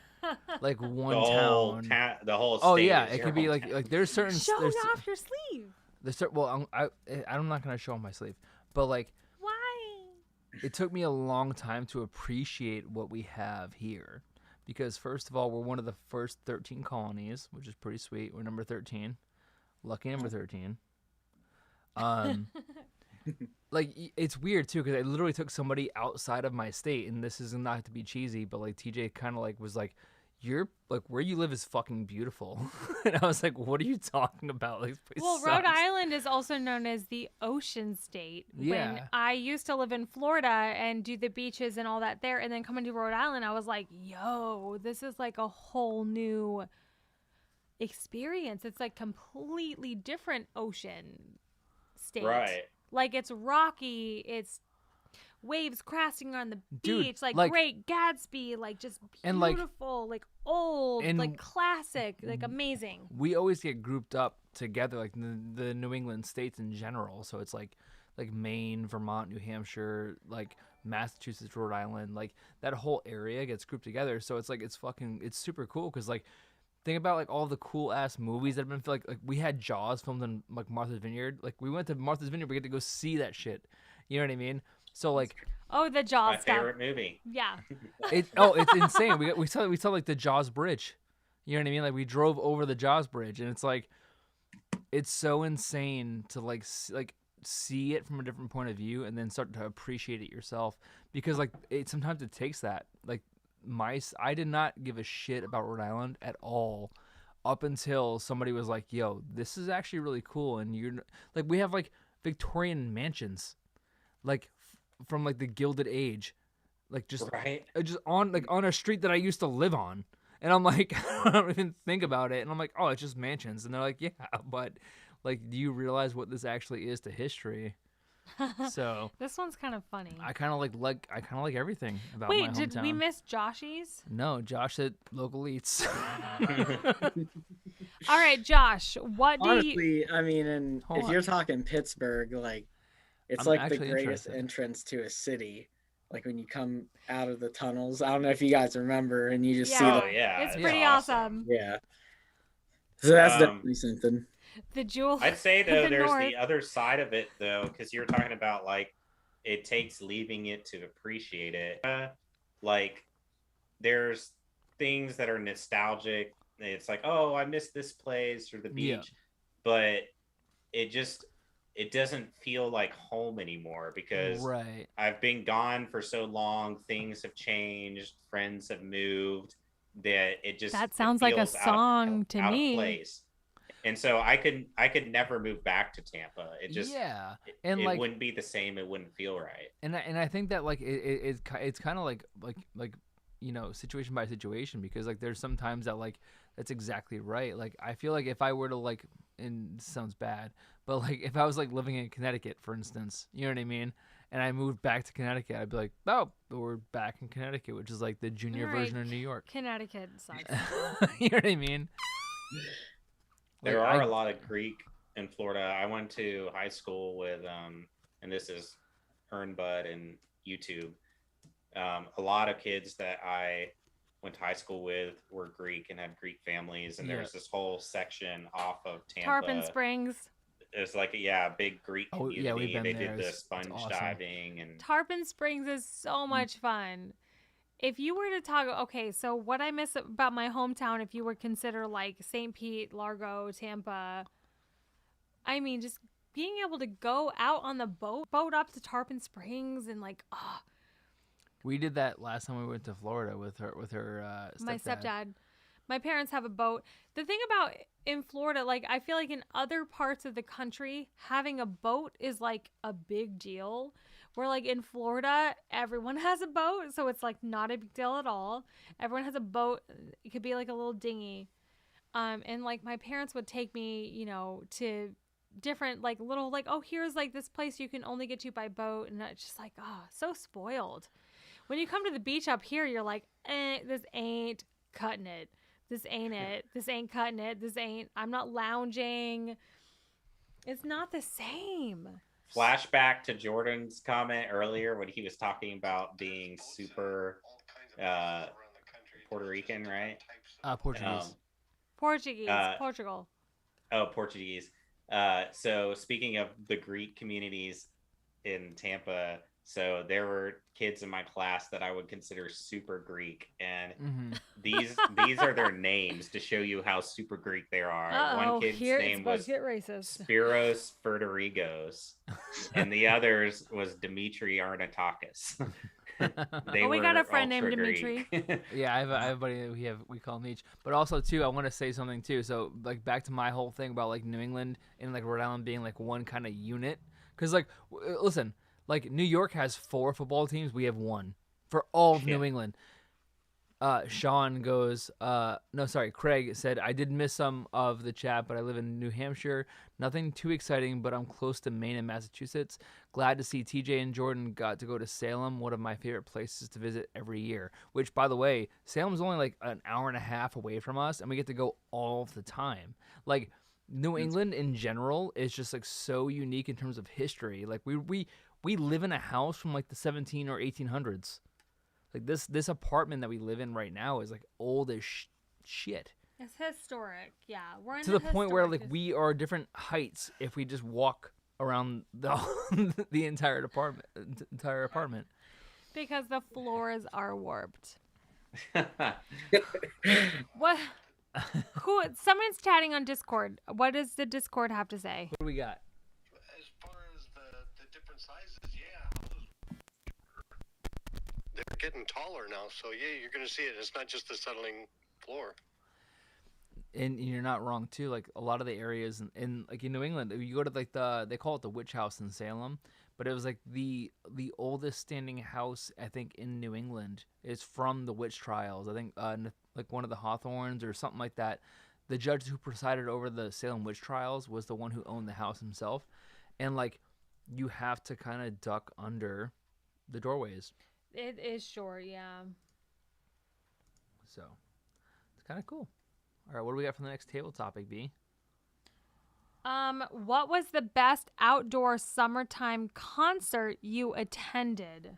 like one town. The whole Oh state yeah, is it your could be hometown. like there's certain Show there's, off your sleeve. well I'm not gonna show off my sleeve, but like Why? it took me a long time to appreciate what we have here, because first of all, we're one of the first 13 colonies, which is pretty sweet. We're number 13, lucky number 13. Like it's weird too, because I literally took somebody outside of my state, and this is not to be cheesy, but like TJ kind of like was like, "You're like where you live is fucking beautiful," and I was like, "What are you talking about?" Like, this place Well, Rhode sucks. Island is also known as the Ocean State. When Yeah. I used to live in Florida and do the beaches and all that there, and then coming to Rhode Island, I was like, yo, this is like a whole new experience. It's like completely different ocean state. Right. Like it's rocky, it's waves crashing on the Dude, beach, like like- Great Gatsby, like just And, like- beautiful, like old, and- like classic, like amazing. We always get grouped up together, like the New England states in general. So it's like Maine, Vermont, New Hampshire, like Massachusetts, Rhode Island, like that whole area gets grouped together. So it's like it's super cool because like think about like all the cool ass movies that have been like we had Jaws filmed in like Martha's Vineyard. Like we went to Martha's Vineyard, we get to go see that shit. You know what I mean? So like Oh, the My Jaws stuff. favorite movie. Yeah. it's insane. We saw like the Jaws Bridge. You know what I mean? Like we drove over the Jaws Bridge, and it's like it's so insane to like see it from a different point of view, and then start to appreciate it yourself. Because like sometimes it takes that. Like I did not give a shit about Rhode Island at all up until somebody was like, "Yo, this is actually really cool," and you're like, we have like Victorian mansions, like from like the Gilded Age. Like just Right. just on a street that I used to live on, and I'm like I don't even think about it, and I'm like, oh, it's just mansions, and they're like, yeah, but like, do you realize what this actually is to history? So This one's kind of funny. I kind of like everything about Wait, my hometown. did we miss Joshies? No, Josh said local eats. All right, Josh, what do you Honestly, I mean, and Hold if on. you're talking Pittsburgh, like it's I'm like the actually greatest interested. entrance to a city. Like when you come out of the tunnels, I don't know if you guys remember, and you just see Yeah. Oh yeah. It's it's pretty awesome. yeah. So that's Um, definitely something. The jewel. I'd say though, the there's north. the other side of it though, because you're talking about like it takes leaving it to appreciate it. Like there's things that are nostalgic. It's like, oh, I miss this place or the beach, Yeah. but it doesn't feel like home anymore because Right. I've been gone for so long. Things have changed. Friends have moved. That it just That it sounds like a feels song to out me. Of place. And so I could never move back to Tampa. It just yeah, it, and it like wouldn't be the same. It wouldn't feel right. and I think that like it's kind of like you know, situation by situation, because like there's some times that like that's exactly right. Like I feel like if I were to like, and this sounds bad, but like if I was like living in Connecticut, for instance, you know what I mean, and I moved back to Connecticut, I'd be like, oh, we're back in Connecticut, which is like the junior Alright, version of New York. Connecticut sucks. You know what I mean? There Like, are I- a lot of Greek in Florida. I went to high school with and this is Earn Bud and YouTube. A lot of kids that I went to high school with were Greek and had Greek families, and Yeah. there's this whole section off of Tampa. Tarpon Springs. It's like a big Greek Oh, community. yeah, we've been they there. did the It's sponge awesome. diving and Tarpon Springs is so much fun. If you were to talk, okay, so what I miss about my hometown, if you were consider like St. Pete, Largo, Tampa, I mean, just being able to go out on the boat up to Tarpon Springs and like, oh, We did that last time we went to Florida with her my stepdad. My parents have a boat. The thing about in Florida, like I feel like in other parts of the country, having a boat is like a big deal. Where like in Florida, everyone has a boat, so it's like not a big deal at all. Everyone has a boat. It could be like a little dinghy. And like my parents would take me, you know, to different like little like, oh, here's like this place you can only get to by boat, and it's just like, oh, so spoiled. When you come to the beach up here, you're like, this ain't cutting it. This ain't it. This ain't cutting it. This ain't, I'm not lounging. It's not the same. flashback to Jordan's comment earlier when he was talking about being super Puerto Rican, right? Portuguese. Portuguese, Uh, Portugal. Oh, Portuguese. So speaking of the Greek communities in Tampa, so there were kids in my class that I would consider super Greek, and hmm these are their names to show you how super Greek they are. Uh-oh, One kid's here it's name about was to get racist. Spiros Ferderigos, and the others was Dimitri Arnatakis. Oh, we got a friend named ultra-Greek. Yeah, I have a buddy that we call Meech. But also too, I want to say something too. So like back to my whole thing about like New England and like Rhode Island being like one kind of unit. Because like listen, like New York has 4 football teams, we have 1 for all of New Yeah. England. Sean goes, no, sorry, Craig said, I did miss some of the chat, but I live in New Hampshire. Nothing too exciting, but I'm close to Maine and Massachusetts. Glad to see TJ and Jordan got to go to Salem, one of my favorite places to visit every year. Which, by the way, Salem's only like an hour and a half away from us, and we get to go all the time. Like, New England in general is just like so unique in terms of history. Like, we live in a house from like the 17 or 1800s. Like this apartment that we live in right now is like old as shit. It's historic. Yeah, we're in To the point where like we are different heights if we just walk around the the entire apartment. Because the floors are warped. What? Who? Someone's chatting on Discord. What does the Discord have to say? What do we got? As far as the different sizes, yeah. They're getting taller now, so yeah, you're going to see it. It's not just the settling floor. And you're not wrong too. Like a lot of the areas in like in New England, you go to like they call it the Witch House in Salem, but it was like the oldest standing house I think in New England is from the witch trials. I think like one of the Hawthorns or something like that. The judge who presided over the Salem witch trials was the one who owned the house himself, and like you have to kind of duck under the doorways. It is short, yeah. So it's kind of cool. All right, what do we got for the next table topic, B? What was the best outdoor summertime concert you attended?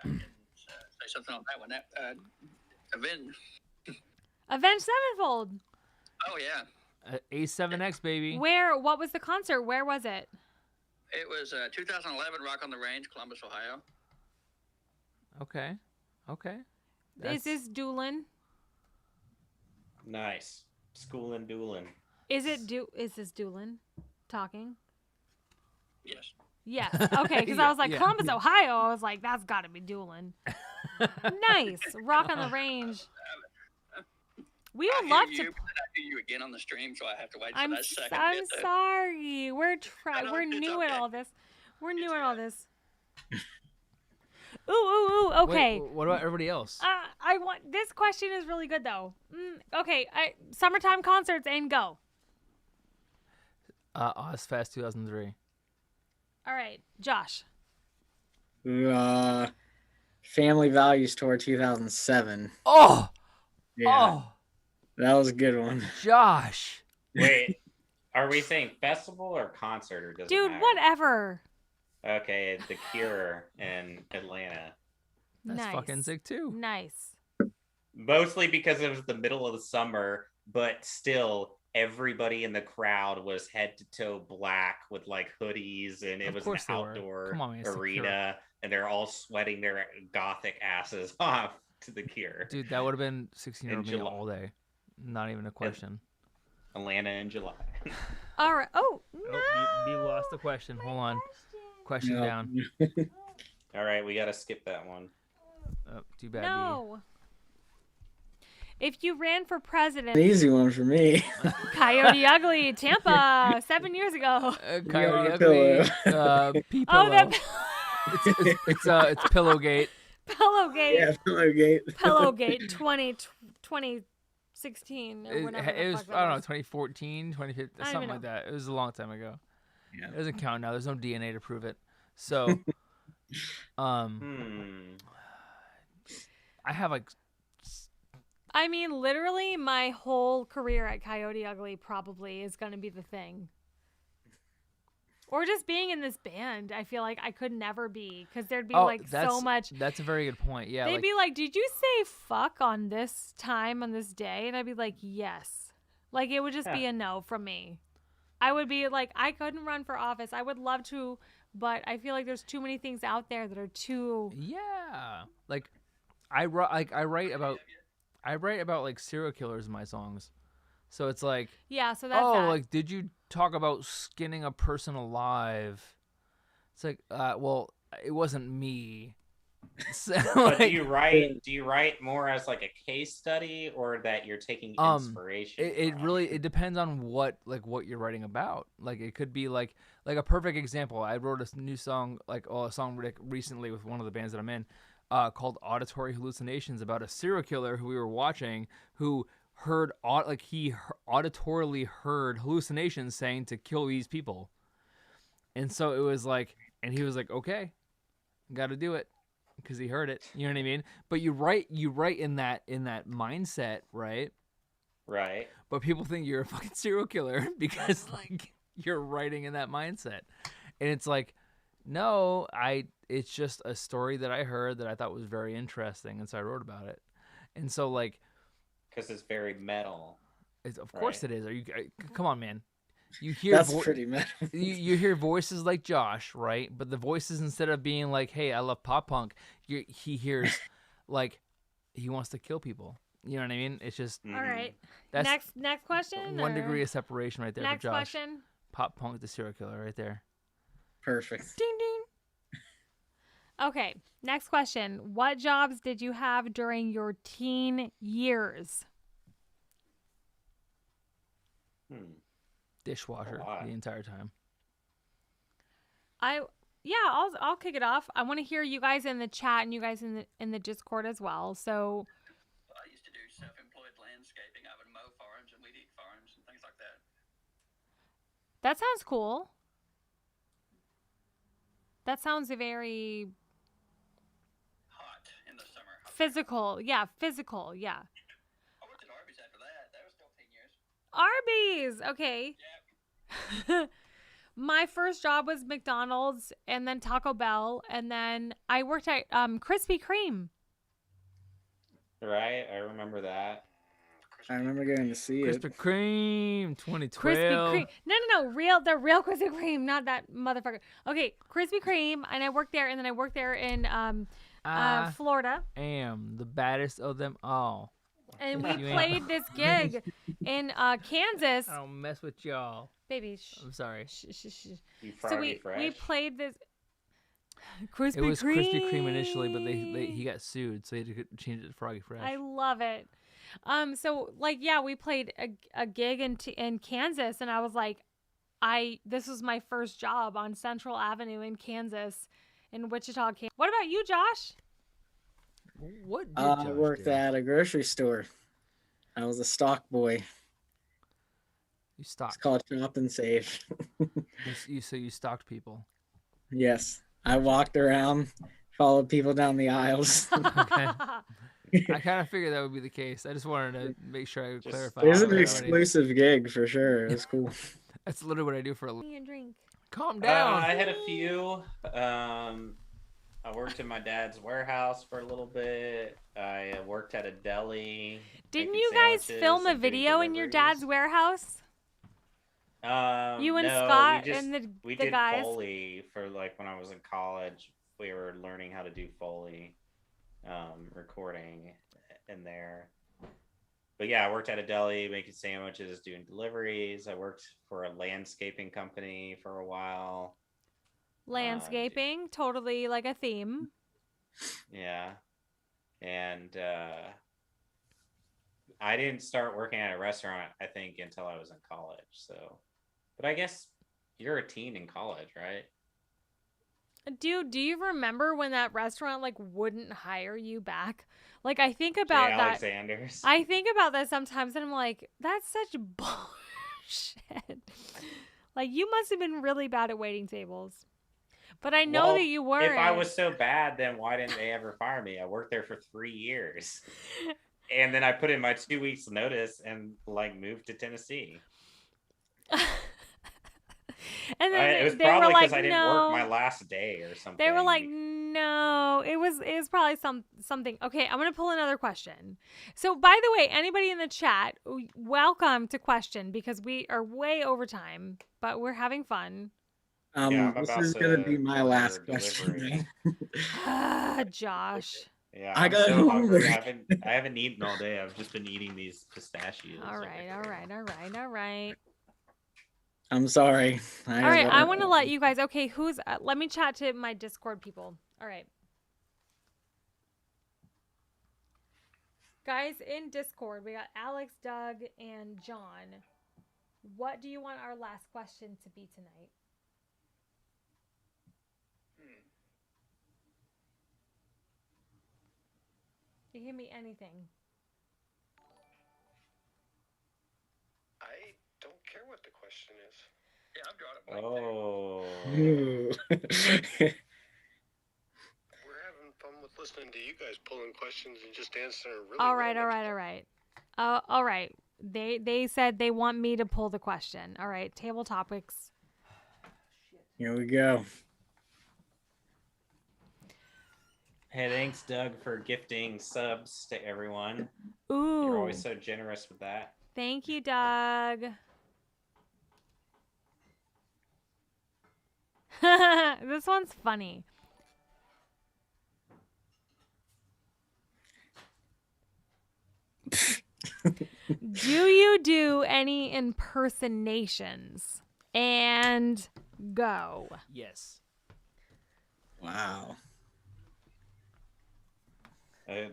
Say something on that one. Avenged Sevenfold. Oh yeah. A7X, baby. What was the concert? Where was it? It was 2011 Rock on the Range, Columbus, Ohio. Okay. Is this Doolin? Nice. Schoolin' Doolin. Is this Doolin talking? Yes. Yes. Okay, because I was like, Yeah. Columbus, Ohio. I was like, that's got to be Doolin. Nice. Rock on the Range. We would love to. I hear you again on the stream, so I have to wait for I'm that second. I'm bit to- sorry. We're No, it's new at okay. all this. We're new at all this. Ooh. Okay. Wait, what about everybody else? I want this question is really good though. Okay, summertime concerts and go. Ozfest 2003. All right, Josh. Family Values Tour 2007. Oh, Yeah, that was a good one. Josh. Wait, are we saying festival or concert, or does it Dude, matter? whatever. Okay, The Cure in Atlanta. That's Nice. fucking sick too. Nice. Mostly because it was the middle of the summer, but still everybody in the crowd was head to toe black with like hoodies, and it Of was an course they were. outdoor Come on, man, it's The arena, and they're all sweating their gothic asses off to The Cure. Dude, that would have been 16-year-old In me July. all day. Not even a question. Atlanta in July. All right. Oh, no. Oh, you lost the question. Hold on. Question No. down. All right, we gotta skip that one. Oh, too bad. No. If you ran for president, An easy one for me. Coyote Ugly, Tampa, 7 years ago. Coyote Yeah, Ugly. P Oh, pillow. that It's Pillowgate. Pillowgate. Yeah, Pillowgate. Pillowgate 2016 or whatever. It the was, fuck that I don't know, was. 2014, 2015, I don't something even like that. It was a long time ago. Yeah. It doesn't count now. There's no DNA to prove it. So, I have like, I mean, literally, my whole career at Coyote Ugly probably is going to be the thing. Or just being in this band, I feel like I could never be because there'd be like so much. That's a very good point. Yeah. They'd like, be like, "Did you say fuck on this time on this day?" And I'd be like, "Yes." Like it would just be a no from me. I would be like, I couldn't run for office. I would love to, but I feel like there's too many things out there that are too. yeah. Like, I write about like serial killers in my songs. So it's like, Yeah, so that's oh, that. like, did you talk about skinning a person alive? It's like, well, it wasn't me. So, But like, do you write more as like a case study, or that you're taking inspiration? it from? really, it depends on what you're writing about. Like, it could be like a perfect example. I wrote a new song, like a song recently with one of the bands that I'm in. called Auditory Hallucinations about a serial killer who we were watching who heard auditorily heard hallucinations saying to kill these people. And so it was like, and he was like, okay, got to do it because he heard it. You know what I mean? But you write in that mindset, right? Right. But people think you're a fucking serial killer because like you're writing in that mindset. And it's like, no, it's just a story that I heard that I thought was very interesting, and so I wrote about it. And so like, because it's very metal. Of course it is. Come on, man. You hear That's pretty metal. you hear voices like Josh, right? But the voices, instead of being like, "Hey, I love pop punk," he hears like he wants to kill people. You know what I mean? It's just All right. That's Next question. 1 degree of separation right there Next for Josh. question. Pop punk, the serial killer, right there. Perfect. Ding ding. Okay. Next question. What jobs did you have during your teen years? Dishwasher the entire time. I'll kick it off. I want to hear you guys in the chat and you guys in the Discord as well. So I used to do self-employed landscaping. I would mow farms and weed eat farms and things like that. that sounds cool. That sounds very Hot in the summer. physical. Yeah, physical. Yeah. I worked at Arby's after that. That was still 10 years. Arby's. Okay. Yeah. My first job was McDonald's and then Taco Bell, and then I worked at Krispy Kreme. Right, I remember that. I remember going to see it. Krispy Kreme, 2012. Krispy Kreme. No. The real Krispy Kreme, not that motherfucker. Okay, Krispy Kreme, and I worked there, and then I worked there in Florida. Am the baddest of them all. And we You ain't. played this gig in Kansas. I don't mess with y'all. Baby, I'm sorry. You So Froggy Fresh. we played this. Krispy It was Kreme. Krispy Kreme initially, but he got sued, so he had to change it to Froggy Fresh. I love it. So like, yeah, we played a gig in Kansas, and I was like, this was my first job on Central Avenue in Kansas, in Wichita, Kansas. What about you, Josh? What did I Josh worked do? at a grocery store. I was a stock boy. You It's stocked. called Shop and Save. So you stalked people. Yes. I walked around, followed people down the aisles. Okay. I kind of figured that would be the case. I just wanted to make sure I would clarify. It was for an everybody. exclusive gig for sure. It was cool. That's literally what I do for a living. Me a drink. Calm down. I had a few. I worked in my dad's warehouse for a little bit. I worked at a deli. Didn't making you guys sandwiches film a and doing video in your dad's deliveries. warehouse? You and No, Scott we just, and we the did guys? Foley for like when I was in college. We were learning how to do Foley recording in there. But yeah, I worked at a deli making sandwiches, doing deliveries. I worked for a landscaping company for a while. Landscaping, totally like a theme. Yeah. And I didn't start working at a restaurant, I think, until I was in college. So, but I guess you're a teen in college, right? Dude, do you remember when that restaurant like wouldn't hire you back? Like I think about Jay that. Alexander's. I think about that sometimes and I'm like, that's such bullshit. Like you must have been really bad at waiting tables. But I know Well, that you weren't. If I was so bad, then why didn't they ever fire me? I worked there for 3 years. And then I put in my 2 weeks notice and like moved to Tennessee. And then It was they were probably like, because I didn't no. work my last day or something. They were like, no, it was probably something. Okay, I'm gonna pull another question. So, by the way, anybody in the chat, welcome to question because we are way over time, but we're having fun. Yeah, I'm This about is gonna to be my order last delivery. question. Josh. Yeah, I I'm got so hungry. hungry. I haven't eaten all day. I've just been eating these pistachios. All right. I'm sorry. All right, I want to let you guys. Okay, who's? Let me chat to my Discord people. All right, guys in Discord, we got Alex, Doug, and John. What do you want our last question to be tonight? It can be anything. I don't care what the question is. Yeah, I've drawn it blank too. Oh. Ooh. We're having fun with listening to you guys pulling questions and just answering really. All right. All right. They said they want me to pull the question. All right. Table topics. Here we go. Hey, thanks, Doug, for gifting subs to everyone. Ooh. You're always so generous with that. Thank you, Doug. This one's funny. Do you do any impersonations? And go. Yes. Wow.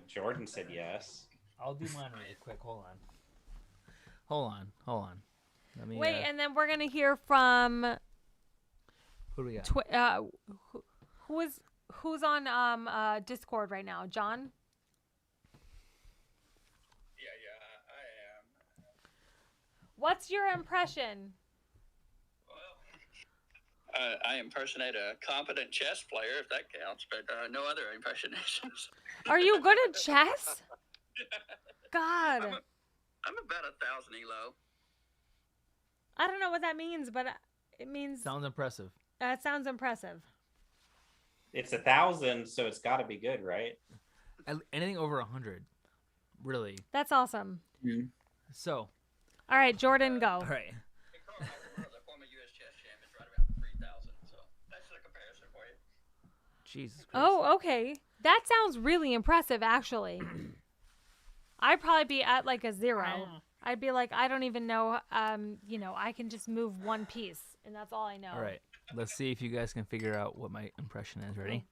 Jordan said yes. I'll do mine really quick. Hold on. Let me. Wait, and then we're gonna hear from who do we got? who's on Discord right now? John? Yeah, I am. What's your impression? Well, I impersonate a competent chess player, if that counts, but no other impersonations. Are you good at chess? God. I'm about 1,000 elo. I don't know what that means, but it means Sounds impressive. it sounds impressive. It's 1,000, so it's got to be good, right? Anything over 100, really. That's awesome. Mm. So, All right, Jordan, go. all right. Carl McEnroe, the former U.S. chess champion, is right about 3,000, so that's the comparison for you. Jesus Christ. Oh, okay. That sounds really impressive, actually. I'd probably be at like a 0. I'd be like, I don't even know. I can just move one piece, and that's all I know. All right. Let's see if you guys can figure out what my impression is. Ready?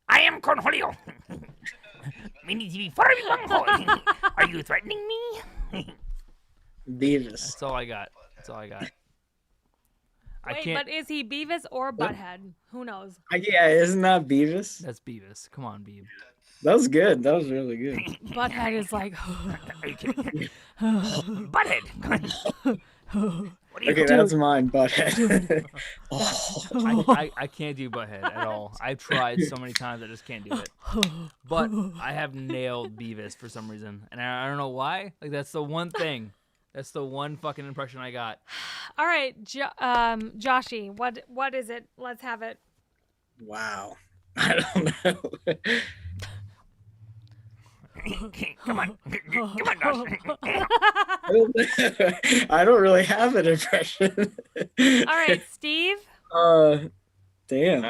I am Cornholio. Are you threatening me? Beavis. That's all I got. I Wait, can't. but is he Beavis or Butthead? Who knows? Yeah, isn't that Beavis? That's Beavis. Come on, Beav. That was good. That was really good. Butthead is like. Butthead. What are you Okay, that's mine, Butthead. I can't do Butthead at all. I've tried so many times, I just can't do it. But I have nailed Beavis for some reason, and I don't know why. Like that's the one thing. That's the one fucking impression I got. All right, Joshy, what is it? Let's have it. Wow. I don't know. Come on, Josh. I don't really have an impression. All right, Steve. Damn.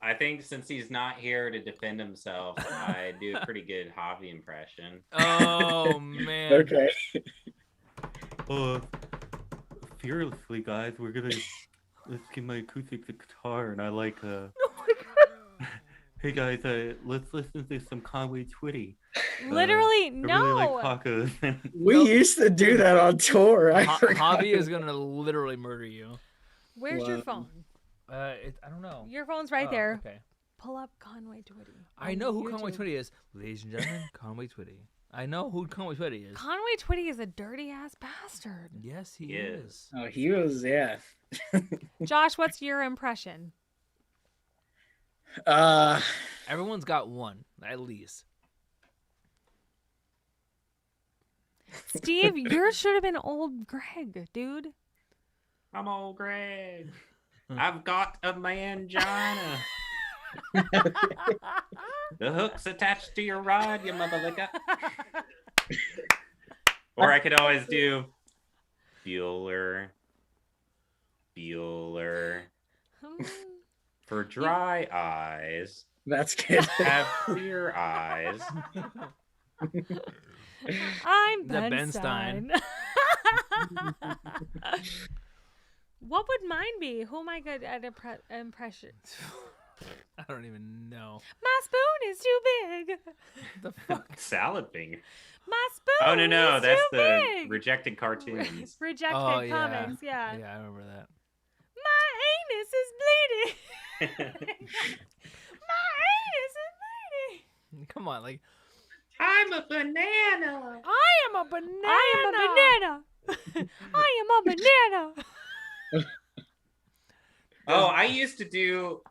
I think since he's not here to defend himself, I do a pretty good Javi impression. Oh man. Okay. Fearlessly, guys. Let's get my acoustic guitar, and I like Hey guys, let's listen to some Conway Twitty. Literally, I no. really like tacos. We used to do that on tour. I forgot. Javi is gonna literally murder you. Where's your phone? I don't know. Your phone's right there. Okay. Pull up Conway Twitty. I know who Conway Twitty is, ladies and gentlemen. Conway Twitty. I know who Conway Twitty is. Conway Twitty is a dirty ass bastard. Yes, he is. Oh, he was, yeah. Josh, what's your impression? Everyone's got one, at least. Steve, yours should have been old Greg, dude. I'm old Greg. I've got a mangina. The hook's attached to your rod, you mother licker. Or I could always do Bueller. For dry eyes. That's good. Have clear eyes. I'm The Ben Ben Stein. What would mine be? Who am I good at impression? I don't even know. My spoon is too big. The fuck? Salad finger. My spoon. Oh no, is that's too the big. rejected cartoons. Rejected Oh, yeah. comics. Yeah. Yeah, I remember that. My anus is bleeding. Come on, like I'm a banana. I am a banana. I am a banana. Oh, I used to do.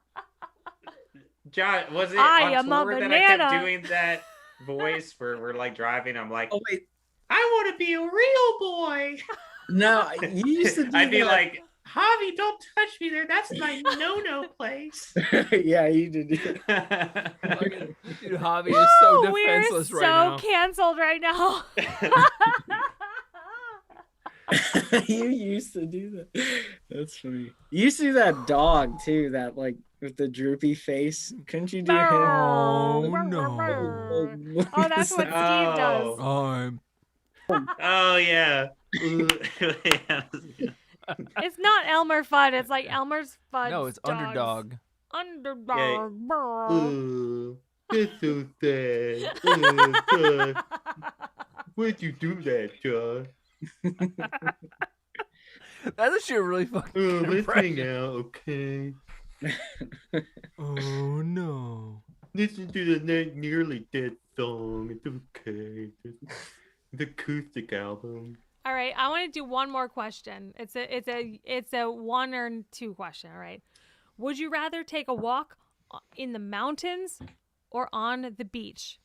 John, was it I on am a tour that I kept banana. doing that voice where we're like driving? I'm like, Oh wait, I want to be a real boy. no, you used to do I'd be that. like, Javi, don't touch me there. That's my no place. Yeah, you did. Do fucking, dude, Javi is so Woo, we're defenseless so right now. canceled right now. that. You used to do that. That's funny. You used to do that dog too, that like with the droopy face. Couldn't you do him? Oh, Brr, no. brr, brr. Oh, that's what Steve does. I'm Oh yeah. It's not Elmer Fudd. It's like Elmer's Fudd. no, it's Underdog. Underdog. brr. Oh, that's so sad. John. Why'd you do that, John? That's actually a really fucking Oh, good let's hang impression. out, okay? Oh no. Listen to the Not Nearly Dead song. It's okay. It's an acoustic album. All right, I want to do one more question. It's a one or two question. All right, would you rather take a walk in the mountains or on the beach?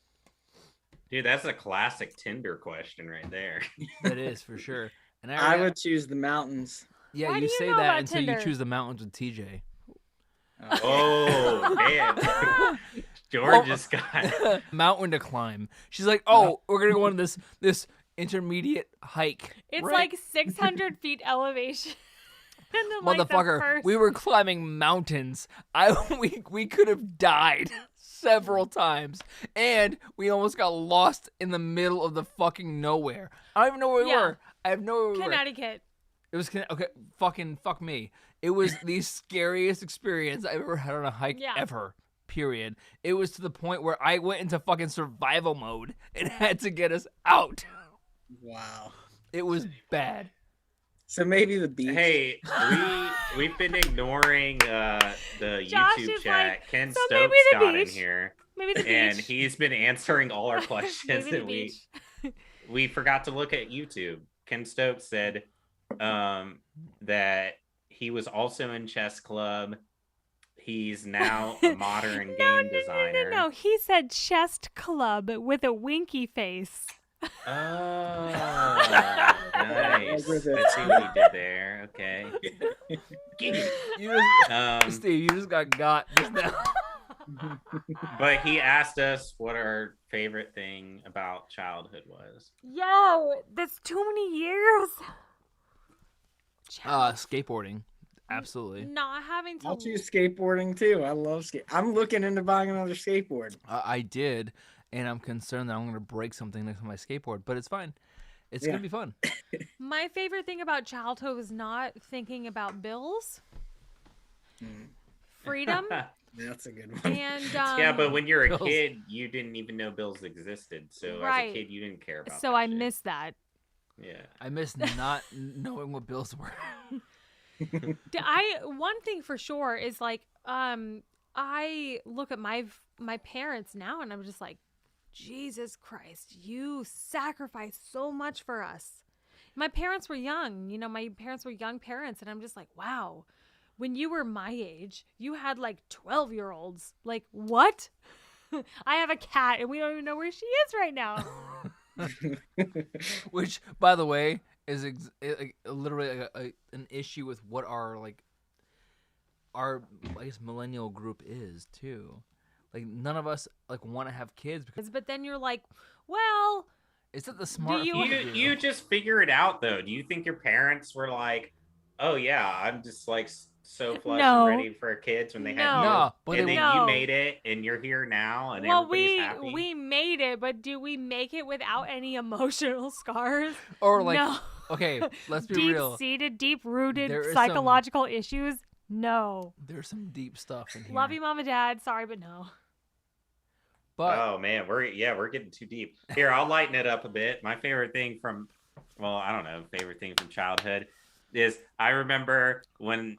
Dude, that's a classic Tinder question right there. That is for sure. And I would choose the mountains. Yeah, Why you do you say know that about until Tinder? you choose the mountains with TJ. Oh, man. George just got. Mountain to climb. She's like, "Oh, we're gonna go on this intermediate hike." It's right? like 600 feet elevation. And then, like, the Motherfucker, first- we were climbing mountains. We could have died several times, and we almost got lost in the middle of the fucking nowhere. I don't even know where we Yeah. were. I have no idea where we were. Connecticut. It was okay. Fuck me. It was the scariest experience I've ever had on a hike Yeah. ever. Period. It was to the point where I went into fucking survival mode and had to get us out. Wow. It was bad. So maybe the beach. Hey, we've been ignoring the Josh YouTube is chat. like, Ken "So Stokes maybe the got in beach." here, Maybe the beach. and he's been answering all our questions, Maybe the and beach. we forgot to look at YouTube. Ken Stokes said that he was also in chess club. He's now a modern game designer. No. He said chest club with a winky face. Oh, nice. I see what he did there. Okay. You just, Steve, you just got just now. But he asked us what our favorite thing about childhood was. Yo, that's too many years. Skateboarding. Absolutely. Not having to. I'll choose skateboarding too. I love skate. I'm looking into buying another skateboard. I did, and I'm concerned that I'm going to break something next to my skateboard, but it's fine. It's going to be fun. My favorite thing about childhood was not thinking about bills, freedom, That's a good one. and Yeah, but when you're a Bills. kid, you didn't even know bills existed. So as Right. a kid, you didn't care about so that I shit. miss that. Yeah. I miss not knowing what bills were. One thing for sure is like I look at my parents now and I'm just like, Jesus Christ, you sacrificed so much for us. My parents were young, my parents were young parents, and I'm just like, wow, when you were my age, you had like 12-year-olds. Like, what? I have a cat and we don't even know where she is right now. Which, by the way, is literally an issue with what our I guess millennial group is too. Like, none of us want to have kids because But then you're like, well, it's not the smart you- thing to do. You just figure it out though. Do you think your parents were like, "Oh yeah, I'm just like so flush No. and ready for kids" when they had No. you? No, but and they then No. you made it, and you're here now, and well, everybody's happy. we made it, but do we make it without any emotional scars? Or no. okay, let's be real. Deep-seated, deep-rooted There is psychological issues? No. There's some deep stuff in here. Love you, Mom and Dad. Sorry, but no. But Oh man, we're getting too deep. Here, I'll lighten it up a bit. My favorite thing favorite thing from childhood is I remember when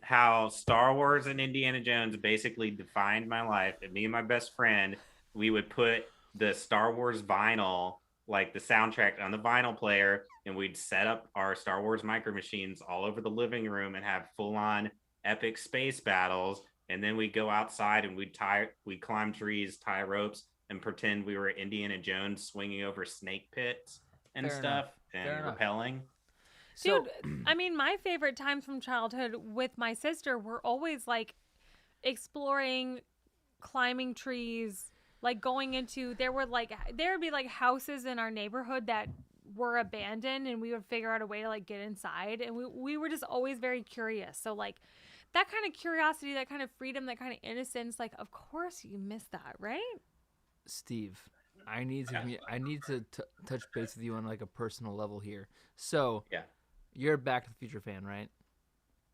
how Star Wars and Indiana Jones basically defined my life. And me and my best friend, we would put the Star Wars vinyl, like the soundtrack, on the vinyl player, and we'd set up our Star Wars micro machines all over the living room and have full-on epic space battles. And then we'd go outside and we'd climb trees, tie ropes, and pretend we were Indiana Jones swinging over snake pits and Fair stuff Fair and enough. rappelling. So, Dude, I mean, my favorite times from childhood with my sister were always like exploring, climbing trees, like going into, there would be like houses in our neighborhood that were abandoned, and we would figure out a way to like get inside. And we were just always very curious. So like that kind of curiosity, that kind of freedom, that kind of innocence, like of course you miss that, right? Steve, I need to touch base with you on like a personal level here. So Yeah. You're a Back to the Future fan, right?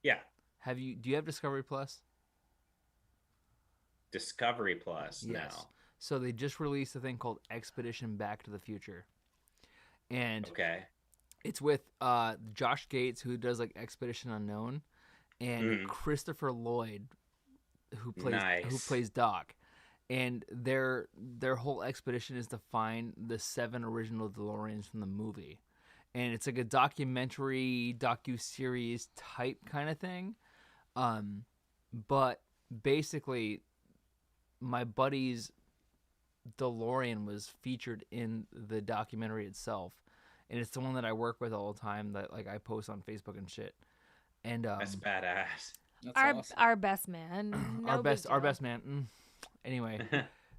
Yeah. Do you have Discovery Plus? Discovery Plus. Yes. No. So they just released a thing called Expedition Back to the Future. And Okay. it's with Josh Gates, who does like Expedition Unknown, and Christopher Lloyd, who plays Doc. And their whole expedition is to find the 7 original DeLoreans from the movie. And it's like a documentary, docu-series type kind of thing. But basically, my buddy's DeLorean was featured in the documentary itself. And it's the one that I work with all the time that like I post on Facebook and shit. And That's badass. That's awesome. Our best man. No our big best deal. man. Anyway,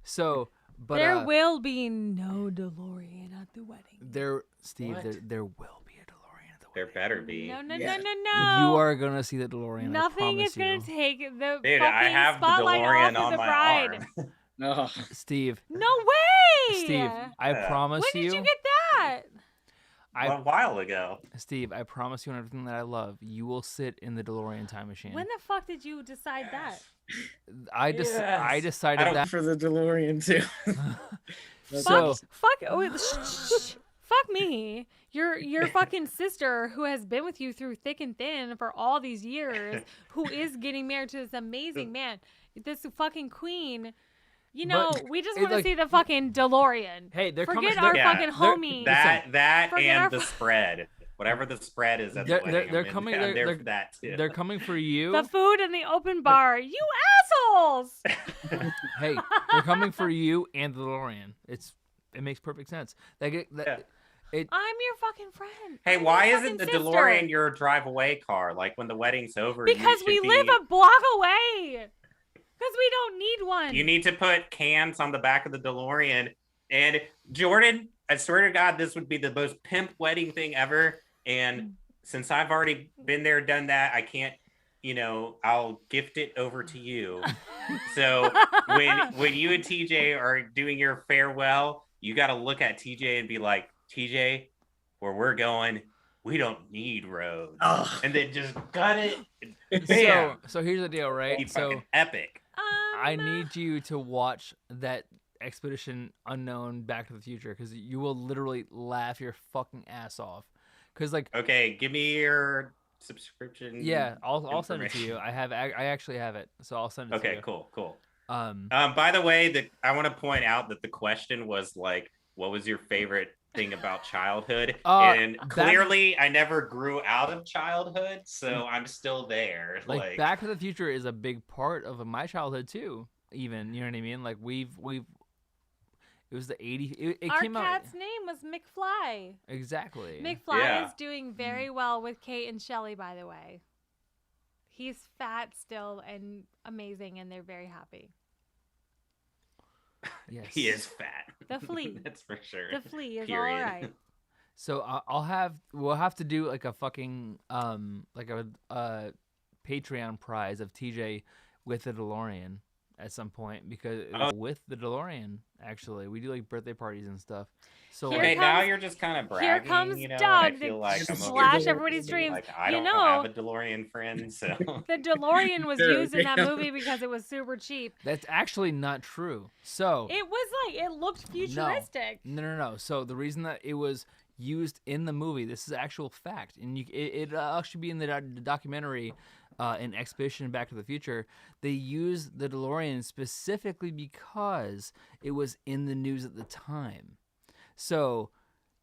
so but there will be no DeLorean at the wedding. there will be a DeLorean at the There wedding. better be. No, Yeah. no. You are gonna see the DeLorean. Nothing I is going promise to take the Dude, fucking I have the spotlight DeLorean off on of the my bride. arm. No. you. Steve. No way! Steve, I promise When you. did you get that? A while ago. Steve, I promise you on everything that I love, you will sit in the DeLorean time machine. When the fuck did you decide that? I Yes. decided that. For the DeLorean too. So Fuck me. Your fucking sister, who has been with you through thick and thin for all these years, who is getting married to this amazing man, this fucking queen. You know, But we just it, want to like- see the fucking DeLorean. Hey, they're Forget coming. our They're, fucking homies. That Forget our and the fu- spread. Whatever the spread is at the wedding. they're coming. I'm They're, there they're, for that too. they're coming for you. The food in the open bar. You assholes! Hey, they're coming for you and the DeLorean. It makes perfect sense. I'm your fucking friend. Hey, I'm why your isn't the fucking sister. DeLorean your drive-away car? Like when the wedding's over. Because we live a block away. Because we don't need one. You need to put cans on the back of the DeLorean. And Jordan, I swear to God, this would be the most pimp wedding thing ever. And since I've already been there, done that, I can't, I'll gift it over to you. So when you and TJ are doing your farewell, you got to look at TJ and be like, TJ, where we're going, we don't need roads. Oh. And then just gut it. And bam. So here's the deal, right? Be So fucking epic. I need you to watch that Expedition Unknown Back to the Future because you will literally laugh your fucking ass off. Because like, Okay, give me your subscription. yeah, I'll send it to you. information. I actually have it, so I'll send it to Okay, you. cool. By By the way, I want to point out that the question was like, what was your favorite thing about childhood? And clearly I never grew out of childhood, so I'm still there. like Back to the Future is a big part of my childhood too. Even, you know what I mean? Like we've it was the 80s. It Our came out cat's name was McFly. exactly. McFly Yeah. is doing very well with Kate and Shelly, by the way. He's fat still and amazing, and they're very happy. Yes. He is fat. The flea. That's for sure. The flea is Period. all right. So we'll have to do like a fucking like a Patreon prize of TJ with the DeLorean at some point because with the DeLorean actually we do like birthday parties and stuff. So Here Okay, comes- now you're just kind of bragging. Here comes you know, Doug I feel to like I'm slash over everybody's dreams. Like I You don't know- have a DeLorean friend, so The DeLorean was Sure, used in that yeah. movie because it was super cheap. that's actually not true. So It was like, it looked futuristic. No. So the reason that it was used in the movie, this is actual fact, and it'll actually be in the documentary in Expedition Back to the Future, they used the DeLorean specifically because it was in the news at the time. So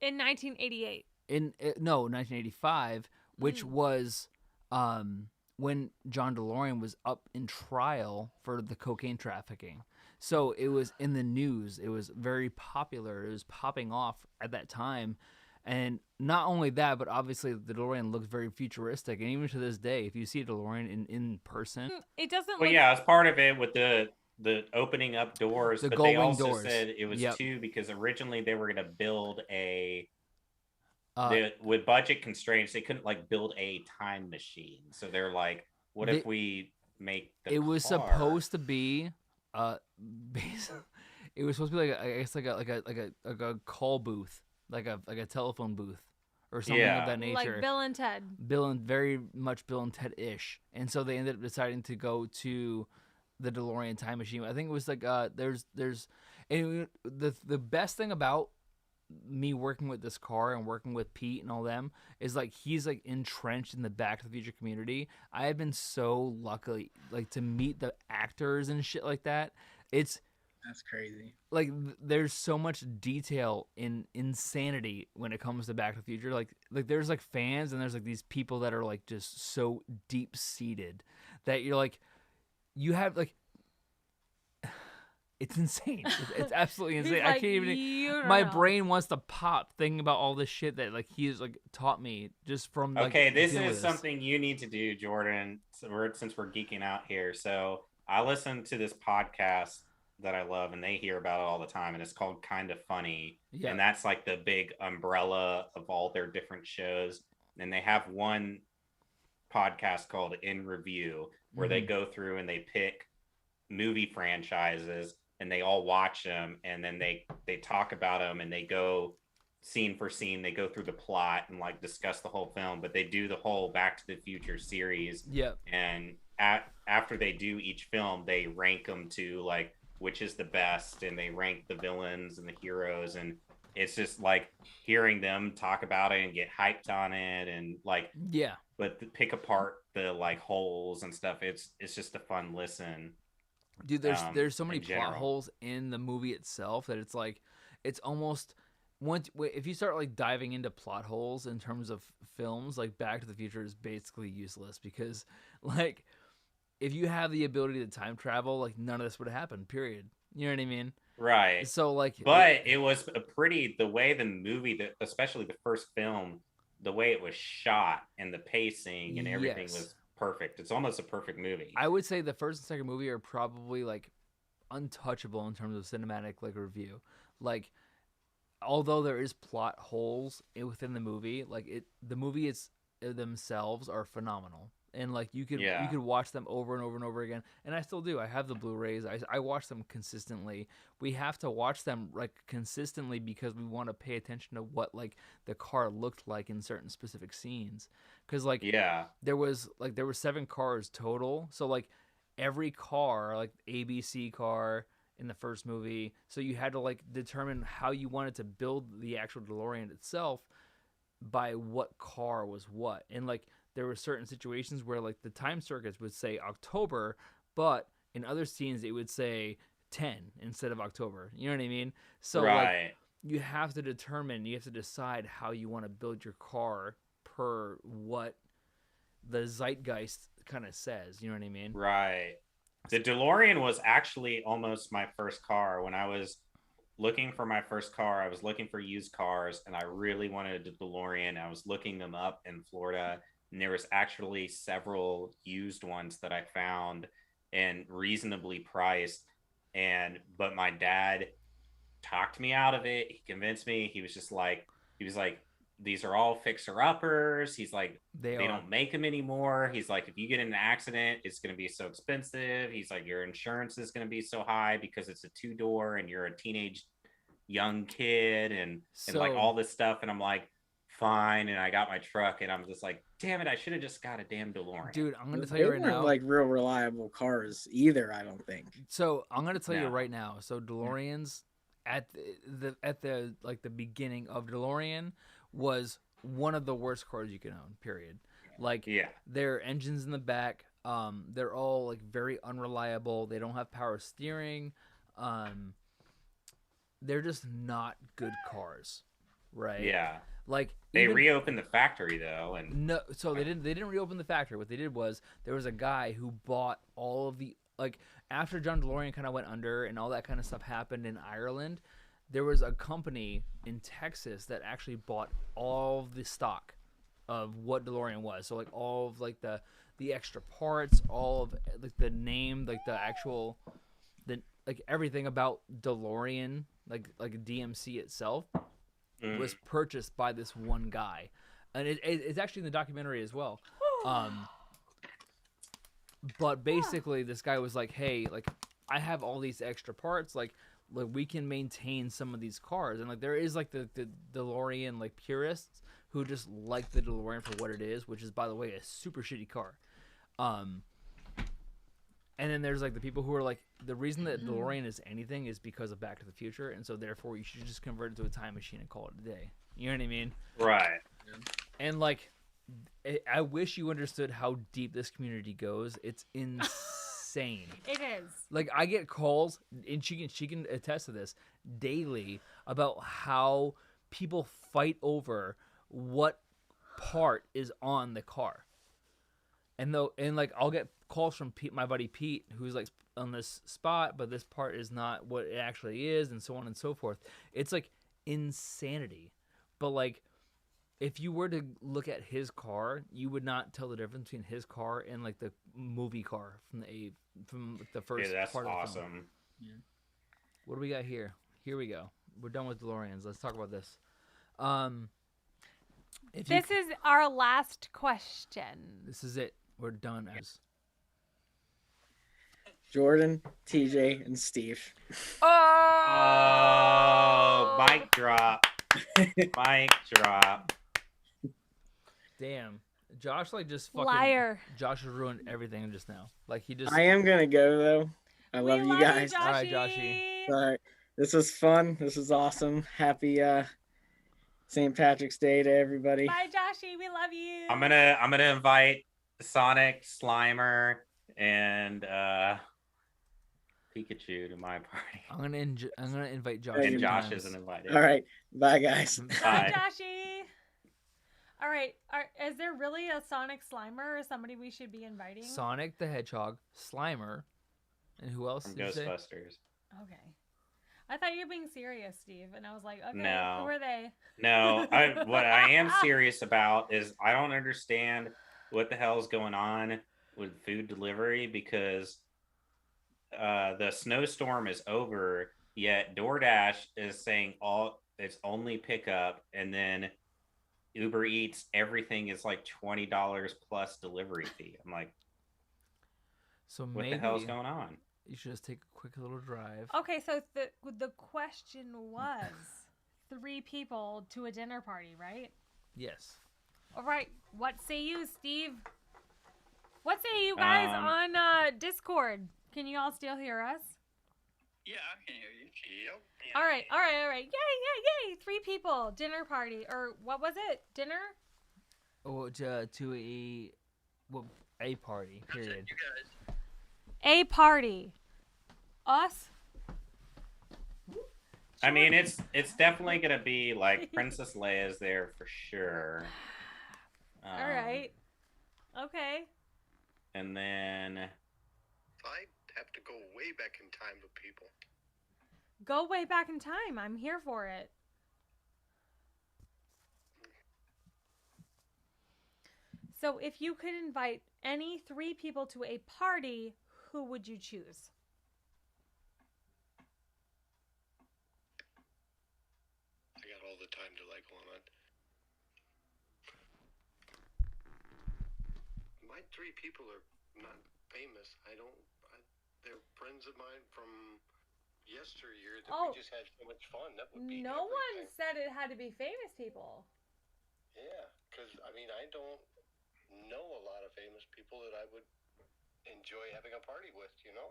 In 1988. 1985, which was when John DeLorean was up in trial for the cocaine trafficking. So it was in the news. It was very popular. It was popping off at that time. And not only that, but obviously the DeLorean looks very futuristic. And even to this day, if you see a DeLorean in person, It doesn't Well, look yeah, as part of it with the opening up doors, The but gull they wing also doors. said it was Yep. 2 because originally they were going to build uh, with budget constraints, they couldn't like build a time machine. So they're like, what if They- we make the it was car? supposed to be it was supposed to be like I guess like a call booth, like a telephone booth or something Yeah. of that nature. like Bill and Ted. Very much Bill and Ted-ish. And so they ended up deciding to go to the DeLorean time machine. I think it was like there's and the best thing about me working with this car and working with Pete and all them is like he's like entrenched in the Back to the Future community. I have been so lucky like to meet the actors and shit like that. That's crazy. Like there's so much detail in insanity when it comes to Back to the Future. Like there's like fans and there's like these people that are like just so deep seated that you're like you have like it's insane. It's absolutely He's insane. I like, can't even. "You don't My know." brain wants to pop thinking about all this shit that like he's like taught me just from. Like, Okay, this dealing is with something you need to do, Jordan. Since we're geeking out here, so I listen to this podcast that I love, and they hear about it all the time, and it's called Kind of Funny, Yeah. and that's like the big umbrella of all their different shows. And they have one podcast called In Review, where they go through and they pick movie franchises, and they all watch them, and then they talk about them, and they go scene for scene, they go through the plot and like discuss the whole film, but they do the whole Back to the Future series. Yep. And after they do each film, they rank them to like which is the best, and they rank the villains and the heroes, and it's just like hearing them talk about it and get hyped on it, and like Yeah. but pick apart the like holes and stuff. It's just a fun listen. Dude, there's so many in plot general. holes in the movie itself that it's like it's almost if you start like diving into plot holes in terms of films, like Back to the Future is basically useless because like if you have the ability to time travel, like none of this would have happened. Period. You know what I mean? Right. So like, But it was the way the movie, especially the first film, the way it was shot and the pacing and everything Yes. was perfect. It's almost a perfect movie. I would say the first and second movie are probably like untouchable in terms of cinematic like review. Like, although there is plot holes within the movie, like the movie themselves are phenomenal. And like you could watch them over and over and over again, and I still do. I have the Blu-rays. I watch them consistently. We have to watch them like consistently because we want to pay attention to what like the car looked like in certain specific scenes. Because like there was 7 cars total, so like every car, like ABC car in the first movie, so you had to like determine how you wanted to build the actual DeLorean itself by what car was what, and like. There were certain situations where like the time circuits would say October, but in other scenes it would say 10 instead of October. You know what I mean? So like you have to decide how you want to build your car per what the zeitgeist kind of says. You know what I mean? Right. The DeLorean was actually almost my first car. When I was looking for my first car, I was looking for used cars, and I really wanted a DeLorean. I was looking them up in Florida. And there was actually several used ones that I found and reasonably priced. But my dad talked me out of it. He convinced me. He was like, these are all fixer-uppers. He's like, they don't make them anymore. He's like, if you get in an accident, it's going to be so expensive. He's like, your insurance is going to be so high because it's a 2-door and you're a teenage young kid and like all this stuff. And I'm like, fine. And I got my truck, and I'm just like, damn it, I should have just got a damn DeLorean. Dude, I'm gonna tell They you right weren't now. like real reliable cars either, I don't think. So I'm gonna tell you right now. So DeLoreans at the like the beginning of DeLorean was one of the worst cars you can own. Period. Like, Yeah. their engines in the back, they're all like very unreliable. They don't have power steering. They're just not good cars, right? Yeah. Like, They even- reopened the factory though, and No, so they didn't reopen the factory. What they did was there was a guy who bought all of the, like, after John DeLorean kind of went under and all that kind of stuff happened in Ireland, there was a company in Texas that actually bought all of the stock of what DeLorean was. So like all of like the extra parts, all of like the name, like the actual like everything about DeLorean, like DMC itself was purchased by this one guy, and it's actually in the documentary as well. But basically, this guy was like, "Hey, like, I have all these extra parts. Like, we can maintain some of these cars." And like, there is like the DeLorean like purists who just like the DeLorean for what it is, which is, by the way, a super shitty car. And then there's like the people who are like, the reason that DeLorean is anything is because of Back to the Future, and so therefore you should just convert it to a time machine and call it a day. You know what I mean? right. And like, I wish you understood how deep this community goes. It's insane. It is. Like, I get calls, and she can attest to this daily, about how people fight over what part is on the car. And like, I'll get calls from my buddy Pete, who's like on this spot, but this part is not what it actually is, and so on and so forth. It's like insanity. But like, if you were to look at his car, you would not tell the difference between his car and like the movie car from the first Yeah, that's part of the film. awesome. What do we got here? Here we go. We're done with DeLoreans. Let's talk about this. This is our last question. This is it. We're done. Jordan, TJ, and Steve. Oh, mic drop. Mic drop. Damn. Josh like just fucking Liar. Josh has ruined everything just now. Like, he just I am gonna go though. I love you guys. All right, Joshy. All right. This was fun. This was awesome. Happy St. Patrick's Day to everybody. Bye, Joshy. We love you. I'm gonna invite Sonic, Slimer, and Pikachu to my party. I'm gonna invite Josh. And 3 Josh times. isn't invited. All right. Bye, guys. Bye, Bye. Joshy. All right. Is there really a Sonic Slimer or somebody we should be inviting? Sonic the Hedgehog, Slimer, and who else? From did you say? Ghostbusters. Okay. I thought you were being serious, Steve, and I was like, okay, No. who are they? No, what I am serious about is I don't understand what the hell is going on with food delivery, because the snowstorm is over, yet DoorDash is saying it's only pickup, and then Uber Eats, everything is like $20 plus delivery fee. I'm like, So what maybe the hell's going on? you should just take a quick little drive. Okay, so the question was 3 people to a dinner party, right? Yes. All right. What say you, Steve? What say you guys on Discord? Can you all still hear us? Yeah, I can hear you. Yep. All right. Yay! 3 people, dinner party, or what was it? Dinner? Oh, to a party. Period. You guys. A party. Us? I mean, it's definitely gonna be like Princess Leia's there for sure. All right. Okay. And then I'd have to go way back in time with people. Go way back in time. I'm here for it. So if you could invite any 3 people to a party, who would you choose? I got all the time to like one on. My 3 people are not famous. They're friends of mine from yesteryear that Oh. we just had so much fun. That would be No one everything. said it had to be famous people. Yeah, because I mean, I don't know a lot of famous people that I would enjoy having a party with, you know?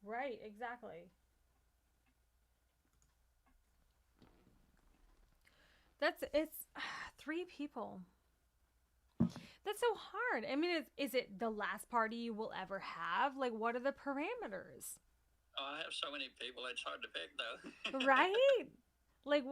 Right, exactly. It's 3 people. That's so hard. I mean, is it the last party you will ever have? Like, what are the parameters? Oh, I have so many people. It's hard to pick, though. Right? Like,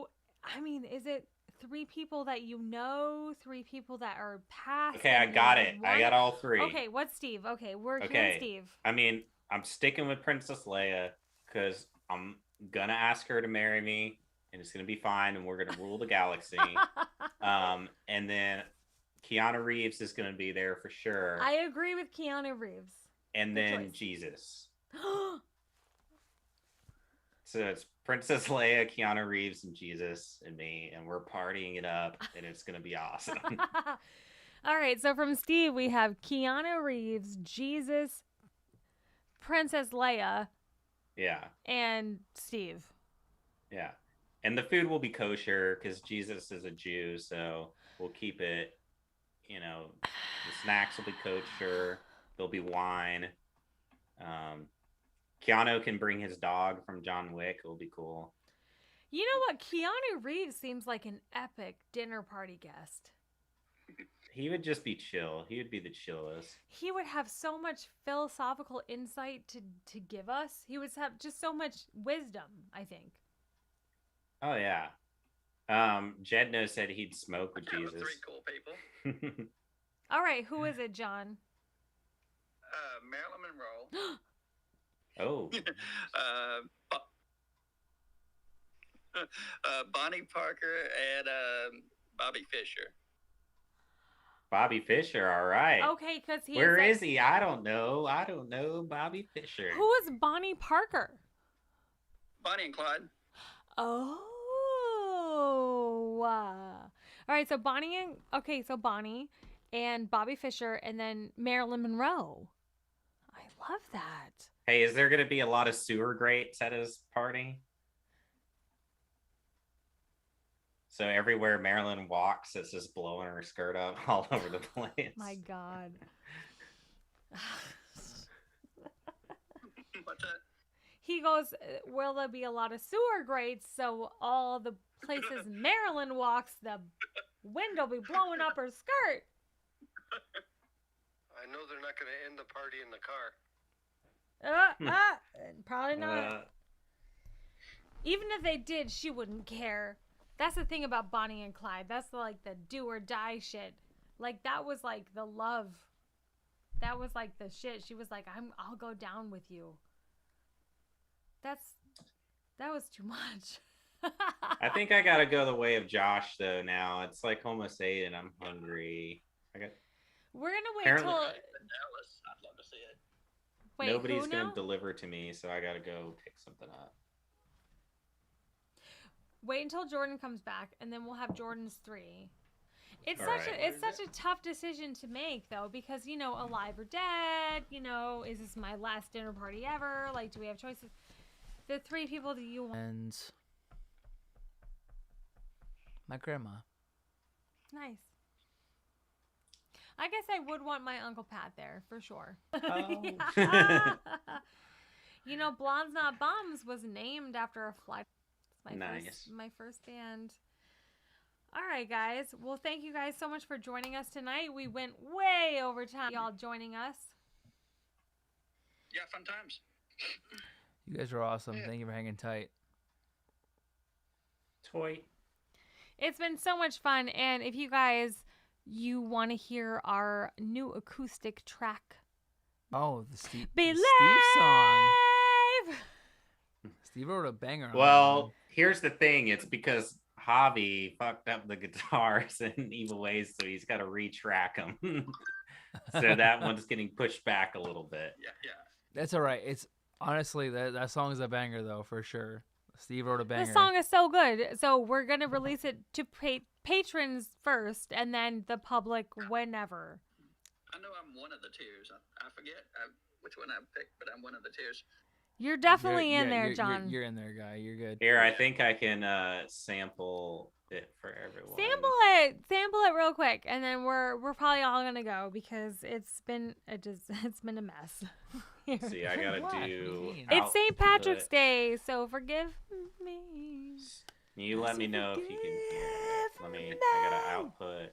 I mean, is it 3 people that you know, 3 people that are past? Okay, I and got then it. I one? got all 3. Okay, what's Steve? Okay, we're Okay. hearing Steve. I mean, I'm sticking with Princess Leia because I'm gonna ask her to marry me, and it's gonna be fine, and we're gonna rule the galaxy. And then Keanu Reeves is gonna be there for sure. I agree with Keanu Reeves. And Good then choice. Jesus. So it's Princess Leia, Keanu Reeves, and Jesus and me, and we're partying it up, and it's gonna be awesome. All right, so from Steve, we have Keanu Reeves, Jesus, Princess Leia, Yeah, and Steve. yeah. And the food will be kosher because Jesus is a Jew, so we'll keep it. You know, the snacks will be kosher. There'll be wine. Keanu can bring his dog from John Wick. It'll be cool. You know what? Keanu Reeves seems like an epic dinner party guest. He would just be chill. He would be the chillest. He would have so much philosophical insight to give us. He would have just so much wisdom, I think. Oh yeah. Jedno said he'd smoke with I know Jesus. 3 cool people. All right, who is it, John? Marilyn Monroe. Oh. Bonnie Parker and Bobby Fischer. Bobby Fischer, all right. Okay, because he Where like, is he? I don't know. I don't know Bobby Fischer. Who is Bonnie Parker? Bonnie and Clyde. Oh. All right, so Bonnie and Bobby Fischer and then Marilyn Monroe. I love that. Hey, is there going to be a lot of sewer grates at his party? So everywhere Marilyn walks, it's just blowing her skirt up all over the place. My God. What's that? He goes, will there be a lot of sewer grates? So all the places Marilyn walks, the wind will be blowing up her skirt. I know they're not going to end the party in the car. Probably not. Even if they did, she wouldn't care. That's the thing about Bonnie and Clyde. That's like the do or die shit. Like that was like the love. That was like the shit. She was like, I'll go down with you. That was too much. I think I gotta go the way of Josh though. Now it's like almost 8, and I'm hungry. We're gonna wait Apparently- till Dallas. I'd love to see it. wait. Nobody's who gonna now? deliver to me, so I gotta go pick something up. Wait until Jordan comes back, and then we'll have Jordan's 3. It's All such right. a tough decision to make though, because alive or dead. Is this my last dinner party ever? Like, do we have choices? The 3 people that you want. And my grandma. Nice. I guess I would want my Uncle Pat there for sure. Oh. Yeah. Blondes Not Bums was named after a flight. It's Nice. my first band. All right, guys. Well, thank you guys so much for joining us tonight. We went way over time. Y'all joining us. Yeah, fun times. You guys are awesome. Yeah. Thank you for hanging tight. Toy. It's been so much fun. And if you guys, you want to hear our new acoustic track, Oh, the Steve Believe! song. Steve wrote a banger. on that Well, one. here's the thing. It's because Javi fucked up the guitars in Evil Ways, so he's got to retrack them. So that one's getting pushed back a little bit. Yeah. That's all right. It's honestly that song is a banger though, for sure. Steve wrote a banger. The song is so good. So we're going to release it to patrons first and then the public whenever. I know I'm one of the tiers. I forget which one I picked, but I'm one of the tiers. You're definitely in there, you're- John. You're in there, guy. You're good. Here, I think I can sample it for everyone. Sample it real quick, and then we're probably all gonna go because it's been a mess. Here. See, I gotta What? do. It's St. Patrick's output. Day, so forgive me. You let me know if you can hear it. I gotta output.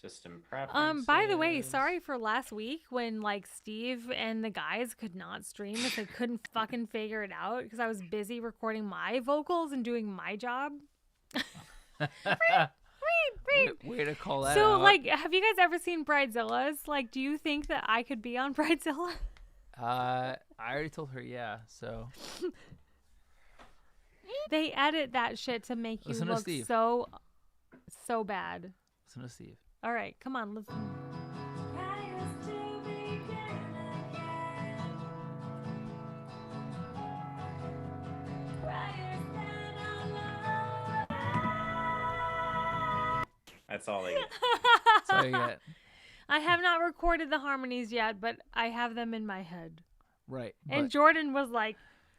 System preferences. By the way, sorry for last week when like Steve and the guys could not stream because they couldn't fucking figure it out because I was busy recording my vocals and doing my job. Way to call that So, out. like, have you guys ever seen Bridezillas? Like, do you think that I could be on Bridezilla? I already told her, yeah. So They edit that shit to make you Listen to look Steve. so bad. listen to Steve. All right, come on, listen. That's all they get. So you get I have not recorded the harmonies yet, but I have them in my head. right. And Jordan was like,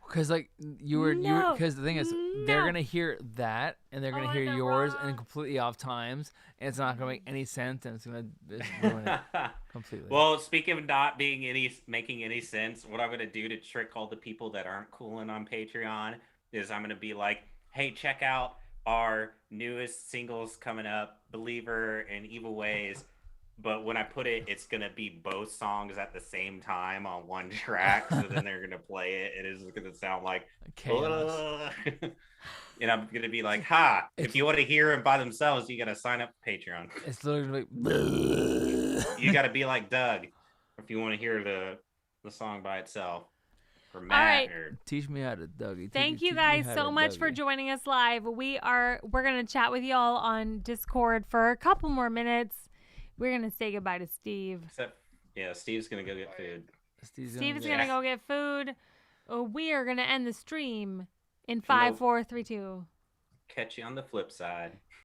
Because like you were No, because the thing is they're no. gonna hear that and they're gonna Oh, hear the yours wrong- and completely off times and it's not gonna make any sense and it's gonna just ruin it completely. Well, speaking of not making any sense, what I'm gonna do to trick all the people that aren't cooling on Patreon is I'm gonna be like, hey, check out our newest singles coming up, Believer and Evil Ways. But when I put it, it's gonna be both songs at the same time on one track. So then they're gonna play it. It is gonna sound like Chaos. and I'm gonna be like, ha! If you want to hear them by themselves, you gotta sign up for Patreon. It's literally You gotta be like Doug if you want to hear the song by itself. Or Matt. right. Or teach me how to Dougie. thank you teach me guys how so to much for Dougie. joining us live. We're gonna chat with y'all on Discord for a couple more minutes. We're gonna say goodbye to Steve. except, yeah, Steve's gonna go get food. Steve's Steve is get- gonna go get food. We are gonna end the stream in 5, no- 4, 3, 2. Catch you on the flip side.